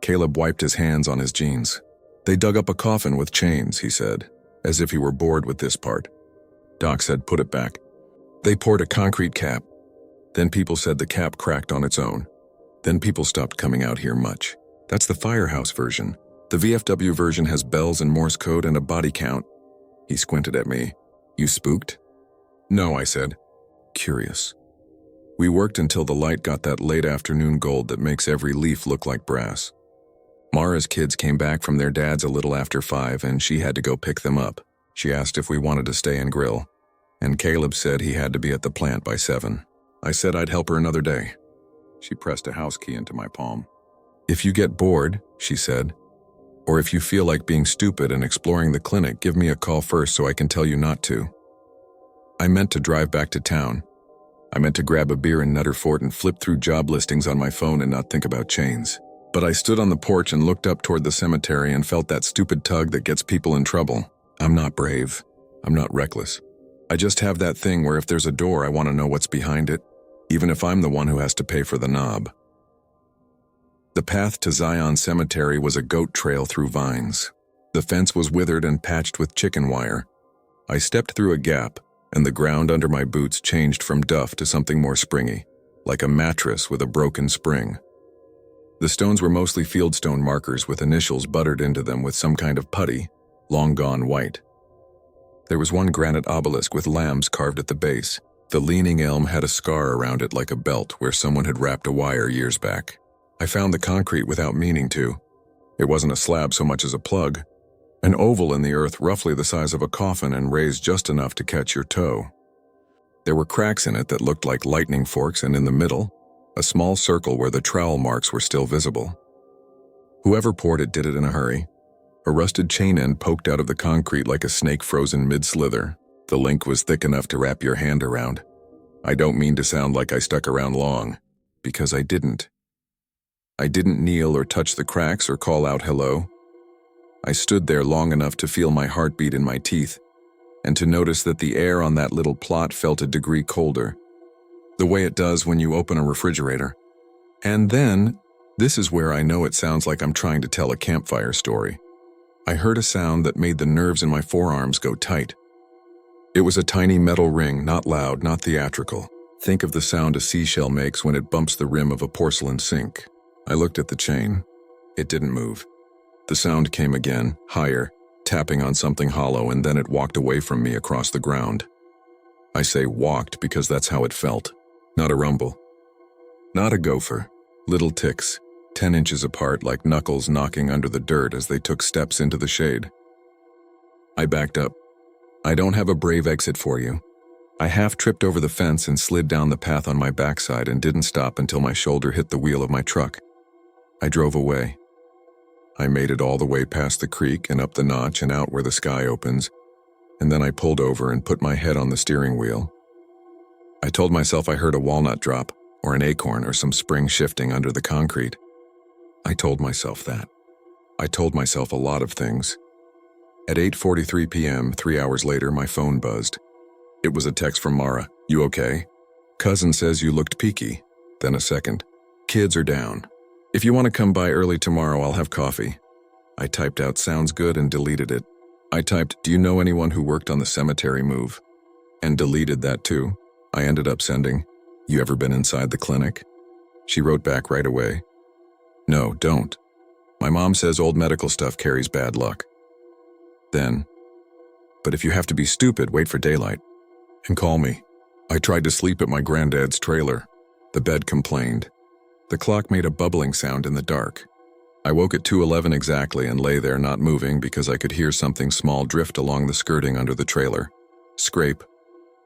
Caleb wiped his hands on his jeans. "They dug up a coffin with chains," he said, as if he were bored with this part. Doc said, "Put it back." "They poured a concrete cap. Then people said the cap cracked on its own. Then people stopped coming out here much. That's the firehouse version. The VFW version has bells and Morse code and a body count." He squinted at me. "You spooked?" "No," I said. "Curious." We worked until the light got that late afternoon gold that makes every leaf look like brass. Mara's kids came back from their dads a little after 5 and she had to go pick them up. She asked if we wanted to stay and grill, and Caleb said he had to be at the plant by 7. I said I'd help her another day. She pressed a house key into my palm. "If you get bored," she said, "or if you feel like being stupid and exploring the clinic, give me a call first so I can tell you not to." I meant to drive back to town. I meant to grab a beer in Nutter Fort and flip through job listings on my phone and not think about chains. But I stood on the porch and looked up toward the cemetery and felt that stupid tug that gets people in trouble. I'm not brave. I'm not reckless. I just have that thing where if there's a door, I want to know what's behind it, even if I'm the one who has to pay for the knob. The path to Zion Cemetery was a goat trail through vines. The fence was withered and patched with chicken wire. I stepped through a gap, and the ground under my boots changed from duff to something more springy, like a mattress with a broken spring. The stones were mostly fieldstone markers with initials buttered into them with some kind of putty, long gone white. There was one granite obelisk with lambs carved at the base. The leaning elm had a scar around it like a belt where someone had wrapped a wire years back. I found the concrete without meaning to. It wasn't a slab so much as a plug, an oval in the earth roughly the size of a coffin and raised just enough to catch your toe. There were cracks in it that looked like lightning forks, and in the middle, a small circle where the trowel marks were still visible. Whoever poured it did it in a hurry. A rusted chain end poked out of the concrete like a snake frozen mid-slither. The link was thick enough to wrap your hand around. I don't mean to sound like I stuck around long, because I didn't. I didn't kneel or touch the cracks or call out hello. I stood there long enough to feel my heartbeat in my teeth, and to notice that the air on that little plot felt a degree colder, the way it does when you open a refrigerator. And then, this is where I know it sounds like I'm trying to tell a campfire story. I heard a sound that made the nerves in my forearms go tight. It was a tiny metal ring, not loud, not theatrical. Think of the sound a seashell makes when it bumps the rim of a porcelain sink. I looked at the chain. It didn't move. The sound came again, higher, tapping on something hollow, and then it walked away from me across the ground. I say walked because that's how it felt. Not a rumble. Not a gopher. Little ticks, 10 inches apart like knuckles knocking under the dirt as they took steps into the shade. I backed up. I don't have a brave exit for you. I half tripped over the fence and slid down the path on my backside and didn't stop until my shoulder hit the wheel of my truck. I drove away. I made it all the way past the creek and up the notch and out where the sky opens, and then I pulled over and put my head on the steering wheel. I told myself I heard a walnut drop, or an acorn, or some spring shifting under the concrete. I told myself that. I told myself a lot of things. At 8:43 p.m., 3 hours later, my phone buzzed. It was a text from Mara. "You okay? Cousin says you looked peaky." Then a second. "Kids are down. If you want to come by early tomorrow, I'll have coffee." I typed out "sounds good" and deleted it. I typed, "Do you know anyone who worked on the cemetery move?" and deleted that too. I ended up sending, "You ever been inside the clinic?" She wrote back right away, "No, don't. My mom says old medical stuff carries bad luck." Then, "But if you have to be stupid, wait for daylight and call me." I tried to sleep at my granddad's trailer. The bed complained. The clock made a bubbling sound in the dark. I woke at 2:11 exactly and lay there not moving because I could hear something small drift along the skirting under the trailer. Scrape.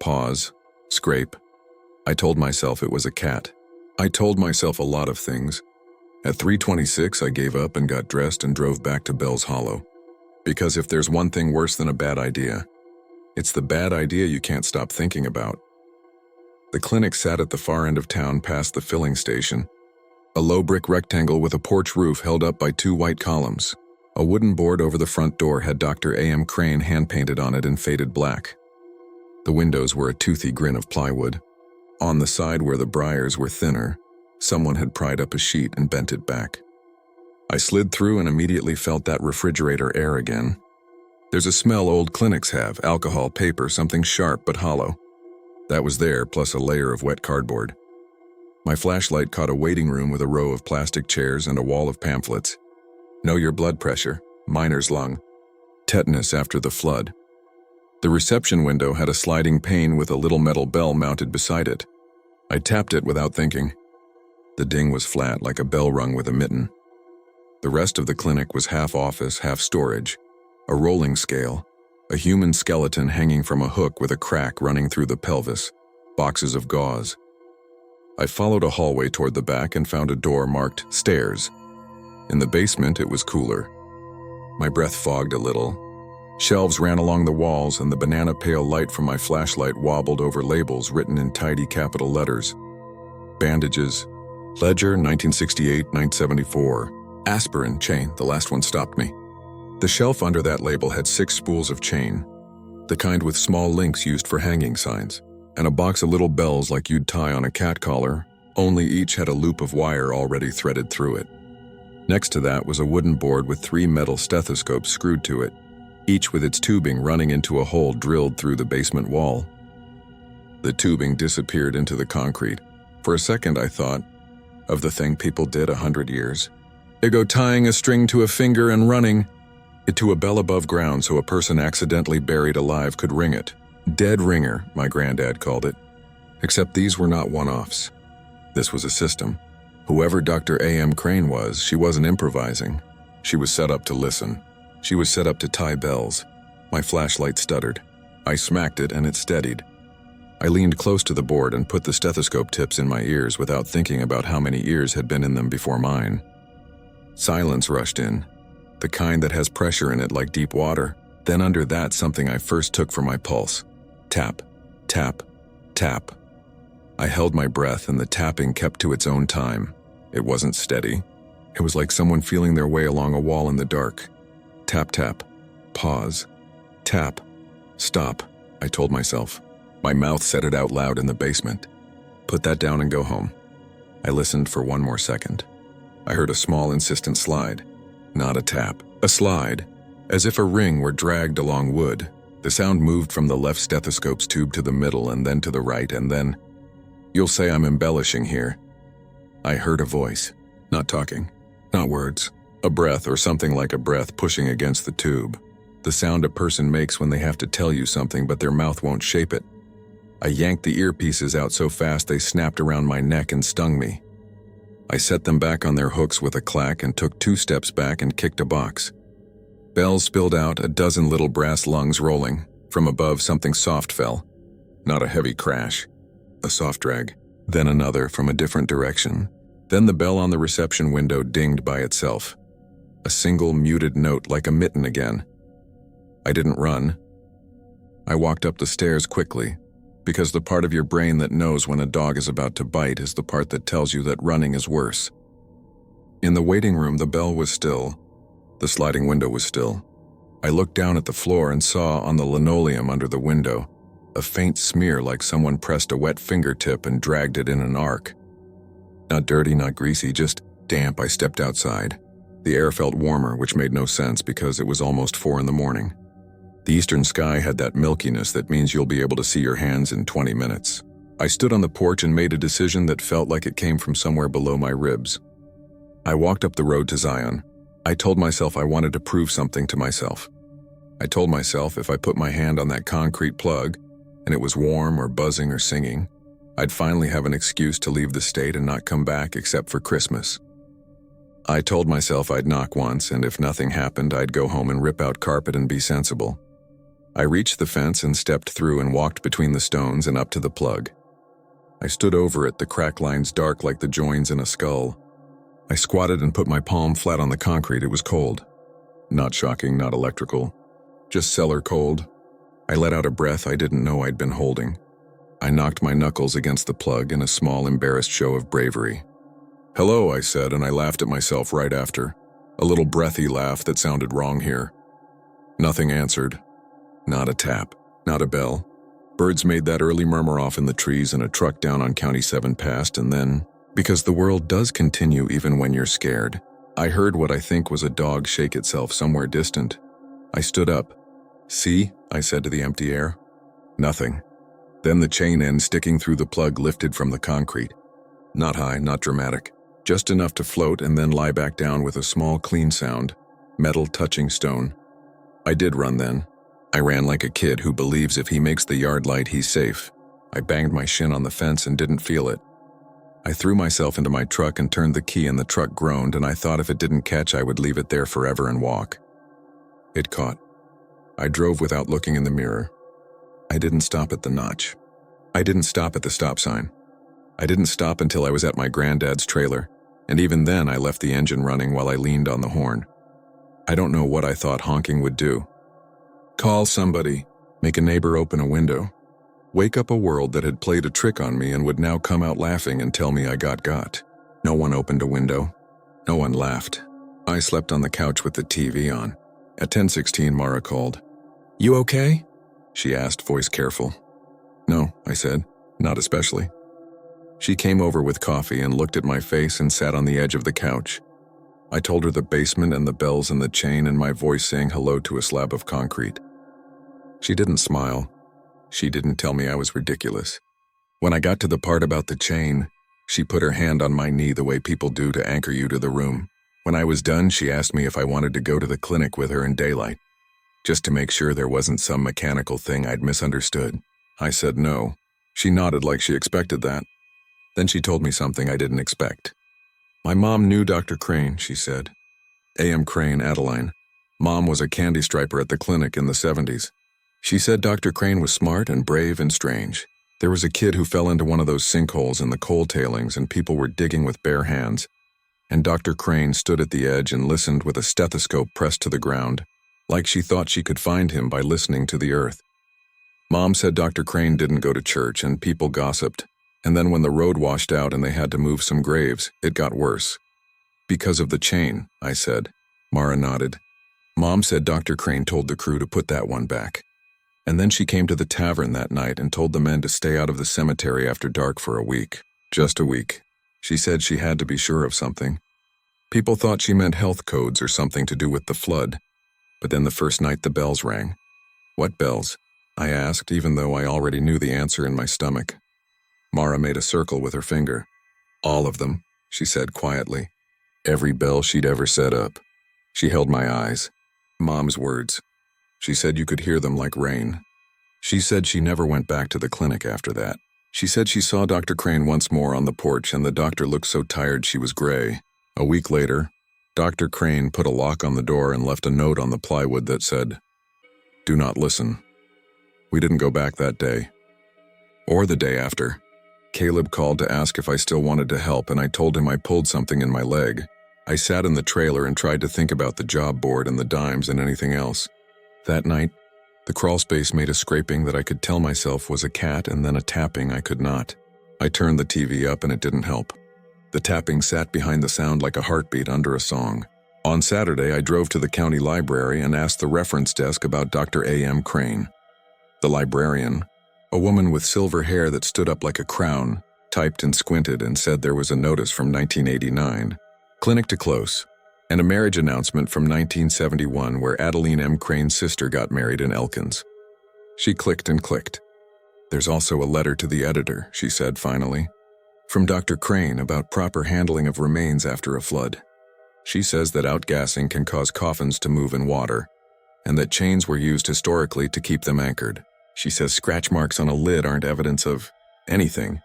Pause. Scrape. I told myself it was a cat. I told myself a lot of things. At 3:26, I gave up and got dressed and drove back to Bell's Hollow. Because if there's one thing worse than a bad idea, it's the bad idea you can't stop thinking about. The clinic sat at the far end of town past the filling station. A low brick rectangle with a porch roof held up by 2 white columns. A wooden board over the front door had Dr. A.M. Crane hand-painted on it in faded black. The windows were a toothy grin of plywood. On the side where the briars were thinner, someone had pried up a sheet and bent it back. I slid through and immediately felt that refrigerator air again. There's a smell old clinics have, alcohol, paper, something sharp but hollow. That was there, plus a layer of wet cardboard. My flashlight caught a waiting room with a row of plastic chairs and a wall of pamphlets. Know your blood pressure, miner's lung, tetanus after the flood. The reception window had a sliding pane with a little metal bell mounted beside it. I tapped it without thinking. The ding was flat, like a bell rung with a mitten. The rest of the clinic was half office, half storage. A rolling scale, a human skeleton hanging from a hook with a crack running through the pelvis, boxes of gauze. I followed a hallway toward the back and found a door marked stairs. In the basement, it was cooler. My breath fogged a little. Shelves ran along the walls and the banana pale light from my flashlight wobbled over labels written in tidy capital letters. Bandages. Ledger, 1968-974. Aspirin, chain, the last one stopped me. The shelf under that label had 6 spools of chain, the kind with small links used for hanging signs, and a box of little bells like you'd tie on a cat collar, only each had a loop of wire already threaded through it. Next to that was a wooden board with 3 metal stethoscopes screwed to it, each with its tubing running into a hole drilled through the basement wall. The tubing disappeared into the concrete. For a second I thought of the thing people did 100 years ago, tying a string to a finger and running it to a bell above ground so a person accidentally buried alive could ring it. Dead ringer, my granddad called it. Except these were not one-offs. This was a system. Whoever Dr. A.M. Crane was, she wasn't improvising. She was set up to listen. She was set up to tie bells. My flashlight stuttered. I smacked it and it steadied. I leaned close to the board and put the stethoscope tips in my ears without thinking about how many ears had been in them before mine. Silence rushed in, the kind that has pressure in it like deep water. Then under that, something I first took for my pulse. Tap, tap, tap. I held my breath and the tapping kept to its own time. It wasn't steady. It was like someone feeling their way along a wall in the dark. Tap, tap, pause, tap, stop, I told myself. My mouth said it out loud in the basement. Put that down and go home. I listened for one more second. I heard a small, insistent slide. Not a tap, a slide. As if a ring were dragged along wood. The sound moved from the left stethoscope's tube to the middle and then to the right and then… You'll say I'm embellishing here. I heard a voice. Not talking. Not words. A breath or something like a breath pushing against the tube. The sound a person makes when they have to tell you something but their mouth won't shape it. I yanked the earpieces out so fast they snapped around my neck and stung me. I set them back on their hooks with a clack and took 2 steps back and kicked a box. Bells spilled out, a dozen little brass lungs rolling. From above, something soft fell. Not a heavy crash. A soft drag. Then another from a different direction. Then the bell on the reception window dinged by itself. A single muted note like a mitten again. I didn't run. I walked up the stairs quickly, because the part of your brain that knows when a dog is about to bite is the part that tells you that running is worse. In the waiting room, the bell was still. The sliding window was still. I looked down at the floor and saw on the linoleum under the window a faint smear like someone pressed a wet fingertip and dragged it in an arc. Not dirty, not greasy, just damp. I stepped outside. The air felt warmer, which made no sense because it was almost 4 in the morning. The eastern sky had that milkiness that means you'll be able to see your hands in 20 minutes. I stood on the porch and made a decision that felt like it came from somewhere below my ribs. I walked up the road to Zion. I told myself I wanted to prove something to myself. I told myself if I put my hand on that concrete plug, and it was warm or buzzing or singing, I'd finally have an excuse to leave the state and not come back except for Christmas. I told myself I'd knock once, and if nothing happened, I'd go home and rip out carpet and be sensible. I reached the fence and stepped through and walked between the stones and up to the plug. I stood over it, the crack lines dark like the joins in a skull. I squatted and put my palm flat on the concrete. It was cold. Not shocking, not electrical. Just cellar cold. I let out a breath I didn't know I'd been holding. I knocked my knuckles against the plug in a small, embarrassed show of bravery. "Hello," I said, and I laughed at myself right after. A little breathy laugh that sounded wrong here. Nothing answered. Not a tap. Not a bell. Birds made that early murmur off in the trees, and a truck down on County 7 passed, and then, because the world does continue even when you're scared, I heard what I think was a dog shake itself somewhere distant. I stood up. "See?" I said to the empty air. Nothing. Then the chain end sticking through the plug lifted from the concrete. Not high, not dramatic. Just enough to float and then lie back down with a small, clean sound. Metal touching stone. I did run then. I ran like a kid who believes if he makes the yard light, he's safe. I banged my shin on the fence and didn't feel it. I threw myself into my truck and turned the key, and the truck groaned, and I thought if it didn't catch, I would leave it there forever and walk. It caught. I drove without looking in the mirror. I didn't stop at the notch. I didn't stop at the stop sign. I didn't stop until I was at my granddad's trailer, and even then I left the engine running while I leaned on the horn. I don't know what I thought honking would do. Call somebody, make a neighbor open a window, wake up a world that had played a trick on me and would now come out laughing and tell me I got. No one opened a window. No one laughed. I slept on the couch with the TV on. At 10:16, Mara called. "You okay?" she asked, voice careful. "No," I said, "not especially." She came over with coffee and looked at my face and sat on the edge of the couch. I told her the basement and the bells and the chain and my voice saying hello to a slab of concrete. She didn't smile. She didn't tell me I was ridiculous. When I got to the part about the chain, she put her hand on my knee the way people do to anchor you to the room. When I was done, she asked me if I wanted to go to the clinic with her in daylight, just to make sure there wasn't some mechanical thing I'd misunderstood. I said no. She nodded like she expected that. Then she told me something I didn't expect. "My mom knew Dr. Crane," she said. A.M. Crane, Adeline. Mom was a candy striper at the clinic in the 70s. She said Dr. Crane was smart and brave and strange. There was a kid who fell into one of those sinkholes in the coal tailings and people were digging with bare hands. And Dr. Crane stood at the edge and listened with a stethoscope pressed to the ground, like she thought she could find him by listening to the earth. Mom said Dr. Crane didn't go to church and people gossiped. And then when the road washed out and they had to move some graves, it got worse. "Because of the chain," I said. Mara nodded. "Mom said Dr. Crane told the crew to put that one back. And then she came to the tavern that night and told the men to stay out of the cemetery after dark for a week. Just a week. She said she had to be sure of something. People thought she meant health codes or something to do with the flood. But then the first night the bells rang. What bells? I asked, even though I already knew the answer in my stomach. Mara made a circle with her finger. All of them, she said quietly. Every bell she'd ever set up. She held my eyes. Mom's words. She said you could hear them like rain. She said she never went back to the clinic after that. She said she saw Dr. Crane once more on the porch and the doctor looked so tired she was gray. A week later, Dr. Crane put a lock on the door and left a note on the plywood that said, "Do not listen." We didn't go back that day. Or the day after. Caleb called to ask if I still wanted to help, and I told him I pulled something in my leg. I sat in the trailer and tried to think about the job board and the dimes and anything else. That night, the crawlspace made a scraping that I could tell myself was a cat and then a tapping I could not. I turned the TV up and it didn't help. The tapping sat behind the sound like a heartbeat under a song. On Saturday, I drove to the county library and asked the reference desk about Dr. A.M. Crane. The librarian, a woman with silver hair that stood up like a crown, typed and squinted and said there was a notice from 1989, clinic to close, and a marriage announcement from 1971 where Adeline M. Crane's sister got married in Elkins. She clicked and clicked. There's also a letter to the editor, she said finally, from Dr. Crane about proper handling of remains after a flood. She says that outgassing can cause coffins to move in water, and that chains were used historically to keep them anchored. She says scratch marks on a lid aren't evidence of anything.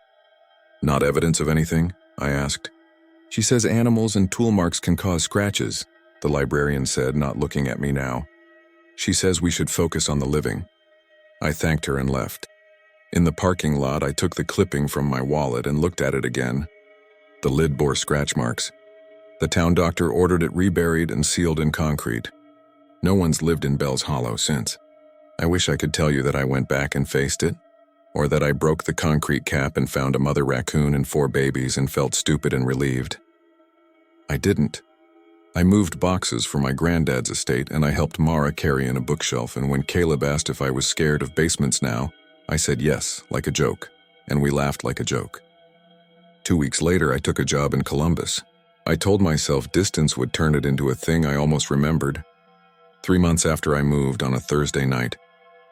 Not evidence of anything? I asked. She says animals and tool marks can cause scratches, the librarian said, not looking at me now. She says we should focus on the living. I thanked her and left. In the parking lot, I took the clipping from my wallet and looked at it again. The lid bore scratch marks. The town doctor ordered it reburied and sealed in concrete. No one's lived in Bell's Hollow since. I wish I could tell you that I went back and faced it, or that I broke the concrete cap and found a mother raccoon and 4 babies and felt stupid and relieved. I didn't. I moved boxes for my granddad's estate and I helped Mara carry in a bookshelf, and when Caleb asked if I was scared of basements now, I said yes, like a joke, and we laughed like a joke. 2 weeks later, I took a job in Columbus. I told myself distance would turn it into a thing I almost remembered. 3 months after I moved on a Thursday night,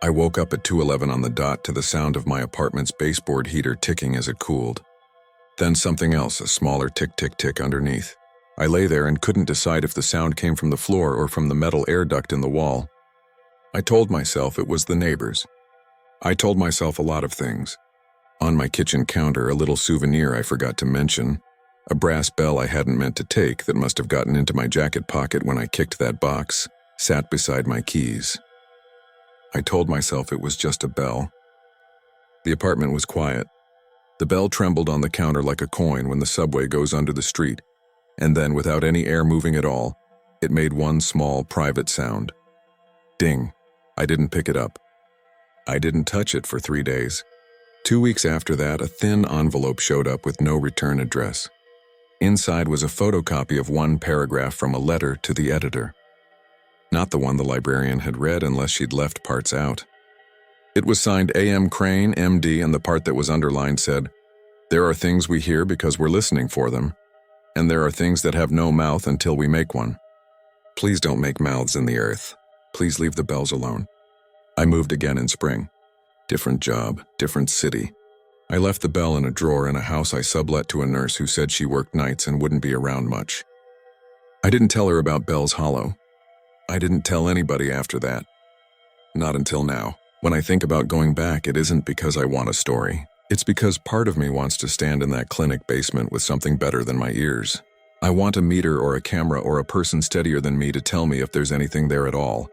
I woke up at 2:11 on the dot to the sound of my apartment's baseboard heater ticking as it cooled. Then something else, a smaller tick-tick-tick underneath. I lay there and couldn't decide if the sound came from the floor or from the metal air duct in the wall. I told myself it was the neighbors. I told myself a lot of things. On my kitchen counter, a little souvenir I forgot to mention, a brass bell I hadn't meant to take that must have gotten into my jacket pocket when I kicked that box, sat beside my keys. I told myself it was just a bell. The apartment was quiet. The bell trembled on the counter like a coin when the subway goes under the street, and then, without any air moving at all, it made one small, private sound. Ding. I didn't pick it up. I didn't touch it for 3 days. 2 weeks after that, a thin envelope showed up with no return address. Inside was a photocopy of one paragraph from a letter to the editor. Not the one the librarian had read unless she'd left parts out. It was signed A.M. Crane, M.D., and the part that was underlined said, "There are things we hear because we're listening for them, and there are things that have no mouth until we make one. Please don't make mouths in the earth. Please leave the bells alone." I moved again in spring. Different job, different city. I left the bell in a drawer in a house I sublet to a nurse who said she worked nights and wouldn't be around much. I didn't tell her about Bell's Hollow. I didn't tell anybody after that. Not until now. When I think about going back, it isn't because I want a story. It's because part of me wants to stand in that clinic basement with something better than my ears. I want a meter or a camera or a person steadier than me to tell me if there's anything there at all.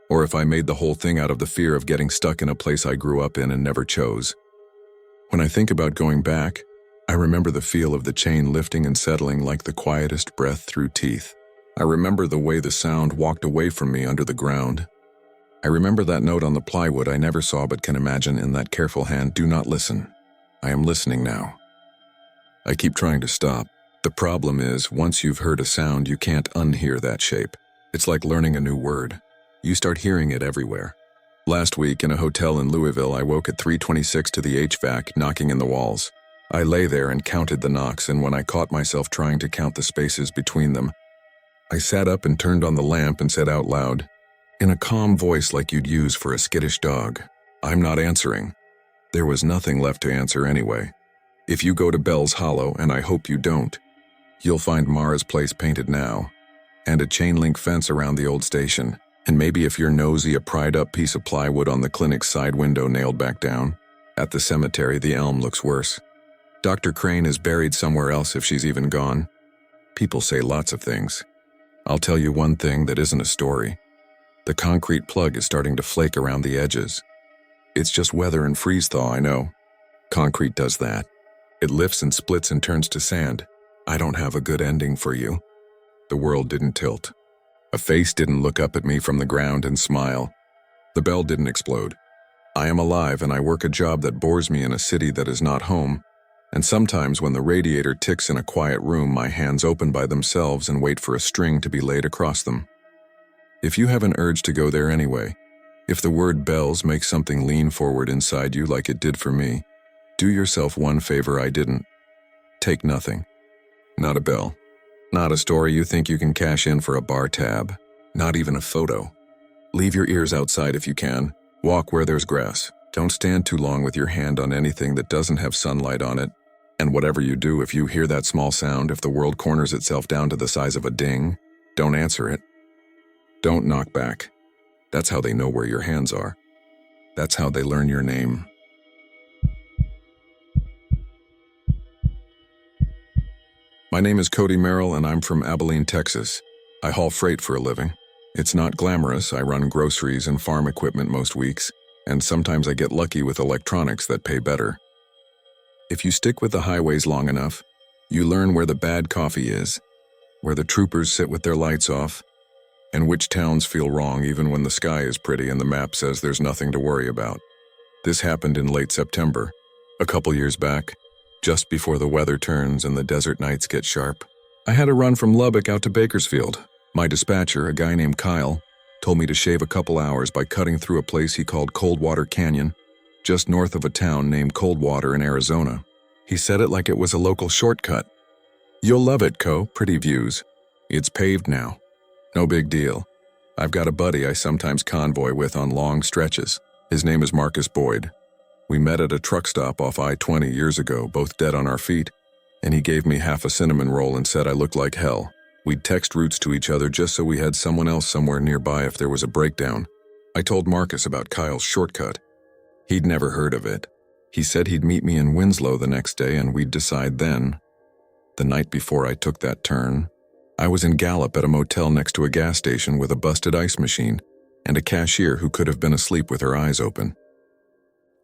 Or if I made the whole thing out of the fear of getting stuck in a place I grew up in and never chose. When I think about going back, I remember the feel of the chain lifting and settling like the quietest breath through teeth. I remember the way the sound walked away from me under the ground. I remember that note on the plywood I never saw but can imagine in that careful hand, "Do not listen." I am listening now. I keep trying to stop. The problem is, once you've heard a sound, you can't unhear that shape. It's like learning a new word. You start hearing it everywhere. Last week in a hotel in Louisville, I woke at 3:26 to the HVAC knocking in the walls. I lay there and counted the knocks, and when I caught myself trying to count the spaces between them, I sat up and turned on the lamp and said out loud, in a calm voice like you'd use for a skittish dog, "I'm not answering." There was nothing left to answer anyway. If you go to Bell's Hollow, and I hope you don't, you'll find Mara's place painted now, and a chain-link fence around the old station, and maybe if you're nosy, a pried-up piece of plywood on the clinic's side window nailed back down. At the cemetery, the elm looks worse. Dr. Crane is buried somewhere else if she's even gone. People say lots of things. I'll tell you one thing that isn't a story. The concrete plug is starting to flake around the edges. It's just weather and freeze-thaw, I know. Concrete does that. It lifts and splits and turns to sand. I don't have a good ending for you. The world didn't tilt. A face didn't look up at me from the ground and smile. The bell didn't explode. I am alive and I work a job that bores me in a city that is not home. And sometimes when the radiator ticks in a quiet room, my hands open by themselves and wait for a string to be laid across them. If you have an urge to go there anyway, if the word bells makes something lean forward inside you like it did for me, do yourself one favor I didn't. Take nothing. Not a bell. Not a story you think you can cash in for a bar tab. Not even a photo. Leave your ears outside if you can. Walk where there's grass. Don't stand too long with your hand on anything that doesn't have sunlight on it. And whatever you do, if you hear that small sound, if the world corners itself down to the size of a ding, don't answer it. Don't knock back. That's how they know where your hands are. That's how they learn your name. My name is Cody Merrill and I'm from Abilene, Texas. I haul freight for a living. It's not glamorous. I run groceries and farm equipment most weeks, and sometimes I get lucky with electronics that pay better. If you stick with the highways long enough, you learn where the bad coffee is, where the troopers sit with their lights off, and which towns feel wrong even when the sky is pretty and the map says there's nothing to worry about. This happened in late September, a couple years back, just before the weather turns and the desert nights get sharp. I had a run from Lubbock out to Bakersfield. My dispatcher, a guy named Kyle, told me to shave a couple hours by cutting through a place he called Coldwater Canyon, just north of a town named Coldwater in Arizona. He said it like it was a local shortcut. "You'll love it, Co. Pretty views. It's paved now. No big deal. I've got a buddy I sometimes convoy with on long stretches. His name is Marcus Boyd. We met at a truck stop off I-20 years ago, both dead on our feet, and he gave me half a cinnamon roll and said I looked like hell. We'd text routes to each other just so we had someone else somewhere nearby if there was a breakdown. I told Marcus about Kyle's shortcut. He'd never heard of it. He said he'd meet me in Winslow the next day and we'd decide then. The night before I took that turn, I was in Gallup at a motel next to a gas station with a busted ice machine and a cashier who could have been asleep with her eyes open.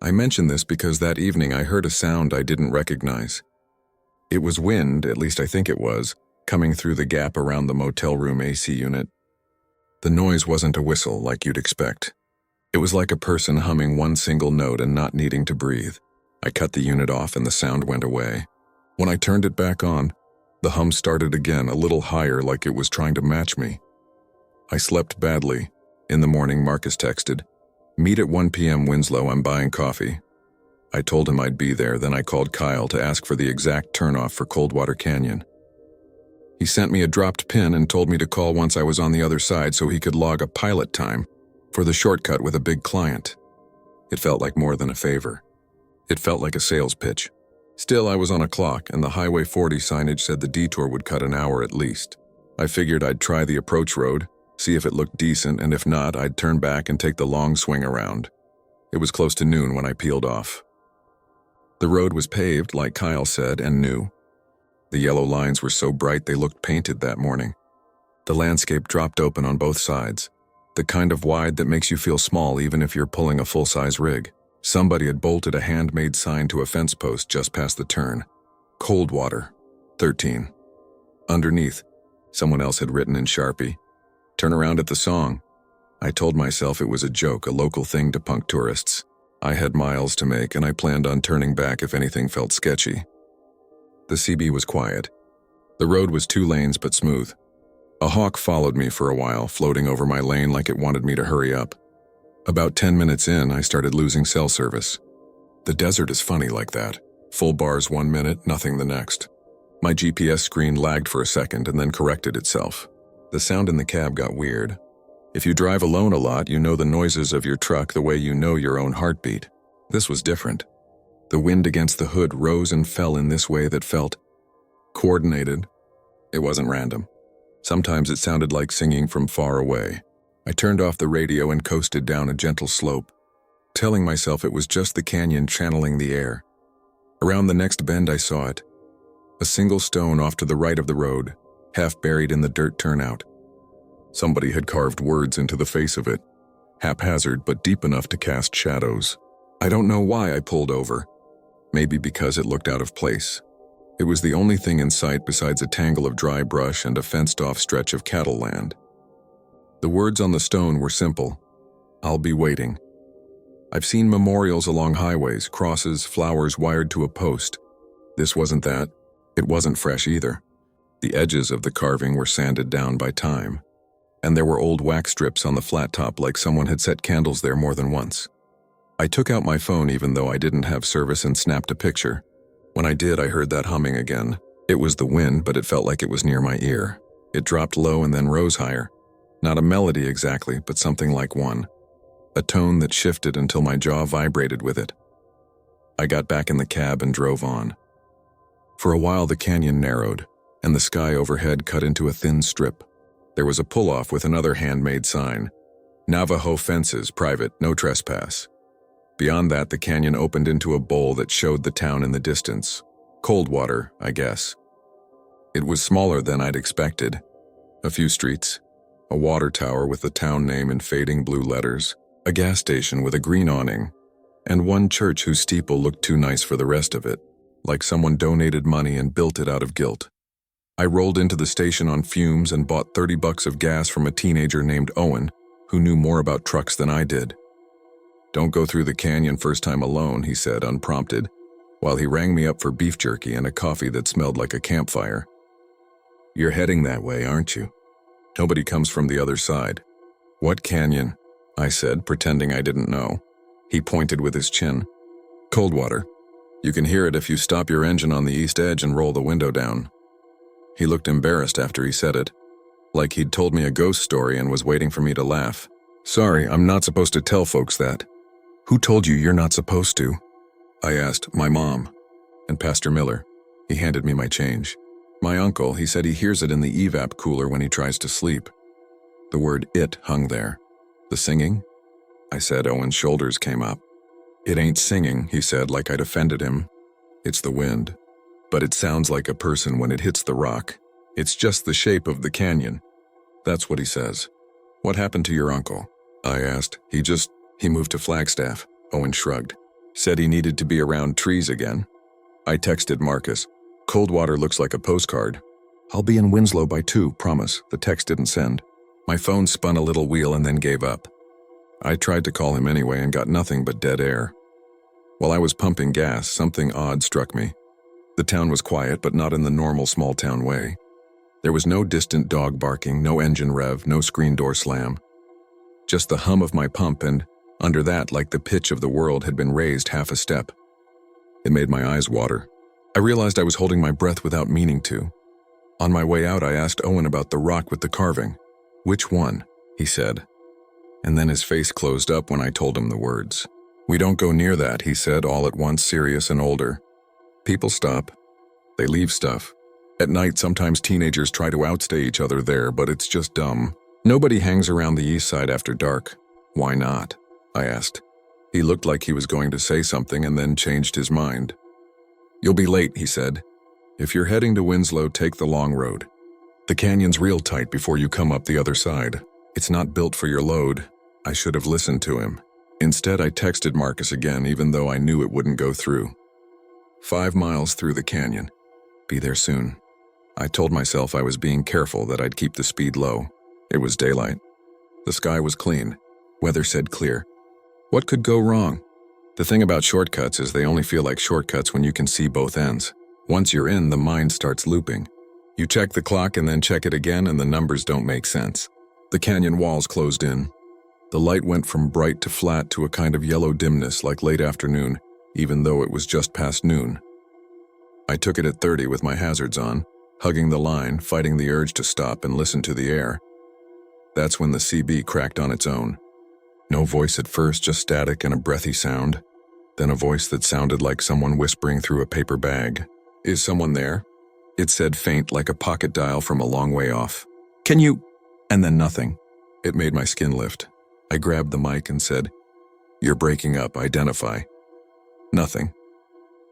I mention this because that evening I heard a sound I didn't recognize. It was wind, at least I think it was, coming through the gap around the motel room AC unit. The noise wasn't a whistle like you'd expect. It was like a person humming one single note and not needing to breathe. I cut the unit off and the sound went away. When I turned it back on, the hum started again, a little higher like it was trying to match me. I slept badly. In the morning, Marcus texted, "Meet at 1 p.m. Winslow, I'm buying coffee." I told him I'd be there, then I called Kyle to ask for the exact turnoff for Coldwater Canyon. He sent me a dropped pin and told me to call once I was on the other side so he could log a pilot time for the shortcut with a big client. It felt like more than a favor. It felt like a sales pitch. Still, I was on a clock, and the Highway 40 signage said the detour would cut an hour at least. I figured I'd try the approach road, see if it looked decent, and if not, I'd turn back and take the long swing around. It was close to noon when I peeled off. The road was paved, like Kyle said, and new. The yellow lines were so bright they looked painted that morning. The landscape dropped open on both sides, the kind of wide that makes you feel small even if you're pulling a full-size rig. Somebody had bolted a handmade sign to a fence post just past the turn. Coldwater, 13. Underneath, someone else had written in Sharpie, "Turn around at the song." I told myself it was a joke, a local thing to punk tourists. I had miles to make, and I planned on turning back if anything felt sketchy. The CB was quiet. The road was 2 lanes but smooth. A hawk followed me for a while, floating over my lane like it wanted me to hurry up. About 10 minutes in, I started losing cell service. The desert is funny like that. Full bars 1 minute, nothing the next. My GPS screen lagged for a second and then corrected itself. The sound in the cab got weird. If you drive alone a lot, you know the noises of your truck the way you know your own heartbeat. This was different. The wind against the hood rose and fell in this way that felt coordinated. It wasn't random. Sometimes it sounded like singing from far away. I turned off the radio and coasted down a gentle slope, telling myself it was just the canyon channeling the air. Around the next bend I saw it. A single stone off to the right of the road, half buried in the dirt turnout. Somebody had carved words into the face of it, haphazard but deep enough to cast shadows. I don't know why I pulled over. Maybe because it looked out of place. It was the only thing in sight besides a tangle of dry brush and a fenced-off stretch of cattle land. The words on the stone were simple. I'll be waiting. I've seen memorials along highways, crosses, flowers wired to a post. This wasn't that. It wasn't fresh either. The edges of the carving were sanded down by time, and there were old wax strips on the flat top like someone had set candles there more than once. I took out my phone even though I didn't have service and snapped a picture. When I did, I heard that humming again. It was the wind, but it felt like it was near my ear. It dropped low and then rose higher. Not a melody exactly, but something like one. A tone that shifted until my jaw vibrated with it. I got back in the cab and drove on. For a while the canyon narrowed, and the sky overhead cut into a thin strip. There was a pull-off with another handmade sign. Navajo fences, private, no trespass. Beyond that, the canyon opened into a bowl that showed the town in the distance. Coldwater, I guess. It was smaller than I'd expected. A few streets, a water tower with the town name in fading blue letters, a gas station with a green awning, and one church whose steeple looked too nice for the rest of it, like someone donated money and built it out of guilt. I rolled into the station on fumes and bought $30 of gas from a teenager named Owen, who knew more about trucks than I did. "Don't go through the canyon first time alone," he said, unprompted, while he rang me up for beef jerky and a coffee that smelled like a campfire. "You're heading that way, aren't you? Nobody comes from the other side." "What canyon?" I said, pretending I didn't know. He pointed with his chin. "Coldwater. You can hear it if you stop your engine on the east edge and roll the window down." He looked embarrassed after he said it, like he'd told me a ghost story and was waiting for me to laugh. "Sorry, I'm not supposed to tell folks that." "Who told you you're not supposed to?" I asked. "My mom. And Pastor Miller." He handed me my change. "My uncle, he said he hears it in the evap cooler when he tries to sleep." The word "it" hung there. "The singing?" I said. Owen's shoulders came up. "It ain't singing," he said, like I'd offended him. "It's the wind. But it sounds like a person when it hits the rock. It's just the shape of the canyon." That's what he says. "What happened to your uncle?" I asked. He moved to Flagstaff." Owen shrugged. "Said he needed to be around trees again." I texted Marcus. "Coldwater looks like a postcard." "I'll be in Winslow by 2, promise." The text didn't send. My phone spun a little wheel and then gave up. I tried to call him anyway and got nothing but dead air. While I was pumping gas, something odd struck me. The town was quiet, but not in the normal small-town way. There was no distant dog barking, no engine rev, no screen door slam. Just the hum of my pump, and under that, like the pitch of the world had been raised half a step. It made my eyes water. I realized I was holding my breath without meaning to. On my way out, I asked Owen about the rock with the carving. "Which one?" he said. And then his face closed up when I told him the words. "We don't go near that," he said, all at once serious and older. "People stop. They leave stuff. At night, sometimes teenagers try to outstay each other there, but it's just dumb. Nobody hangs around the east side after dark." "Why not?" I asked. He looked like he was going to say something and then changed his mind. "You'll be late," he said. "If you're heading to Winslow, take the long road. The canyon's real tight before you come up the other side. It's not built for your load." I should have listened to him. Instead, I texted Marcus again, even though I knew it wouldn't go through. 5 miles through the canyon. Be there soon. I told myself I was being careful, that I'd keep the speed low. It was daylight. The sky was clean. Weather said clear. What could go wrong? The thing about shortcuts is they only feel like shortcuts when you can see both ends. Once you're in, the mind starts looping. You check the clock and then check it again, and the numbers don't make sense. The canyon walls closed in. The light went from bright to flat to a kind of yellow dimness like late afternoon, even though it was just past noon. I took it at 30 with my hazards on, hugging the line, fighting the urge to stop and listen to the air. That's when the CB cracked on its own. No voice at first, just static and a breathy sound. Then a voice that sounded like someone whispering through a paper bag. "Is someone there?" It said faint like a pocket dial from a long way off. "Can you?" And then nothing. It made my skin lift. I grabbed the mic and said, "You're breaking up, identify." Nothing.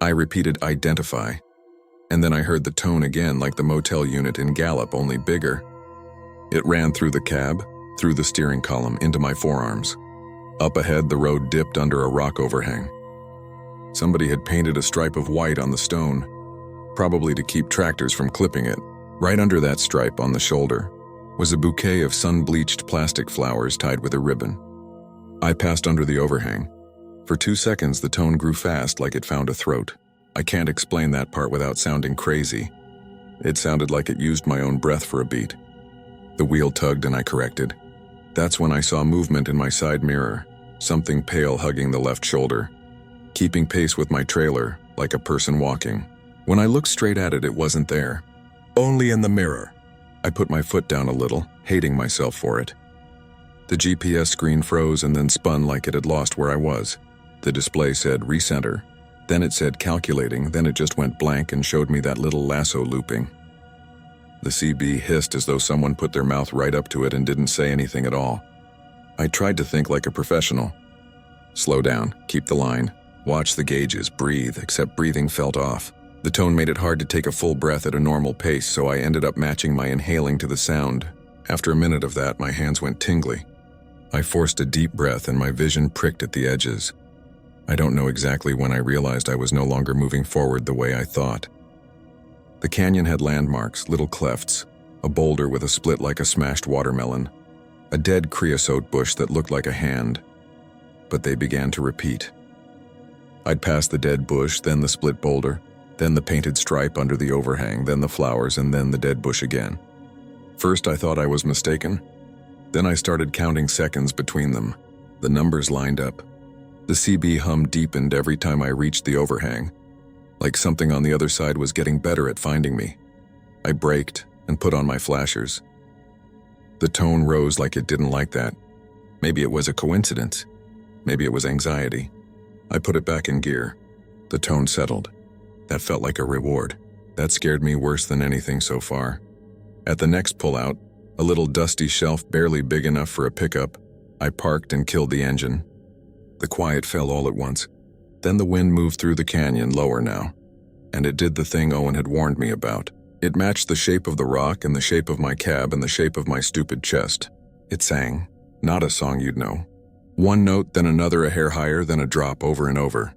I repeated, "Identify." And then I heard the tone again, like the motel unit in Gallup, only bigger. It ran through the cab, through the steering column, into my forearms. Up ahead, the road dipped under a rock overhang. Somebody had painted a stripe of white on the stone, probably to keep tractors from clipping it. Right under that stripe on the shoulder was a bouquet of sun-bleached plastic flowers tied with a ribbon. I passed under the overhang. For 2 seconds, the tone grew fast, like it found a throat. I can't explain that part without sounding crazy. It sounded like it used my own breath for a beat. The wheel tugged and I corrected. That's when I saw movement in my side mirror, something pale hugging the left shoulder, keeping pace with my trailer, like a person walking. When I looked straight at it, it wasn't there. Only in the mirror. I put my foot down a little, hating myself for it. The GPS screen froze and then spun like it had lost where I was. The display said recenter. Then it said calculating, then it just went blank and showed me that little lasso looping. The CB hissed as though someone put their mouth right up to it and didn't say anything at all. I tried to think like a professional. Slow down, keep the line, watch the gauges, breathe, except breathing felt off. The tone made it hard to take a full breath at a normal pace, so I ended up matching my inhaling to the sound. After a minute of that, my hands went tingly. I forced a deep breath and my vision pricked at the edges. I don't know exactly when I realized I was no longer moving forward the way I thought. The canyon had landmarks, little clefts, a boulder with a split like a smashed watermelon, a dead creosote bush that looked like a hand. But they began to repeat. I'd passed the dead bush, then the split boulder, then the painted stripe under the overhang, then the flowers, and then the dead bush again. First, I thought I was mistaken. Then I started counting seconds between them. The numbers lined up. The CB hum deepened every time I reached the overhang, like something on the other side was getting better at finding me. I braked and put on my flashers. The tone rose like it didn't like that. Maybe it was a coincidence. Maybe it was anxiety. I put it back in gear. The tone settled. That felt like a reward. That scared me worse than anything so far. At the next pullout, a little dusty shelf barely big enough for a pickup, I parked and killed the engine. The quiet fell all at once. Then the wind moved through the canyon, lower now. And it did the thing Owen had warned me about. It matched the shape of the rock and the shape of my cab and the shape of my stupid chest. It sang. Not a song you'd know. One note, then another, a hair higher, then a drop, over and over.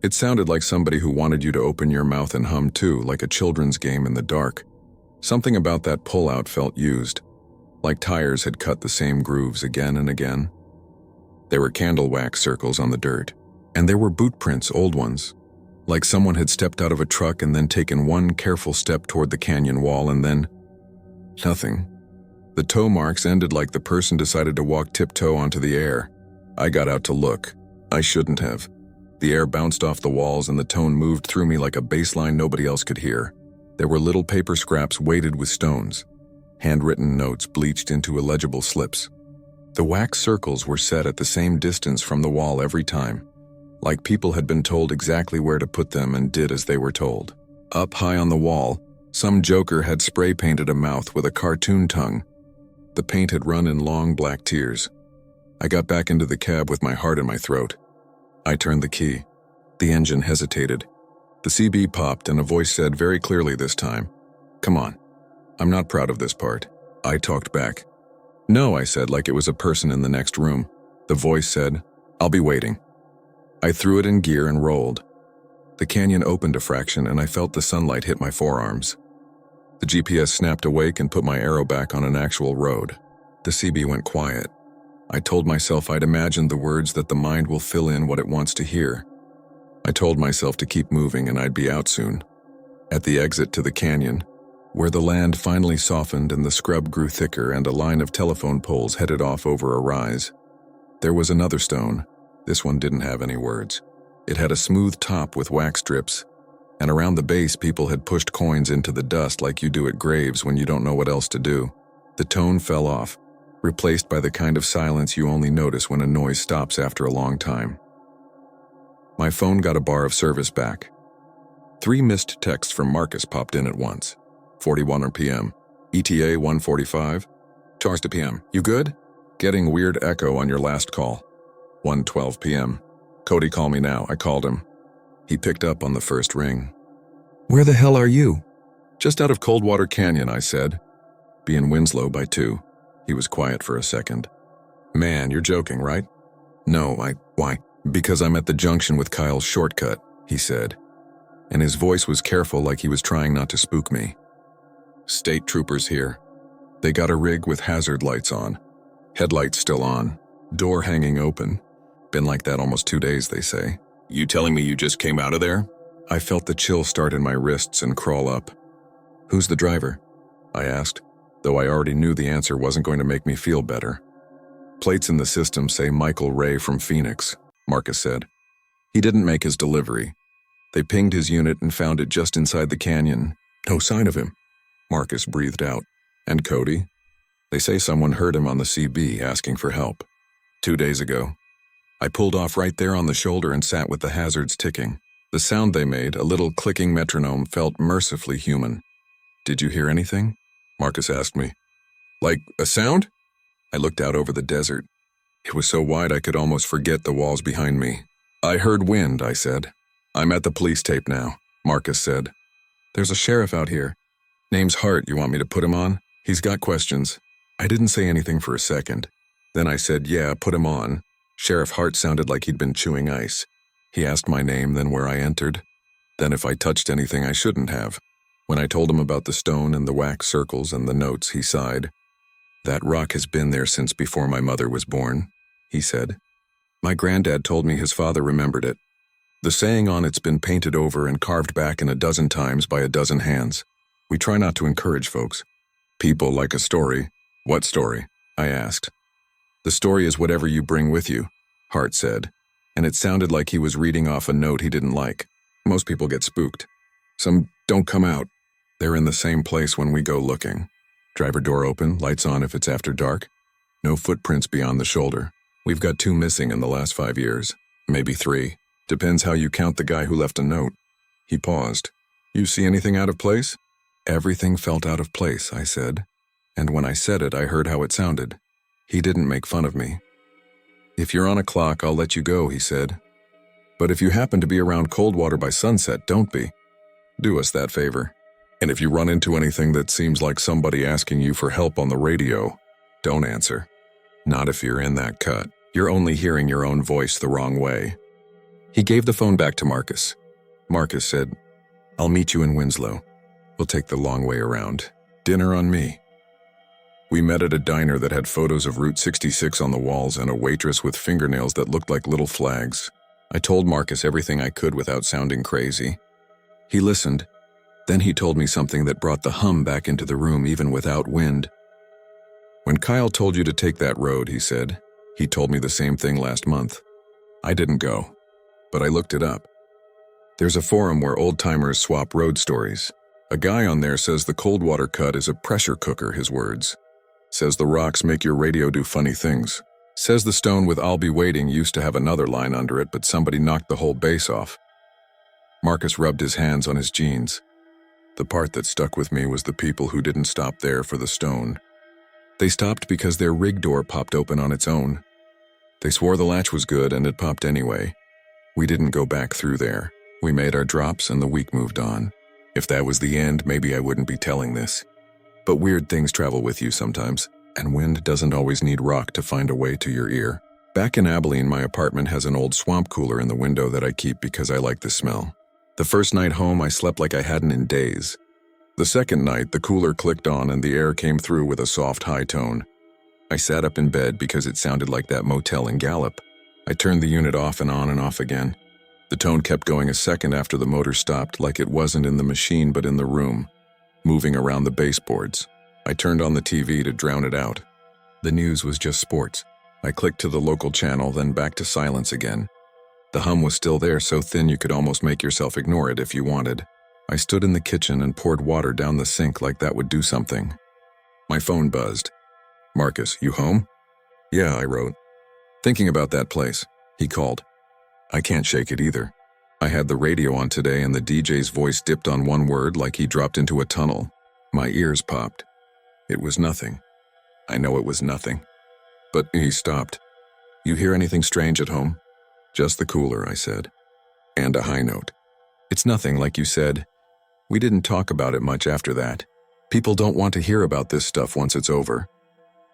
It sounded like somebody who wanted you to open your mouth and hum too, like a children's game in the dark. Something about that pullout felt used, like tires had cut the same grooves again and again. There were candle wax circles on the dirt, and there were boot prints, old ones, like someone had stepped out of a truck and then taken one careful step toward the canyon wall and then nothing. The toe marks ended like the person decided to walk tiptoe onto the air. I got out to look. I shouldn't have. The air bounced off the walls and the tone moved through me like a bass line nobody else could hear. There were little paper scraps weighted with stones, handwritten notes bleached into illegible slips. The wax circles were set at the same distance from the wall every time, like people had been told exactly where to put them and did as they were told. Up high on the wall, some joker had spray painted a mouth with a cartoon tongue. The paint had run in long black tears. I got back into the cab with my heart in my throat. I turned the key. The engine hesitated. The CB popped and a voice said very clearly this time, "Come on. I'm not proud of this part." I talked back. "No," I said like it was a person in the next room. The voice said, "I'll be waiting." I threw it in gear and rolled. The canyon opened a fraction and I felt the sunlight hit my forearms. The GPS snapped awake and put my arrow back on an actual road. The CB went quiet. I told myself I'd imagined the words that the mind will fill in what it wants to hear. I told myself to keep moving and I'd be out soon. At the exit to the canyon, where the land finally softened and the scrub grew thicker and a line of telephone poles headed off over a rise, there was another stone. This one didn't have any words. It had a smooth top with wax strips, And around the base, people had pushed coins into the dust like you do at graves when you don't know what else to do. The tone fell off, replaced by the kind of silence you only notice when a noise stops after a long time. My phone got a bar of service back. 3 missed texts from Marcus popped in at once. 41 p.m. ETA 1:45. Charles to p.m. You good? Getting weird echo on your last call. 1:12 p.m. Cody, call me now. I called him. He picked up on the first ring. Where the hell are you? Just out of Coldwater Canyon, I said. Be in Winslow by 2. He was quiet for a second. Man, you're joking, right? No, why? Because I'm at the junction with Kyle's shortcut, he said. And his voice was careful, like he was trying not to spook me. State troopers here. They got a rig with hazard lights on. Headlights still on. Door hanging open. Been like that almost 2 days, they say. You telling me you just came out of there? I felt the chill start in my wrists and crawl up. Who's the driver? I asked, though I already knew the answer wasn't going to make me feel better. Plates in the system say Michael Ray from Phoenix, Marcus said. He didn't make his delivery. They pinged his unit and found it just inside the canyon. No sign of him, Marcus breathed out. And Cody? They say someone heard him on the CB asking for help. 2 days ago. I pulled off right there on the shoulder and sat with the hazards ticking. The sound they made, a little clicking metronome, felt mercifully human. Did you hear anything? Marcus asked me. Like a sound? I looked out over the desert. It was so wide I could almost forget the walls behind me. I heard wind, I said. I'm at the police tape now, Marcus said. There's a sheriff out here. Name's Hart. You want me to put him on? He's got questions. I didn't say anything for a second. Then I said, yeah, put him on. Sheriff Hart sounded like he'd been chewing ice. He asked my name, then where I entered. Then if I touched anything I shouldn't have. When I told him about the stone and the wax circles and the notes, he sighed. That rock has been there since before my mother was born, he said. My granddad told me his father remembered it. The saying on it's been painted over and carved back in a dozen times by a dozen hands. We try not to encourage folks. People like a story. What story? I asked. The story is whatever you bring with you, Hart said, and it sounded like he was reading off a note he didn't like. Most people get spooked. Some don't come out. They're in the same place when we go looking. Driver door open, lights on if it's after dark. No footprints beyond the shoulder. We've got 2 missing in the last 5 years. Maybe 3. Depends how you count the guy who left a note. He paused. You see anything out of place? Everything felt out of place, I said. And when I said it, I heard how it sounded. He didn't make fun of me. If you're on a clock, I'll let you go, he said. But if you happen to be around Coldwater by sunset, don't be. Do us that favor. And if you run into anything that seems like somebody asking you for help on the radio, don't answer. Not if you're in that cut. You're only hearing your own voice the wrong way. He gave the phone back to Marcus. Marcus said, I'll meet you in Winslow. We'll take the long way around. Dinner on me. We met at a diner that had photos of Route 66 on the walls and a waitress with fingernails that looked like little flags. I told Marcus everything I could without sounding crazy. He listened. Then he told me something that brought the hum back into the room even without wind. When Kyle told you to take that road, he said, he told me the same thing last month. I didn't go, but I looked it up. There's a forum where old-timers swap road stories. A guy on there says the Coldwater Cut is a pressure cooker, his words. Says the rocks make your radio do funny things. Says the stone with I'll be waiting used to have another line under it, but somebody knocked the whole base off. Marcus rubbed his hands on his jeans. The part that stuck with me was the people who didn't stop there for the stone. They stopped because their rig door popped open on its own. They swore the latch was good and it popped anyway. We didn't go back through there. We made our drops and the week moved on. If that was the end, maybe I wouldn't be telling this. But weird things travel with you sometimes, and wind doesn't always need rock to find a way to your ear. Back in Abilene, my apartment has an old swamp cooler in the window that I keep because I like the smell. The first night home, I slept like I hadn't in days. The second night, the cooler clicked on and the air came through with a soft high tone. I sat up in bed because it sounded like that motel in Gallup. I turned the unit off and off again. The tone kept going a second after the motor stopped, like it wasn't in the machine but in the room, moving around the baseboards. I turned on the TV to drown it out. The news was just sports. I clicked to the local channel, then back to silence again. The hum was still there, so thin you could almost make yourself ignore it if you wanted. I stood in the kitchen and poured water down the sink like that would do something. My phone buzzed. "Marcus, you home?" "Yeah," I wrote. "Thinking about that place," he called. "I can't shake it either. I had the radio on today and the DJ's voice dipped on one word like he dropped into a tunnel. My ears popped. It was nothing. I know it was nothing." But he stopped. "You hear anything strange at home?" "Just the cooler," I said. And a high note. "It's nothing, like you said. We didn't talk about it much after that. People don't want to hear about this stuff once it's over.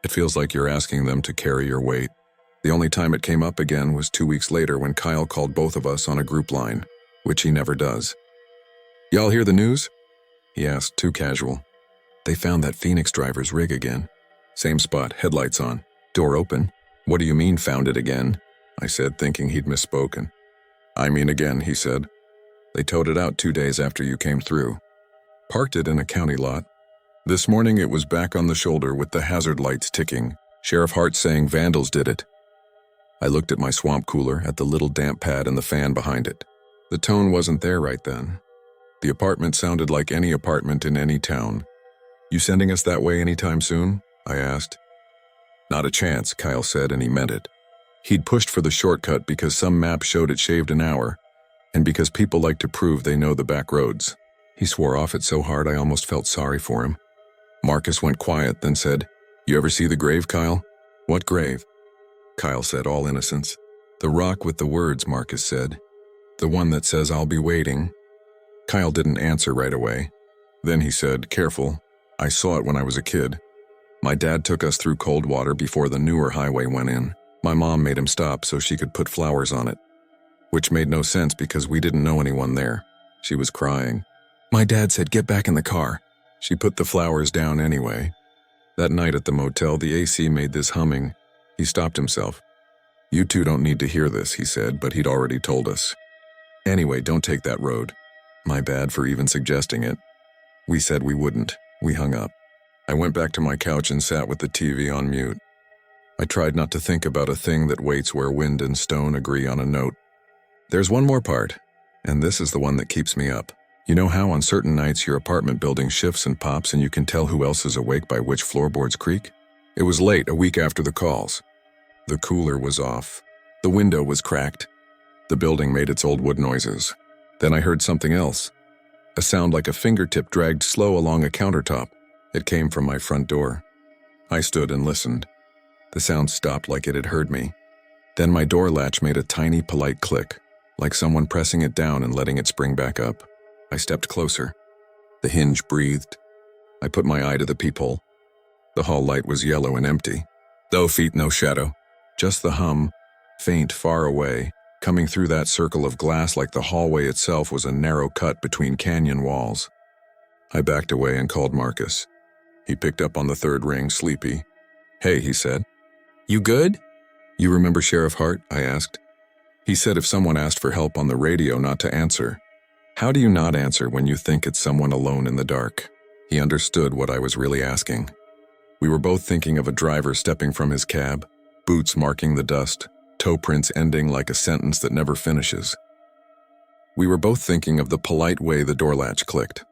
It feels like you're asking them to carry your weight." The only time it came up again was 2 weeks later when Kyle called both of us on a group line, which he never does. "Y'all hear the news?" he asked, too casual. "They found that Phoenix driver's rig again. Same spot, headlights on, door open." "What do you mean, found it again?" I said, thinking he'd misspoken. "I mean again," he said. "They towed it out 2 days after you came through. Parked it in a county lot. This morning it was back on the shoulder with the hazard lights ticking. Sheriff Hart saying vandals did it." I looked at my swamp cooler, at the little damp pad and the fan behind it. The tone wasn't there right then. The apartment sounded like any apartment in any town. "You sending us that way anytime soon?" I asked. "Not a chance," Kyle said, and he meant it. He'd pushed for the shortcut because some map showed it shaved an hour, and because people like to prove they know the back roads. He swore off it so hard I almost felt sorry for him. Marcus went quiet, then said, "You ever see the grave, Kyle?" "What grave?" Kyle said, all innocence. "The rock with the words," Marcus said. "The one that says, 'I'll be waiting.'" Kyle didn't answer right away. Then he said, "Careful. I saw it when I was a kid. My dad took us through cold water before the newer highway went in. My mom made him stop so she could put flowers on it. Which made no sense because we didn't know anyone there." She was crying. "My dad said, 'Get back in the car.' She put the flowers down anyway. That night at the motel, the AC made this humming." He stopped himself. "You two don't need to hear this," he said, but he'd already told us. "Anyway, don't take that road." My bad for even suggesting it. We said we wouldn't. We hung up. I went back to my couch and sat with the TV on mute. I tried not to think about a thing that waits where wind and stone agree on a note. There's one more part, and this is the one that keeps me up. You know how on certain nights your apartment building shifts and pops and you can tell who else is awake by which floorboards creak? It was late, a week after the calls. The cooler was off. The window was cracked. The building made its old wood noises. Then I heard something else. A sound like a fingertip dragged slow along a countertop. It came from my front door. I stood and listened. The sound stopped like it had heard me. Then my door latch made a tiny, polite click, like someone pressing it down and letting it spring back up. I stepped closer. The hinge breathed. I put my eye to the peephole. The hall light was yellow and empty. No feet, no shadow. Just the hum, faint, far away, coming through that circle of glass like the hallway itself was a narrow cut between canyon walls. I backed away and called Marcus. He picked up on the third ring, sleepy. "Hey," he said. "You good?" "You remember Sheriff Hart?" I asked. He said if someone asked for help on the radio not to answer. How do you not answer when you think it's someone alone in the dark? He understood what I was really asking. We were both thinking of a driver stepping from his cab, boots marking the dust, toe prints ending like a sentence that never finishes. We were both thinking of the polite way the door latch clicked.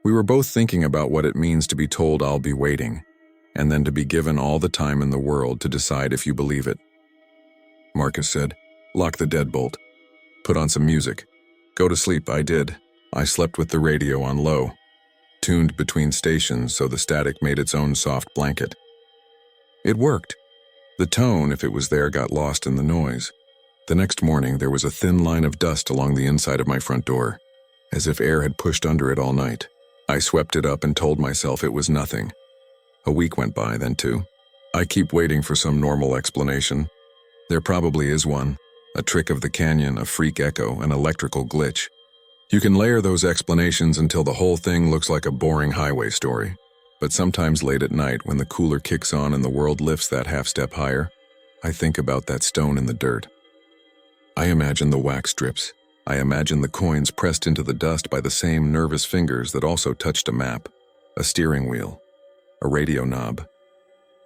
We were both thinking about what it means to be told "I'll be waiting," and then to be given all the time in the world to decide if you believe it. Marcus said, "Lock the deadbolt. Put on some music. Go to sleep." I did. I slept with the radio on low, tuned between stations so the static made its own soft blanket. It worked. The tone, if it was there, got lost in the noise. The next morning, there was a thin line of dust along the inside of my front door, as if air had pushed under it all night. I swept it up and told myself it was nothing. A week went by, then two. I keep waiting for some normal explanation. There probably is one. A trick of the canyon, a freak echo, an electrical glitch. You can layer those explanations until the whole thing looks like a boring highway story. But sometimes late at night, when the cooler kicks on and the world lifts that half step higher, I think about that stone in the dirt. I imagine the wax strips. I imagine the coins pressed into the dust by the same nervous fingers that also touched a map, a steering wheel, a radio knob.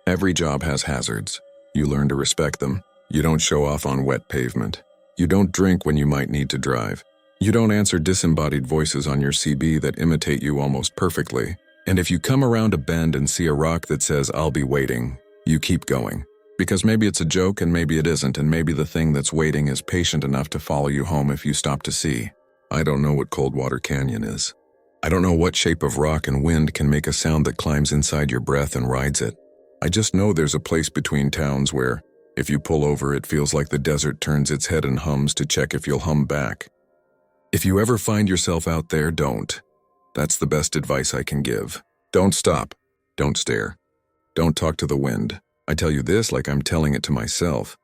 Every job has hazards. You learn to respect them. You don't show off on wet pavement. You don't drink when you might need to drive. You don't answer disembodied voices on your CB that imitate you almost perfectly. And if you come around a bend and see a rock that says, "I'll be waiting," you keep going. Because maybe it's a joke and maybe it isn't, and maybe the thing that's waiting is patient enough to follow you home if you stop to see. I don't know what Coldwater Canyon is. I don't know what shape of rock and wind can make a sound that climbs inside your breath and rides it. I just know there's a place between towns where, if you pull over, it feels like the desert turns its head and hums to check if you'll hum back. If you ever find yourself out there, don't. That's the best advice I can give. Don't stop. Don't stare. Don't talk to the wind. I tell you this like I'm telling it to myself.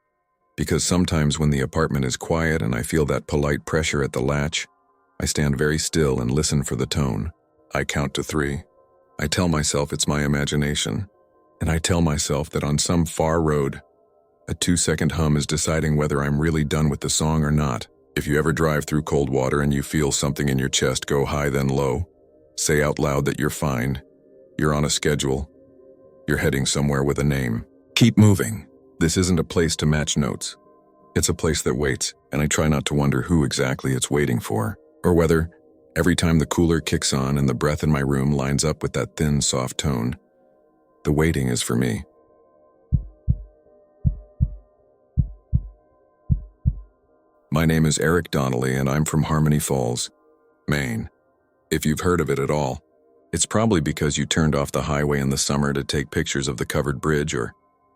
Because sometimes when the apartment is quiet and I feel that polite pressure at the latch, I stand very still and listen for the tone. I count to 3. I tell myself it's my imagination. And I tell myself that on some far road, a 2-second hum is deciding whether I'm really done with the song or not. If you ever drive through Coldwater and you feel something in your chest go high then low, say out loud that you're fine. You're on a schedule. You're heading somewhere with a name. Keep moving. This isn't a place to match notes. It's a place that waits, and I try not to wonder who exactly it's waiting for, or whether, every time the cooler kicks on and the breath in my room lines up with that thin, soft tone, the waiting is for me. My name is Eric Donnelly, and I'm from Harmony Falls, Maine. If you've heard of it at all, it's probably because you turned off the highway in the summer to take pictures of the covered bridge, or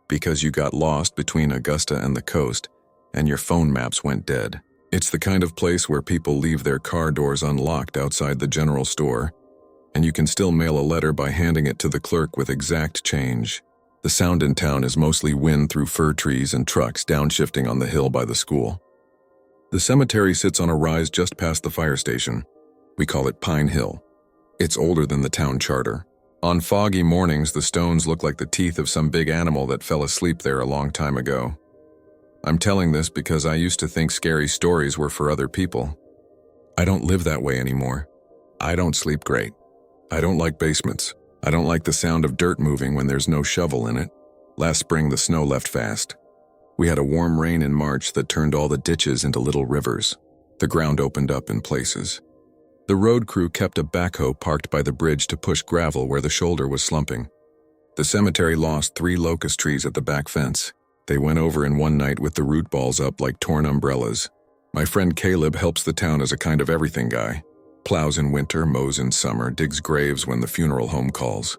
because you got lost between Augusta and the coast, and your phone maps went dead. It's the kind of place where people leave their car doors unlocked outside the general store, and you can still mail a letter by handing it to the clerk with exact change. The sound in town is mostly wind through fir trees and trucks downshifting on the hill by the school. The cemetery sits on a rise just past the fire station. We call it Pine Hill. It's older than the town charter. On foggy mornings, the stones look like the teeth of some big animal that fell asleep there a long time ago. I'm telling this because I used to think scary stories were for other people. I don't live that way anymore. I don't sleep great. I don't like basements. I don't like the sound of dirt moving when there's no shovel in it. Last spring, the snow left fast. We had a warm rain in March that turned all the ditches into little rivers. The ground opened up in places. The road crew kept a backhoe parked by the bridge to push gravel where the shoulder was slumping. The cemetery lost 3 locust trees at the back fence. They went over in one night with the root balls up like torn umbrellas. My friend Caleb helps the town as a kind of everything guy. Plows in winter, mows in summer, digs graves when the funeral home calls.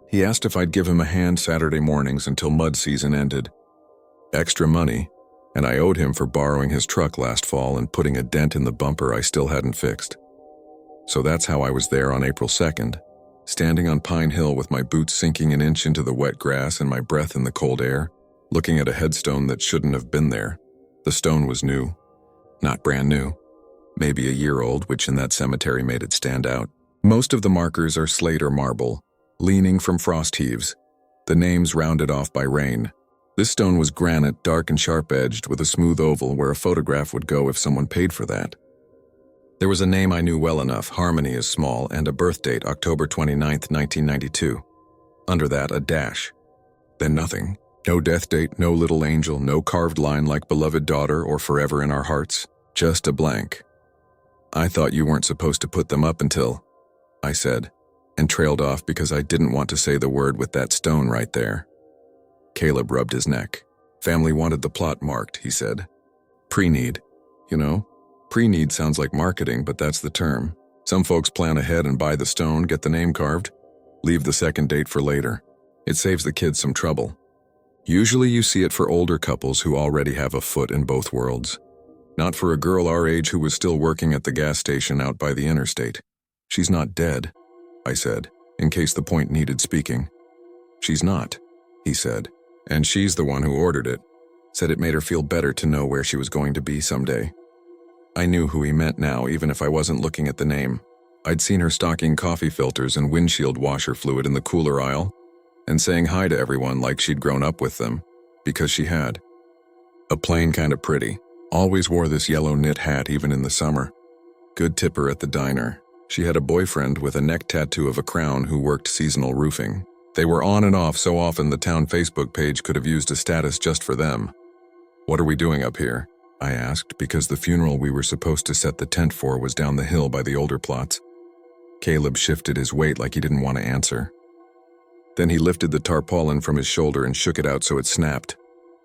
He asked if I'd give him a hand Saturday mornings until mud season ended. Extra money, and I owed him for borrowing his truck last fall and putting a dent in the bumper I still hadn't fixed. So that's how I was there on April 2nd, standing on Pine Hill with my boots sinking an inch into the wet grass and my breath in the cold air, looking at a headstone that shouldn't have been there. The stone was new. Not brand new. Maybe a year old, which in that cemetery made it stand out. Most of the markers are slate or marble, leaning from frost heaves, the names rounded off by rain. This stone was granite, dark and sharp-edged, with a smooth oval where a photograph would go if someone paid for that. There was a name I knew well enough, Harmony is small, and a birth date, October 29th, 1992. Under that, a dash. Then nothing. No death date, no little angel, no carved line like beloved daughter or forever in our hearts. Just a blank. I thought you weren't supposed to put them up until, I said, and trailed off because I didn't want to say the word with that stone right there. Caleb rubbed his neck. Family wanted the plot marked, he said. Pre-need. You know, pre-need sounds like marketing, but that's the term. Some folks plan ahead and buy the stone, get the name carved, leave the second date for later. It saves the kids some trouble. Usually you see it for older couples who already have a foot in both worlds. Not for a girl our age who was still working at the gas station out by the interstate. She's not dead, I said, in case the point needed speaking. She's not, he said. And she's the one who ordered it. Said it made her feel better to know where she was going to be someday. I knew who he meant now, even if I wasn't looking at the name. I'd seen her stocking coffee filters and windshield washer fluid in the cooler aisle, and saying hi to everyone like she'd grown up with them, because she had. A plain kind of pretty. Always wore this yellow knit hat even in the summer. Good tipper at the diner. She had a boyfriend with a neck tattoo of a crown who worked seasonal roofing. They were on and off so often the town Facebook page could have used a status just for them. What are we doing up here? I asked, because the funeral we were supposed to set the tent for was down the hill by the older plots. Caleb shifted his weight like he didn't want to answer. Then he lifted the tarpaulin from his shoulder and shook it out so it snapped.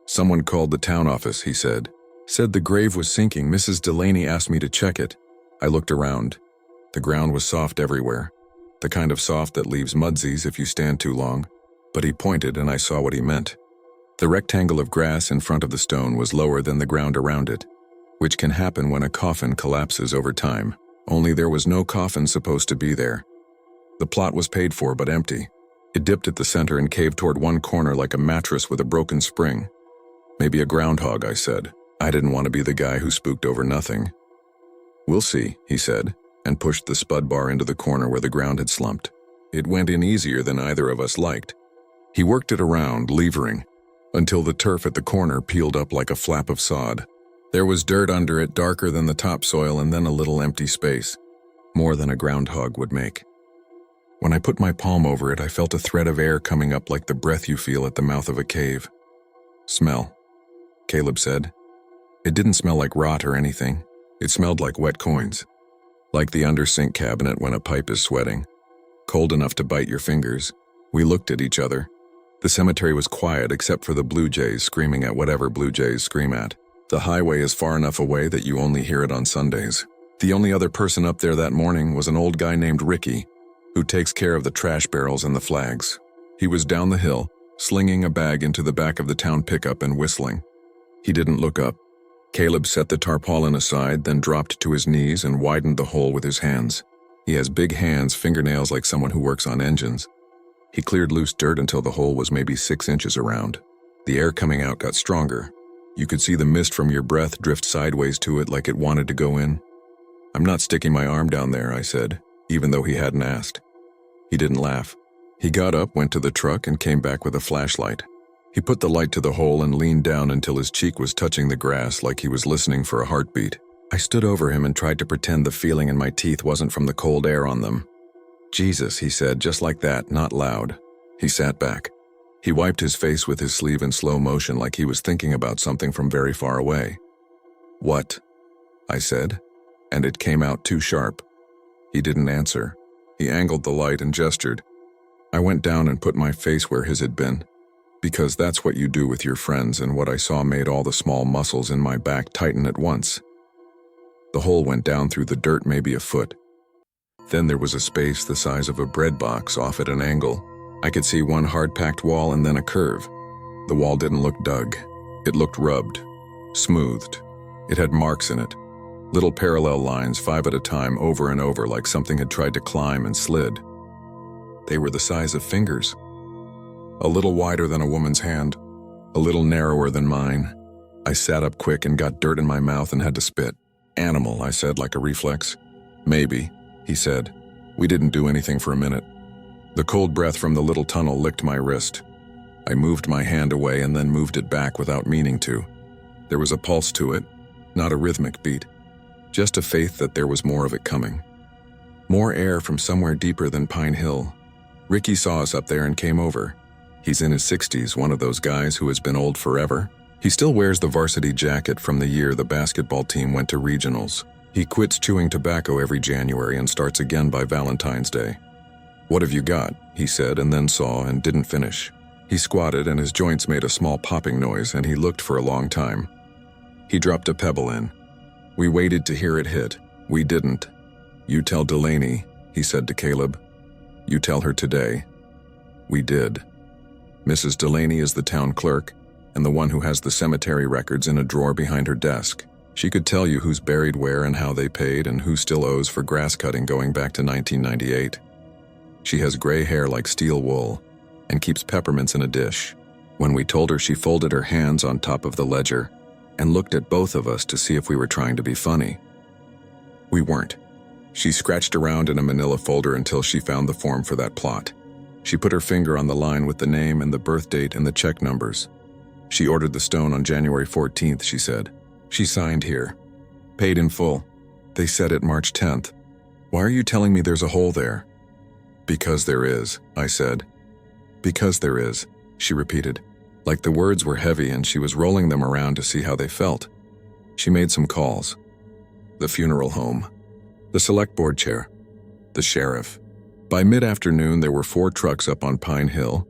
"Someone called the town office," he said. "Said the grave was sinking. Mrs. Delaney asked me to check it." I looked around. The ground was soft everywhere, the kind of soft that leaves mudsies if you stand too long. But he pointed and I saw what he meant. The rectangle of grass in front of the stone was lower than the ground around it, which can happen when a coffin collapses over time. Only there was no coffin supposed to be there. The plot was paid for but empty. It dipped at the center and caved toward one corner like a mattress with a broken spring. "Maybe a groundhog," I said. I didn't want to be the guy who spooked over nothing. "We'll see," he said, and pushed the spud bar into the corner where the ground had slumped. It went in easier than either of us liked. He worked it around, levering, until the turf at the corner peeled up like a flap of sod. There was dirt under it, darker than the topsoil, and then a little empty space, more than a groundhog would make. When I put my palm over it, I felt a thread of air coming up like the breath you feel at the mouth of a cave. "Smell," Caleb said. It didn't smell like rot or anything. It smelled like wet coins, like the under-sink cabinet when a pipe is sweating, cold enough to bite your fingers. We looked at each other. The cemetery was quiet except for the blue jays screaming at whatever blue jays scream at. The highway is far enough away that you only hear it on Sundays. The only other person up there that morning was an old guy named Ricky, who takes care of the trash barrels and the flags. He was down the hill, slinging a bag into the back of the town pickup and whistling. He didn't look up. Caleb set the tarpaulin aside, then dropped to his knees and widened the hole with his hands. He has big hands, fingernails like someone who works on engines. He cleared loose dirt until the hole was maybe 6 inches around. The air coming out got stronger. You could see the mist from your breath drift sideways to it like it wanted to go in. "I'm not sticking my arm down there," I said, even though he hadn't asked. He didn't laugh. He got up, went to the truck, and came back with a flashlight. He put the light to the hole and leaned down until his cheek was touching the grass like he was listening for a heartbeat. I stood over him and tried to pretend the feeling in my teeth wasn't from the cold air on them. "Jesus," he said, just like that, not loud. He sat back. He wiped his face with his sleeve in slow motion like he was thinking about something from very far away. "What?" I said, and it came out too sharp. He didn't answer. He angled the light and gestured. I went down and put my face where his had been, because that's what you do with your friends, and what I saw made all the small muscles in my back tighten at once. The hole went down through the dirt maybe a foot. Then there was a space the size of a bread box off at an angle. I could see one hard-packed wall and then a curve. The wall didn't look dug. It looked rubbed, smoothed. It had marks in it, little parallel lines 5 at a time over and over like something had tried to climb and slid. They were the size of fingers. A little wider than a woman's hand, a little narrower than mine. I sat up quick and got dirt in my mouth and had to spit. "Animal," I said like a reflex. "Maybe," he said. We didn't do anything for a minute. The cold breath from the little tunnel licked my wrist. I moved my hand away and then moved it back without meaning to. There was a pulse to it, not a rhythmic beat, just a faith that there was more of it coming. More air from somewhere deeper than Pine Hill. Ricky saw us up there and came over. He's in his 60s, one of those guys who has been old forever. He still wears the varsity jacket from the year the basketball team went to regionals. He quits chewing tobacco every January and starts again by Valentine's Day. "What have you got?" he said, and then saw and didn't finish. He squatted and his joints made a small popping noise, and he looked for a long time. He dropped a pebble in. We waited to hear it hit. We didn't. "You tell Delaney," he said to Caleb. "You tell her today." We did. Mrs. Delaney is the town clerk, and the one who has the cemetery records in a drawer behind her desk. She could tell you who's buried where and how they paid and who still owes for grass cutting going back to 1998. She has gray hair like steel wool and keeps peppermints in a dish. When we told her, she folded her hands on top of the ledger and looked at both of us to see if we were trying to be funny. We weren't. She scratched around in a manila folder until she found the form for that plot. She put her finger on the line with the name and the birth date and the check numbers. She ordered the stone on January 14th, she said. She signed here. Paid in full. They said it March 10th. "Why are you telling me there's a hole there?" "Because there is," I said. "Because there is," she repeated, like the words were heavy and she was rolling them around to see how they felt. She made some calls. The funeral home, the select board chair, the sheriff. By mid-afternoon, there were 4 trucks up on Pine Hill,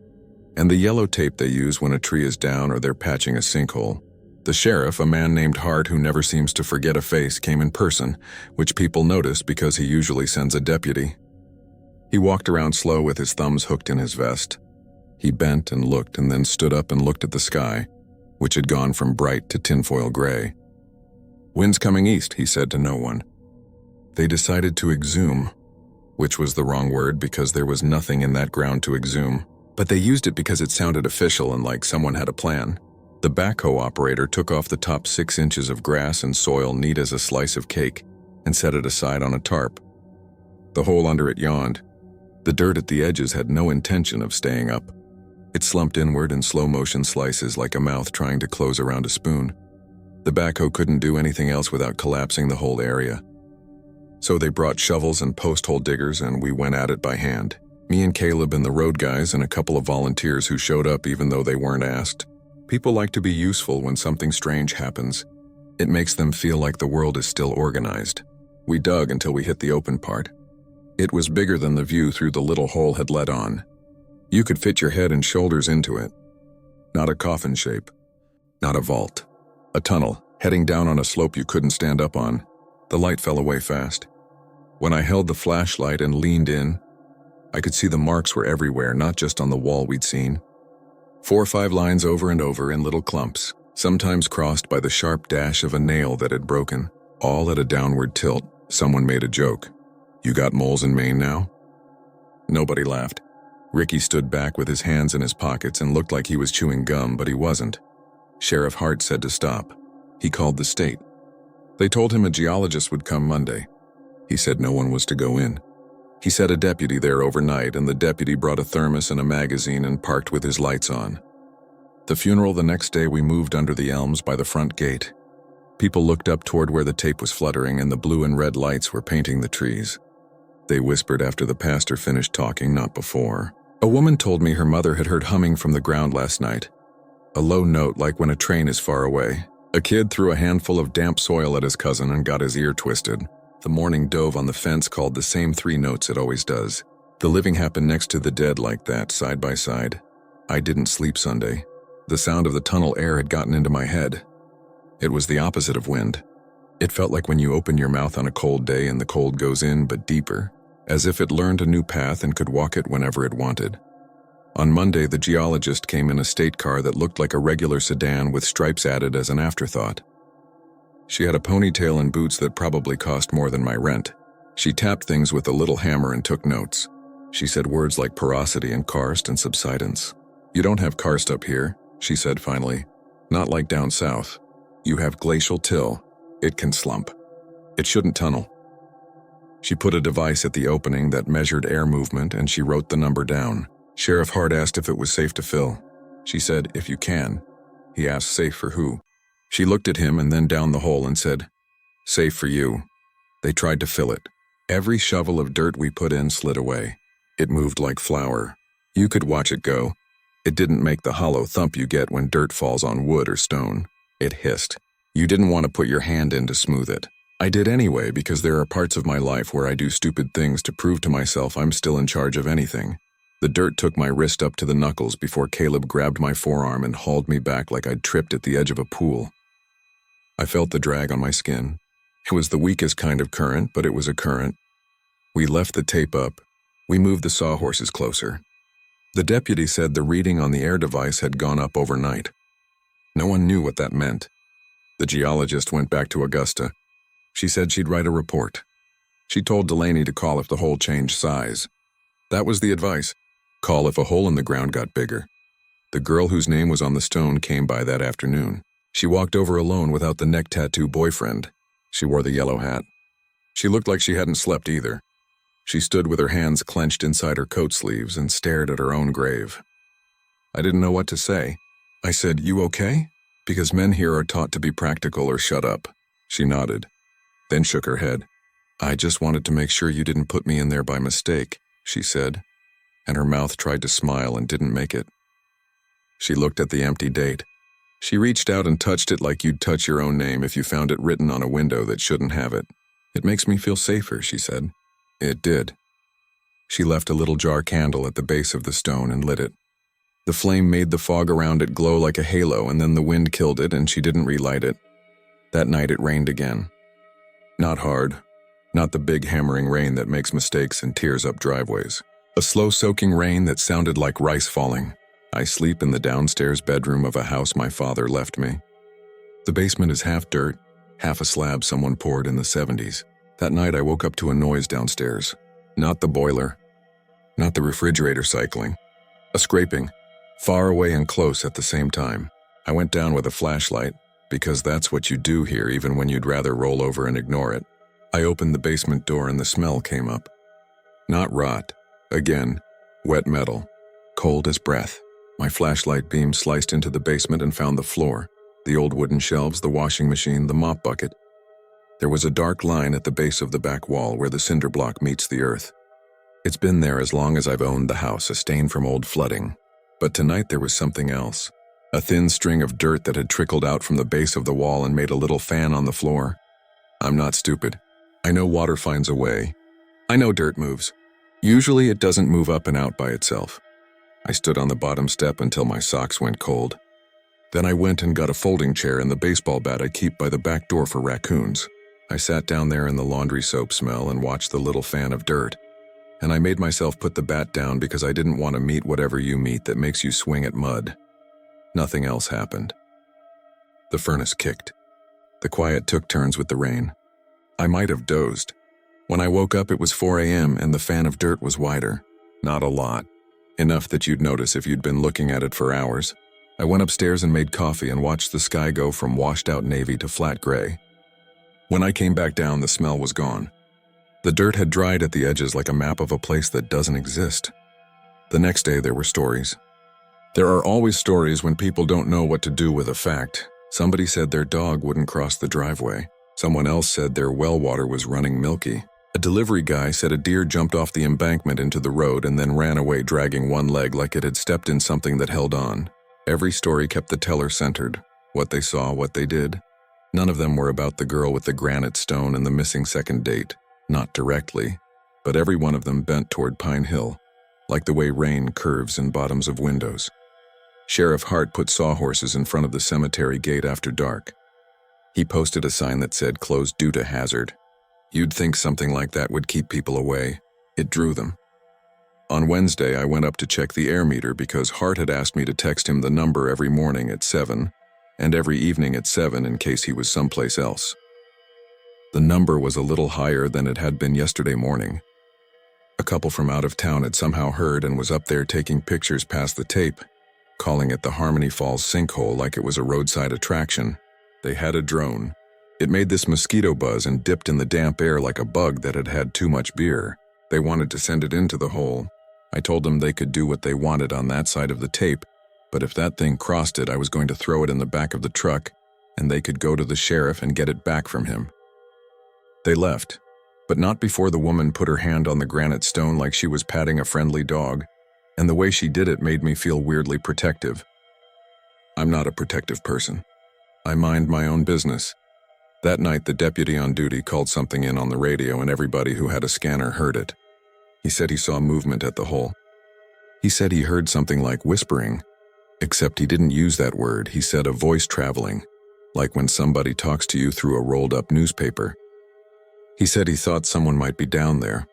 and the yellow tape they use when a tree is down or they're patching a sinkhole. The sheriff, a man named Hart who never seems to forget a face, came in person, which people noticed because he usually sends a deputy. He walked around slow with his thumbs hooked in his vest. He bent and looked and then stood up and looked at the sky, which had gone from bright to tinfoil gray. "Wind's coming east," he said to no one. They decided to exhume, which was the wrong word because there was nothing in that ground to exhume, but they used it because it sounded official and like someone had a plan. The backhoe operator took off the top 6 inches of grass and soil neat as a slice of cake and set it aside on a tarp. The hole under it yawned. The dirt at the edges had no intention of staying up. It slumped inward in slow-motion slices like a mouth trying to close around a spoon. The backhoe couldn't do anything else without collapsing the whole area. So they brought shovels and post-hole diggers and we went at it by hand. Me and Caleb and the road guys and a couple of volunteers who showed up even though they weren't asked. People like to be useful when something strange happens. It makes them feel like the world is still organized. We dug until we hit the open part. It was bigger than the view through the little hole had let on. You could fit your head and shoulders into it. Not a coffin shape. Not a vault. A tunnel, heading down on a slope you couldn't stand up on. The light fell away fast. When I held the flashlight and leaned in, I could see the marks were everywhere, not just on the wall we'd seen. 4 or 5 lines over and over in little clumps, sometimes crossed by the sharp dash of a nail that had broken, all at a downward tilt. Someone made a joke. "You got moles in Maine now?" Nobody laughed. Ricky stood back with his hands in his pockets and looked like he was chewing gum, but he wasn't. Sheriff Hart said to stop. He called the state. They told him a geologist would come Monday. He said no one was to go in. He set a deputy there overnight, and the deputy brought a thermos and a magazine and parked with his lights on. The funeral the next day, we moved under the elms by the front gate. People looked up toward where the tape was fluttering and the blue and red lights were painting the trees. They whispered after the pastor finished talking, not before. A woman told me her mother had heard humming from the ground last night. A low note like when a train is far away. A kid threw a handful of damp soil at his cousin and got his ear twisted. The mourning dove on the fence called the same 3 notes it always does. The living happened next to the dead like that, side by side. I didn't sleep Sunday. The sound of the tunnel air had gotten into my head. It was the opposite of wind. It felt like when you open your mouth on a cold day and the cold goes in but deeper, as if it learned a new path and could walk it whenever it wanted. On Monday, the geologist came in a state car that looked like a regular sedan with stripes added as an afterthought. She had a ponytail and boots that probably cost more than my rent. She tapped things with a little hammer and took notes. She said words like porosity and karst and subsidence. "You don't have karst up here," she said finally. "Not like down south. You have glacial till. It can slump. It shouldn't tunnel." She put a device at the opening that measured air movement and she wrote the number down. Sheriff Hart asked if it was safe to fill. She said, "If you can." He asked, "Safe for who?" She looked at him and then down the hole and said, "Safe for you." They tried to fill it. Every shovel of dirt we put in slid away. It moved like flour. You could watch it go. It didn't make the hollow thump you get when dirt falls on wood or stone. It hissed. You didn't want to put your hand in to smooth it. I did anyway because there are parts of my life where I do stupid things to prove to myself I'm still in charge of anything. The dirt took my wrist up to the knuckles before Caleb grabbed my forearm and hauled me back like I'd tripped at the edge of a pool. I felt the drag on my skin. It was the weakest kind of current, but it was a current. We left the tape up. We moved the sawhorses closer. The deputy said the reading on the air device had gone up overnight. No one knew what that meant. The geologist went back to Augusta. She said she'd write a report. She told Delaney to call if the hole changed size. That was the advice. Call if a hole in the ground got bigger. The girl whose name was on the stone came by that afternoon. She walked over alone without the neck tattoo boyfriend. She wore the yellow hat. She looked like she hadn't slept either. She stood with her hands clenched inside her coat sleeves and stared at her own grave. I didn't know what to say. I said, "You okay?" Because men here are taught to be practical or shut up. She nodded, then shook her head. "I just wanted to make sure you didn't put me in there by mistake," she said, and her mouth tried to smile and didn't make it. She looked at the empty date. She reached out and touched it like you'd touch your own name if you found it written on a window that shouldn't have it. "It makes me feel safer," she said. It did. She left a little jar candle at the base of the stone and lit it. The flame made the fog around it glow like a halo, and then the wind killed it and she didn't relight it. That night it rained again. Not hard. Not the big hammering rain that makes mistakes and tears up driveways. A slow soaking rain that sounded like rice falling. I sleep in the downstairs bedroom of a house my father left me. The basement is half dirt, half a slab someone poured in the 70s. That night I woke up to a noise downstairs. Not the boiler. Not the refrigerator cycling. A scraping. Far away and close at the same time. I went down with a flashlight, because that's what you do here even when you'd rather roll over and ignore it. I opened the basement door and the smell came up. Not rot. Again, wet metal. Cold as breath. My flashlight beam sliced into the basement and found the floor, the old wooden shelves, the washing machine, the mop bucket. There was a dark line at the base of the back wall where the cinder block meets the earth. It's been there as long as I've owned the house, a stain from old flooding. But tonight there was something else. A thin string of dirt that had trickled out from the base of the wall and made a little fan on the floor. I'm not stupid. I know water finds a way. I know dirt moves. Usually it doesn't move up and out by itself. I stood on the bottom step until my socks went cold. Then I went and got a folding chair and the baseball bat I keep by the back door for raccoons. I sat down there in the laundry soap smell and watched the little fan of dirt. And I made myself put the bat down because I didn't want to meet whatever you meet that makes you swing at mud. Nothing else happened. The furnace kicked. The quiet took turns with the rain. I might have dozed. When I woke up it was 4 a.m. and the fan of dirt was wider. Not a lot. Enough that you'd notice if you'd been looking at it for hours. I went upstairs and made coffee and watched the sky go from washed-out navy to flat gray. When I came back down, the smell was gone. The dirt had dried at the edges like a map of a place that doesn't exist. The next day there were stories. There are always stories when people don't know what to do with a fact. Somebody said their dog wouldn't cross the driveway. Someone else said their well water was running milky. A delivery guy said a deer jumped off the embankment into the road and then ran away dragging one leg like it had stepped in something that held on. Every story kept the teller centered. What they saw, what they did. None of them were about the girl with the granite stone and the missing second date. Not directly, but every one of them bent toward Pine Hill, like the way rain curves in bottoms of windows. Sheriff Hart put sawhorses in front of the cemetery gate after dark. He posted a sign that said closed due to hazard. You'd think something like that would keep people away. It drew them. On Wednesday, I went up to check the air meter because Hart had asked me to text him the number every morning at 7 and every evening at 7 in case he was someplace else. The number was a little higher than it had been yesterday morning. A couple from out of town had somehow heard and was up there taking pictures past the tape, calling it the Harmony Falls sinkhole like it was a roadside attraction. They had a drone. It made this mosquito buzz and dipped in the damp air like a bug that had had too much beer. They wanted to send it into the hole. I told them they could do what they wanted on that side of the tape, but if that thing crossed it, I was going to throw it in the back of the truck, and they could go to the sheriff and get it back from him. They left, but not before the woman put her hand on the granite stone like she was patting a friendly dog, and the way she did it made me feel weirdly protective. I'm not a protective person. I mind my own business. That night, the deputy on duty called something in on the radio and everybody who had a scanner heard it. He said he saw movement at the hole. He said he heard something like whispering, except he didn't use that word. He said a voice traveling, like when somebody talks to you through a rolled-up newspaper. He said he thought someone might be down there.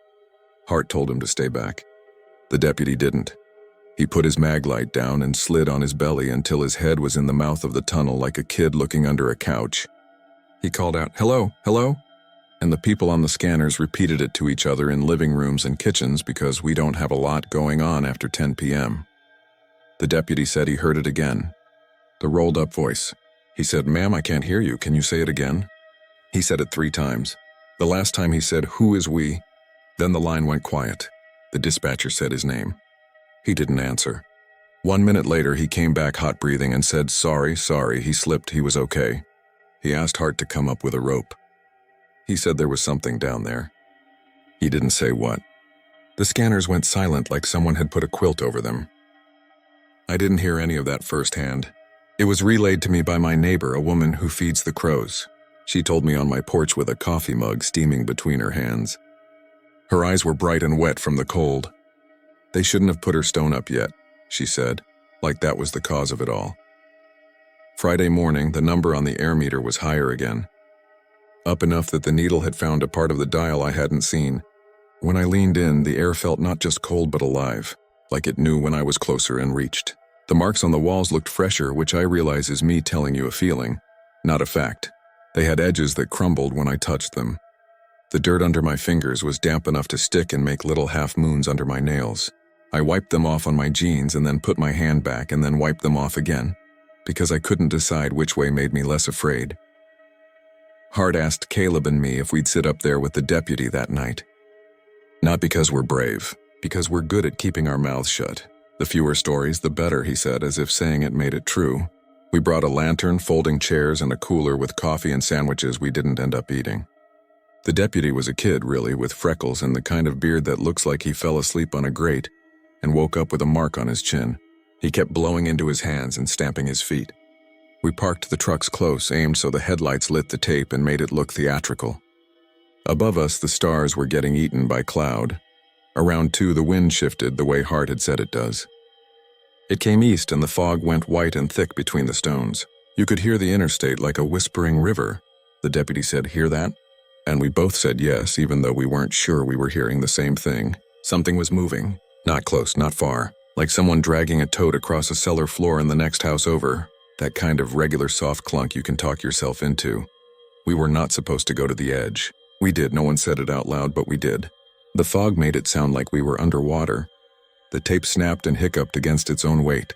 Hart told him to stay back. The deputy didn't. He put his mag light down and slid on his belly until his head was in the mouth of the tunnel like a kid looking under a couch. He called out, "Hello, hello?" And the people on the scanners repeated it to each other in living rooms and kitchens because we don't have a lot going on after 10 p.m. The deputy said he heard it again. The rolled-up voice. He said, "Ma'am, I can't hear you. Can you say it again?" He said it 3 times. The last time he said, "Who is we?" Then the line went quiet. The dispatcher said his name. He didn't answer. 1 minute later, he came back hot-breathing and said, sorry, he slipped, he was okay. He asked Hart to come up with a rope. He said there was something down there. He didn't say what. The scanners went silent like someone had put a quilt over them. I didn't hear any of that firsthand. It was relayed to me by my neighbor, a woman who feeds the crows. She told me on my porch with a coffee mug steaming between her hands. Her eyes were bright and wet from the cold. They shouldn't have put her stone up yet, she said, like that was the cause of it all. Friday morning, the number on the air meter was higher again. Up enough that the needle had found a part of the dial I hadn't seen. When I leaned in, the air felt not just cold but alive, like it knew when I was closer and reached. The marks on the walls looked fresher, which I realize is me telling you a feeling, not a fact. They had edges that crumbled when I touched them. The dirt under my fingers was damp enough to stick and make little half-moons under my nails. I wiped them off on my jeans and then put my hand back and then wiped them off again, because I couldn't decide which way made me less afraid. Hart asked Caleb and me if we'd sit up there with the deputy that night. Not because we're brave, because we're good at keeping our mouths shut. The fewer stories, the better, he said, as if saying it made it true. We brought a lantern, folding chairs, and a cooler with coffee and sandwiches we didn't end up eating. The deputy was a kid, really, with freckles and the kind of beard that looks like he fell asleep on a grate and woke up with a mark on his chin. He kept blowing into his hands and stamping his feet. We parked the trucks close, aimed so the headlights lit the tape and made it look theatrical. Above us, the stars were getting eaten by cloud. Around 2, the wind shifted the way Hart had said it does. It came east and the fog went white and thick between the stones. You could hear the interstate like a whispering river. The deputy said, "Hear that?" And we both said yes, even though we weren't sure we were hearing the same thing. Something was moving. Not close, not far. Like someone dragging a tote across a cellar floor in the next house over. That kind of regular soft clunk you can talk yourself into. We were not supposed to go to the edge. We did, no one said it out loud, but we did. The fog made it sound like we were underwater. The tape snapped and hiccuped against its own weight.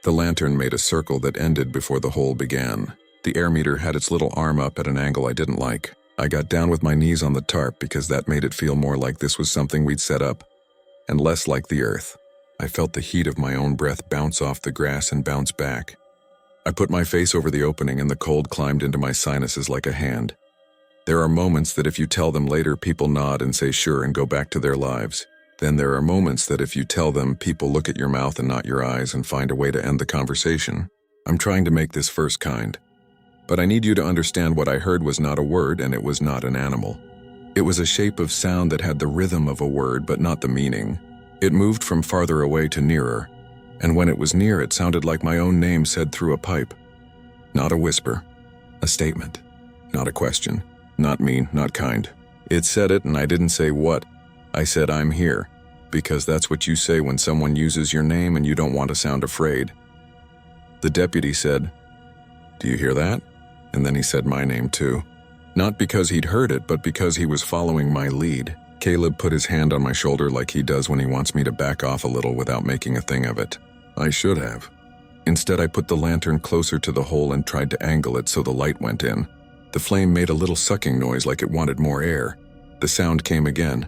The lantern made a circle that ended before the hole began. The air meter had its little arm up at an angle I didn't like. I got down with my knees on the tarp because that made it feel more like this was something we'd set up, and less like the earth. I felt the heat of my own breath bounce off the grass and bounce back. I put my face over the opening and the cold climbed into my sinuses like a hand. There are moments that if you tell them later, people nod and say sure and go back to their lives. Then there are moments that if you tell them, people look at your mouth and not your eyes and find a way to end the conversation. I'm trying to make this first kind. But I need you to understand what I heard was not a word and it was not an animal. It was a shape of sound that had the rhythm of a word but not the meaning. It moved from farther away to nearer, and when it was near it sounded like my own name said through a pipe. Not a whisper, a statement, not a question, not mean, not kind. It said it and I didn't say what. I said I'm here, because that's what you say when someone uses your name and you don't want to sound afraid. The deputy said, "Do you hear that?" And then he said my name too. Not because he'd heard it, but because he was following my lead. Caleb put his hand on my shoulder like he does when he wants me to back off a little without making a thing of it. I should have. Instead, I put the lantern closer to the hole and tried to angle it so the light went in. The flame made a little sucking noise like it wanted more air. The sound came again.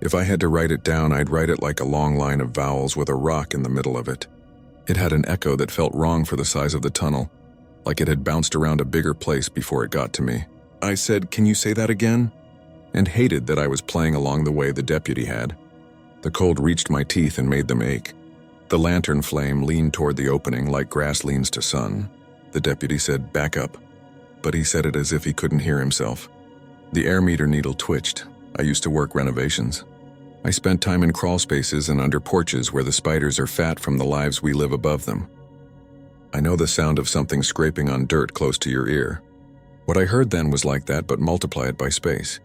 If I had to write it down, I'd write it like a long line of vowels with a rock in the middle of it. It had an echo that felt wrong for the size of the tunnel, like it had bounced around a bigger place before it got to me. I said, "Can you say that again?" and hated that I was playing along the way the deputy had. The cold reached my teeth and made them ache. The lantern flame leaned toward the opening like grass leans to sun. The deputy said, "Back up," but he said it as if he couldn't hear himself. The air meter needle twitched. I used to work renovations. I spent time in crawl spaces and under porches where the spiders are fat from the lives we live above them. I know the sound of something scraping on dirt close to your ear. What I heard then was like that, but multiply it by space.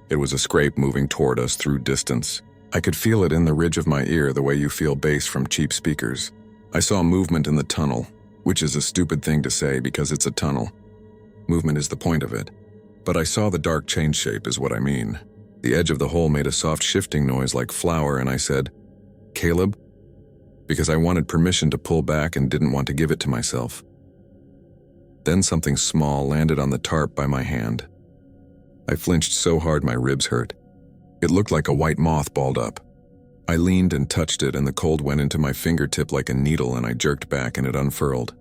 It was a scrape moving toward us through distance. I could feel it in the ridge of my ear the way you feel bass from cheap speakers. I saw movement in the tunnel, which is a stupid thing to say because it's a tunnel. Movement is the point of it. But I saw the dark change shape is what I mean. The edge of the hole made a soft shifting noise like flour and I said, "Caleb?" because I wanted permission to pull back and didn't want to give it to myself. Then something small landed on the tarp by my hand. I flinched so hard my ribs hurt. It looked like a white moth balled up. I leaned and touched it and the cold went into my fingertip like a needle and I jerked back and it unfurled.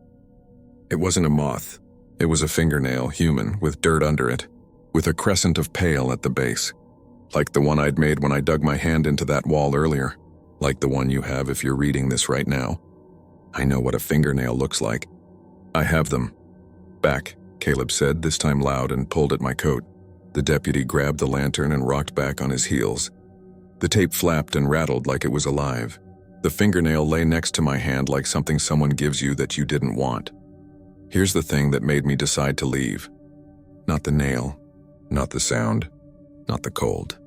It wasn't a moth. It was a fingernail, human, with dirt under it, with a crescent of pale at the base. Like the one I'd made when I dug my hand into that wall earlier. Like the one you have if you're reading this right now. I know what a fingernail looks like. "I have them." "Back," Caleb said, this time loud, and pulled at my coat. The deputy grabbed the lantern and rocked back on his heels. The tape flapped and rattled like it was alive. The fingernail lay next to my hand like something someone gives you that you didn't want. Here's the thing that made me decide to leave. Not the nail, not the sound, not the cold.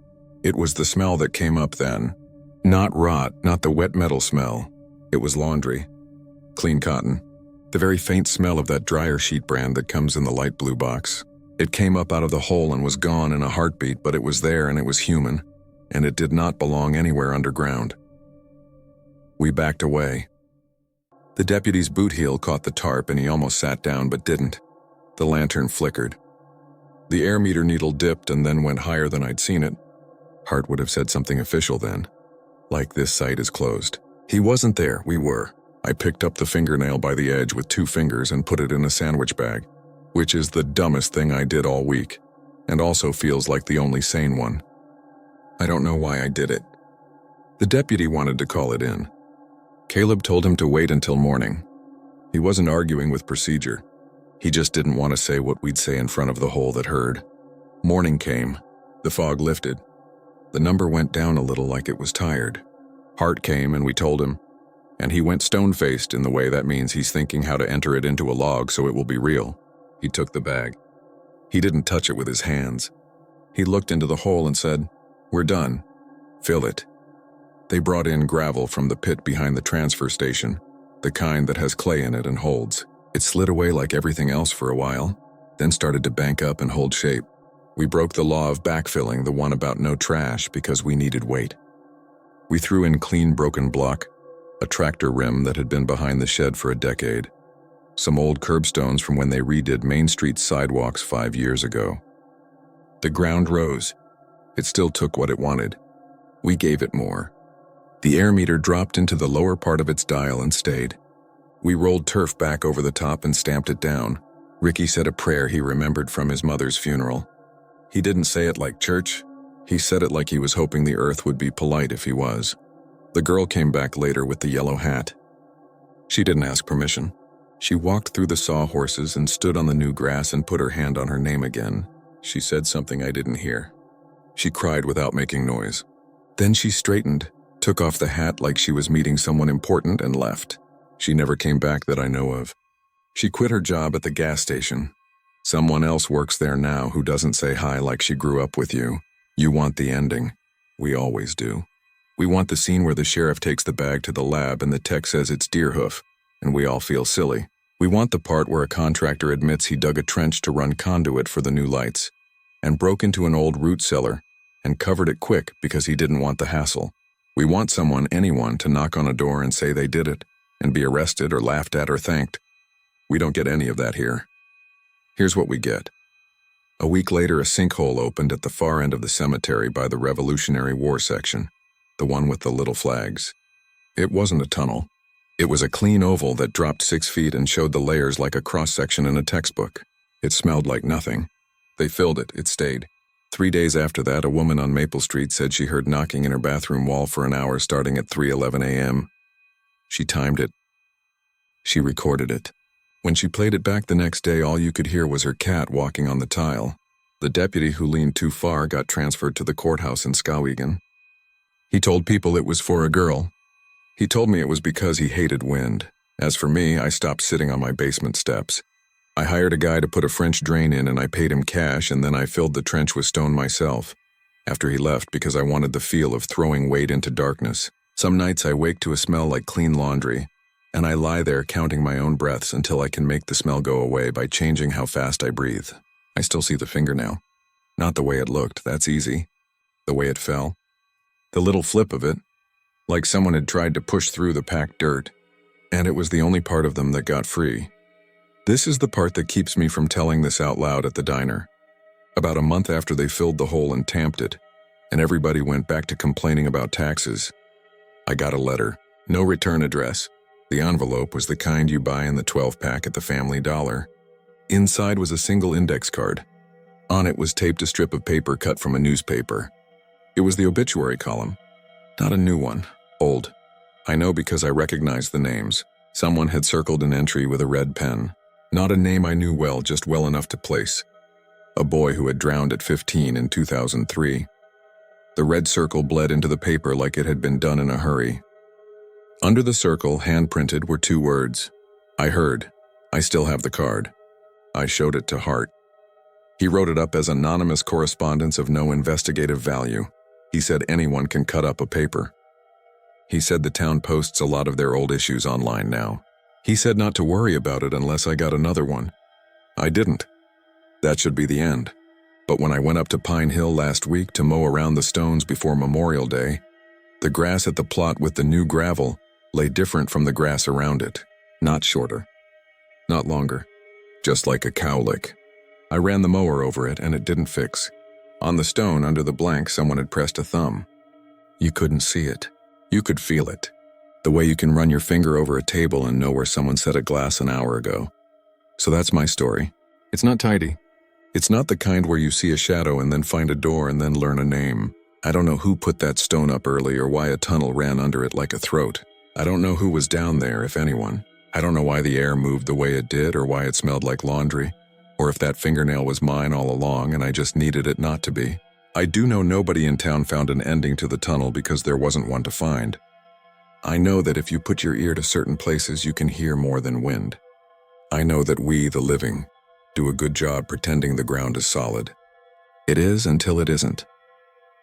It was the smell that came up then. Not rot, not the wet metal smell. It was laundry. Clean cotton. The very faint smell of that dryer sheet brand that comes in the light blue box. It came up out of the hole and was gone in a heartbeat, but it was there and it was human, and it did not belong anywhere underground. We backed away. The deputy's boot heel caught the tarp and he almost sat down but didn't. The lantern flickered. The air meter needle dipped and then went higher than I'd seen it. Hart would have said something official then. Like, "This site is closed." He wasn't there, we were. I picked up the fingernail by the edge with 2 fingers and put it in a sandwich bag, which is the dumbest thing I did all week, and also feels like the only sane one. I don't know why I did it. The deputy wanted to call it in. Caleb told him to wait until morning. He wasn't arguing with procedure. He just didn't want to say what we'd say in front of the hole that heard. Morning came. The fog lifted. The number went down a little like it was tired. Hart came and we told him, and he went stone-faced in the way that means he's thinking how to enter it into a log so it will be real. He took the bag. He didn't touch it with his hands. He looked into the hole and said, "We're done. Fill it." They brought in gravel from the pit behind the transfer station, the kind that has clay in it and holds. It slid away like everything else for a while, then started to bank up and hold shape. We broke the law of backfilling, the one about no trash, because we needed weight. We threw in clean broken block, a tractor rim that had been behind the shed for a decade, some old curbstones from when they redid Main Street sidewalks 5 years ago. The ground rose. It still took what it wanted. We gave it more. The air meter dropped into the lower part of its dial and stayed. We rolled turf back over the top and stamped it down. Ricky said a prayer he remembered from his mother's funeral. He didn't say it like church. He said it like he was hoping the earth would be polite if he was. The girl came back later with the yellow hat. She didn't ask permission. She walked through the sawhorses and stood on the new grass and put her hand on her name again. She said something I didn't hear. She cried without making noise. Then she straightened, took off the hat like she was meeting someone important, and left. She never came back that I know of. She quit her job at the gas station. Someone else works there now who doesn't say hi like she grew up with you. You want the ending. We always do. We want the scene where the sheriff takes the bag to the lab and the tech says it's deer hoof, and we all feel silly. We want the part where a contractor admits he dug a trench to run conduit for the new lights, and broke into an old root cellar, and covered it quick because he didn't want the hassle. We want anyone, to knock on a door and say they did it, and be arrested or laughed at or thanked. We don't get any of that here. Here's what we get. A week later, a sinkhole opened at the far end of the cemetery by the Revolutionary War section, the one with the little flags. It wasn't a tunnel. It was a clean oval that dropped 6 feet and showed the layers like a cross-section in a textbook. It smelled like nothing. They filled it. It stayed. 3 days after that, a woman on Maple Street said she heard knocking in her bathroom wall for an hour starting at 3:11 a.m. She timed it. She recorded it. When she played it back the next day, all you could hear was her cat walking on the tile. The deputy who leaned too far got transferred to the courthouse in Skowhegan. He told people it was for a girl. He told me it was because he hated wind. As for me, I stopped sitting on my basement steps. I hired a guy to put a French drain in and I paid him cash, and then I filled the trench with stone myself, after he left, because I wanted the feel of throwing weight into darkness. Some nights I wake to a smell like clean laundry, and I lie there counting my own breaths until I can make the smell go away by changing how fast I breathe. I still see the fingernail. Not the way it looked, that's easy. The way it fell. The little flip of it, like someone had tried to push through the packed dirt, and it was the only part of them that got free. This is the part that keeps me from telling this out loud at the diner. About a month after they filled the hole and tamped it, and everybody went back to complaining about taxes, I got a letter. No return address. The envelope was the kind you buy in the 12-pack at the Family Dollar. Inside was a single index card. On it was taped a strip of paper cut from a newspaper. It was the obituary column. Not a new one. Old. I know because I recognized the names. Someone had circled an entry with a red pen. Not a name I knew well, just well enough to place. A boy who had drowned at 15 in 2003. The red circle bled into the paper like it had been done in a hurry. Under the circle, hand-printed, were 2 words. I heard. I still have the card. I showed it to Hart. He wrote it up as anonymous correspondence of no investigative value. He said anyone can cut up a paper. He said the town posts a lot of their old issues online now. He said not to worry about it unless I got another one. I didn't. That should be the end. But when I went up to Pine Hill last week to mow around the stones before Memorial Day, the grass at the plot with the new gravel lay different from the grass around it. Not shorter. Not longer. Just like a cowlick. I ran the mower over it and it didn't fix. On the stone under the blank, someone had pressed a thumb. You couldn't see it. You could feel it. The way you can run your finger over a table and know where someone set a glass an hour ago. So that's my story. It's not tidy. It's not the kind where you see a shadow and then find a door and then learn a name. I don't know who put that stone up early or why a tunnel ran under it like a throat. I don't know who was down there, if anyone. I don't know why the air moved the way it did or why it smelled like laundry, or if that fingernail was mine all along and I just needed it not to be. I do know nobody in town found an ending to the tunnel because there wasn't one to find. I know that if you put your ear to certain places, you can hear more than wind. I know that we, the living, do a good job pretending the ground is solid. It is until it isn't.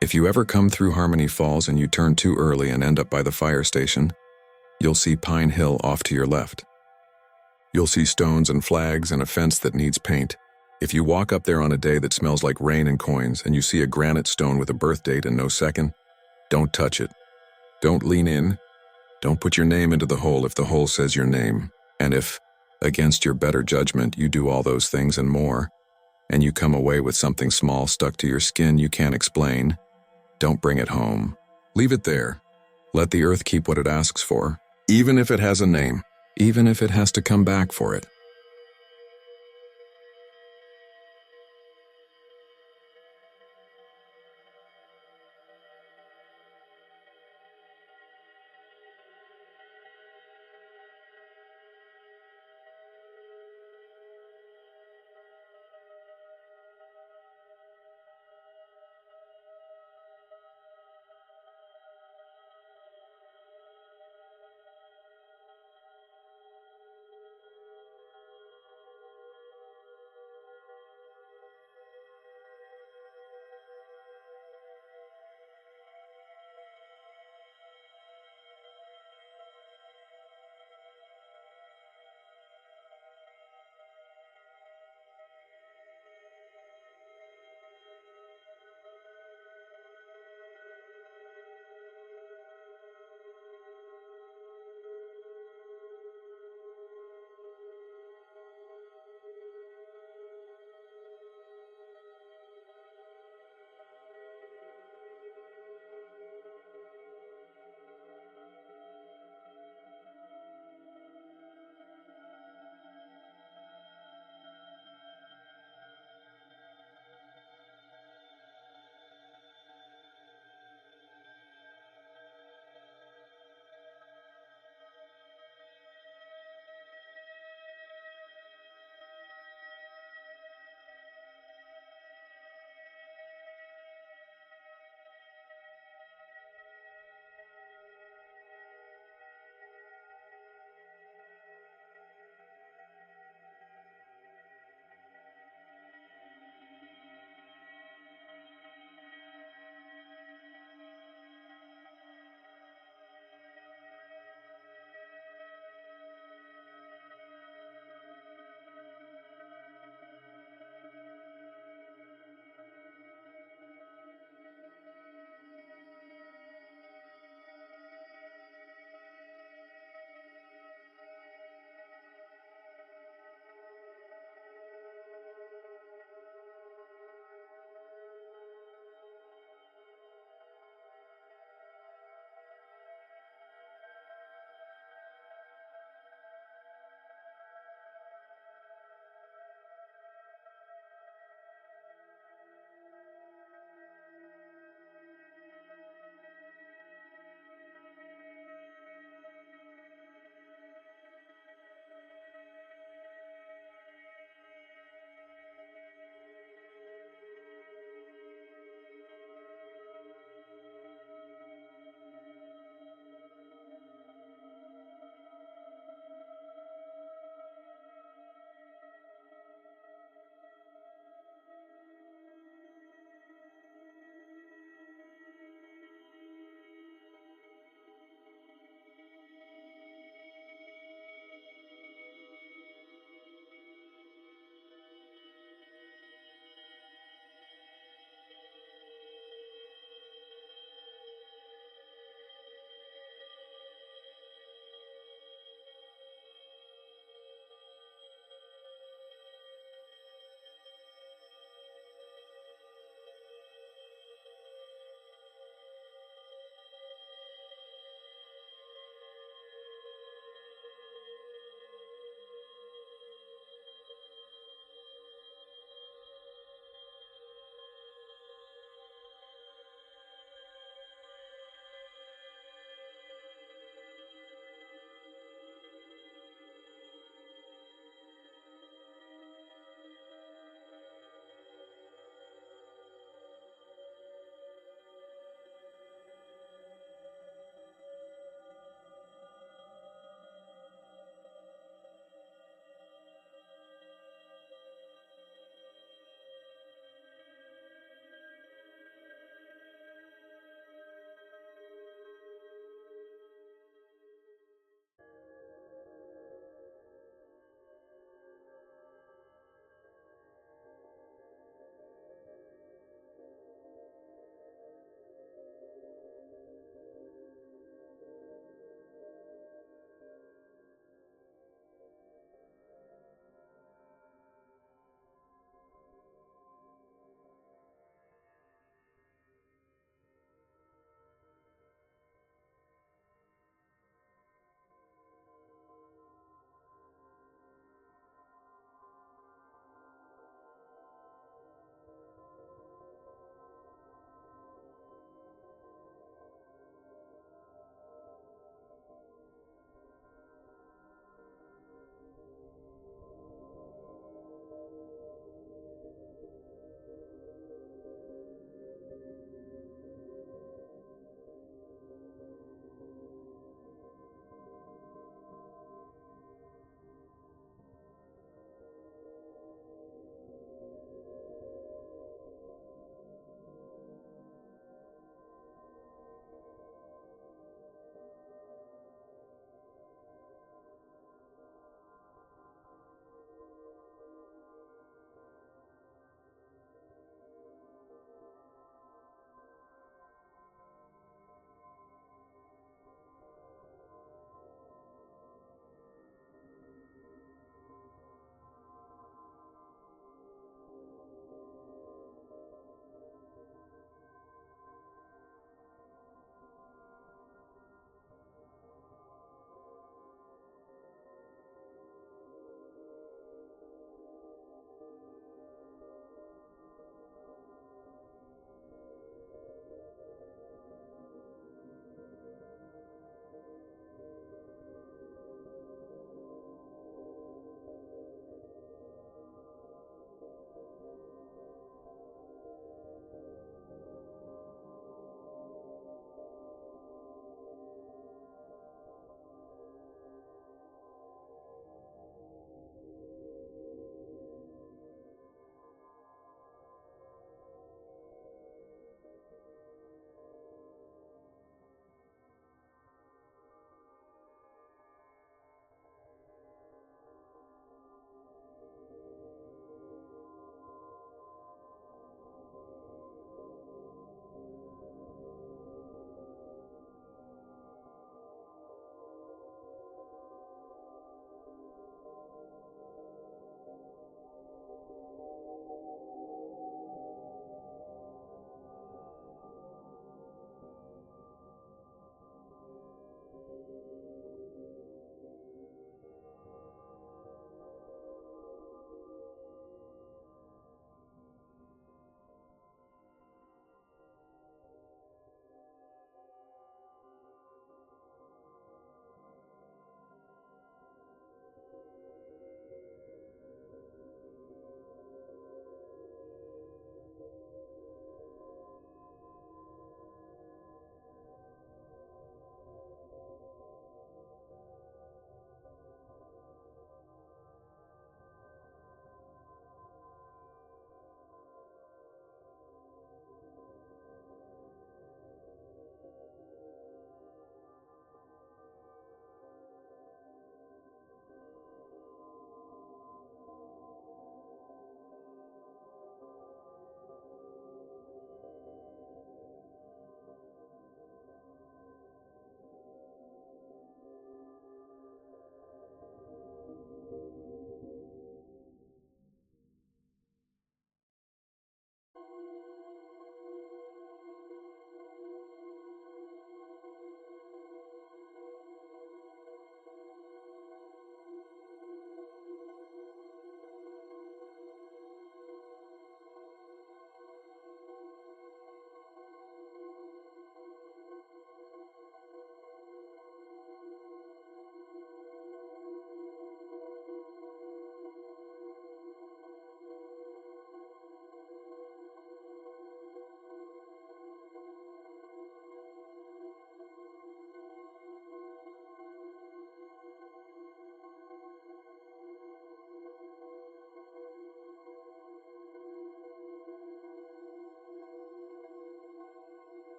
If you ever come through Harmony Falls and you turn too early and end up by the fire station, you'll see Pine Hill off to your left. You'll see stones and flags and a fence that needs paint. If you walk up there on a day that smells like rain and coins and you see a granite stone with a birth date and no second, don't touch it. Don't lean in. Don't put your name into the hole if the hole says your name. And if, against your better judgment, you do all those things and more, and you come away with something small stuck to your skin you can't explain, don't bring it home. Leave it there. Let the earth keep what it asks for, even if it has a name, even if it has to come back for it.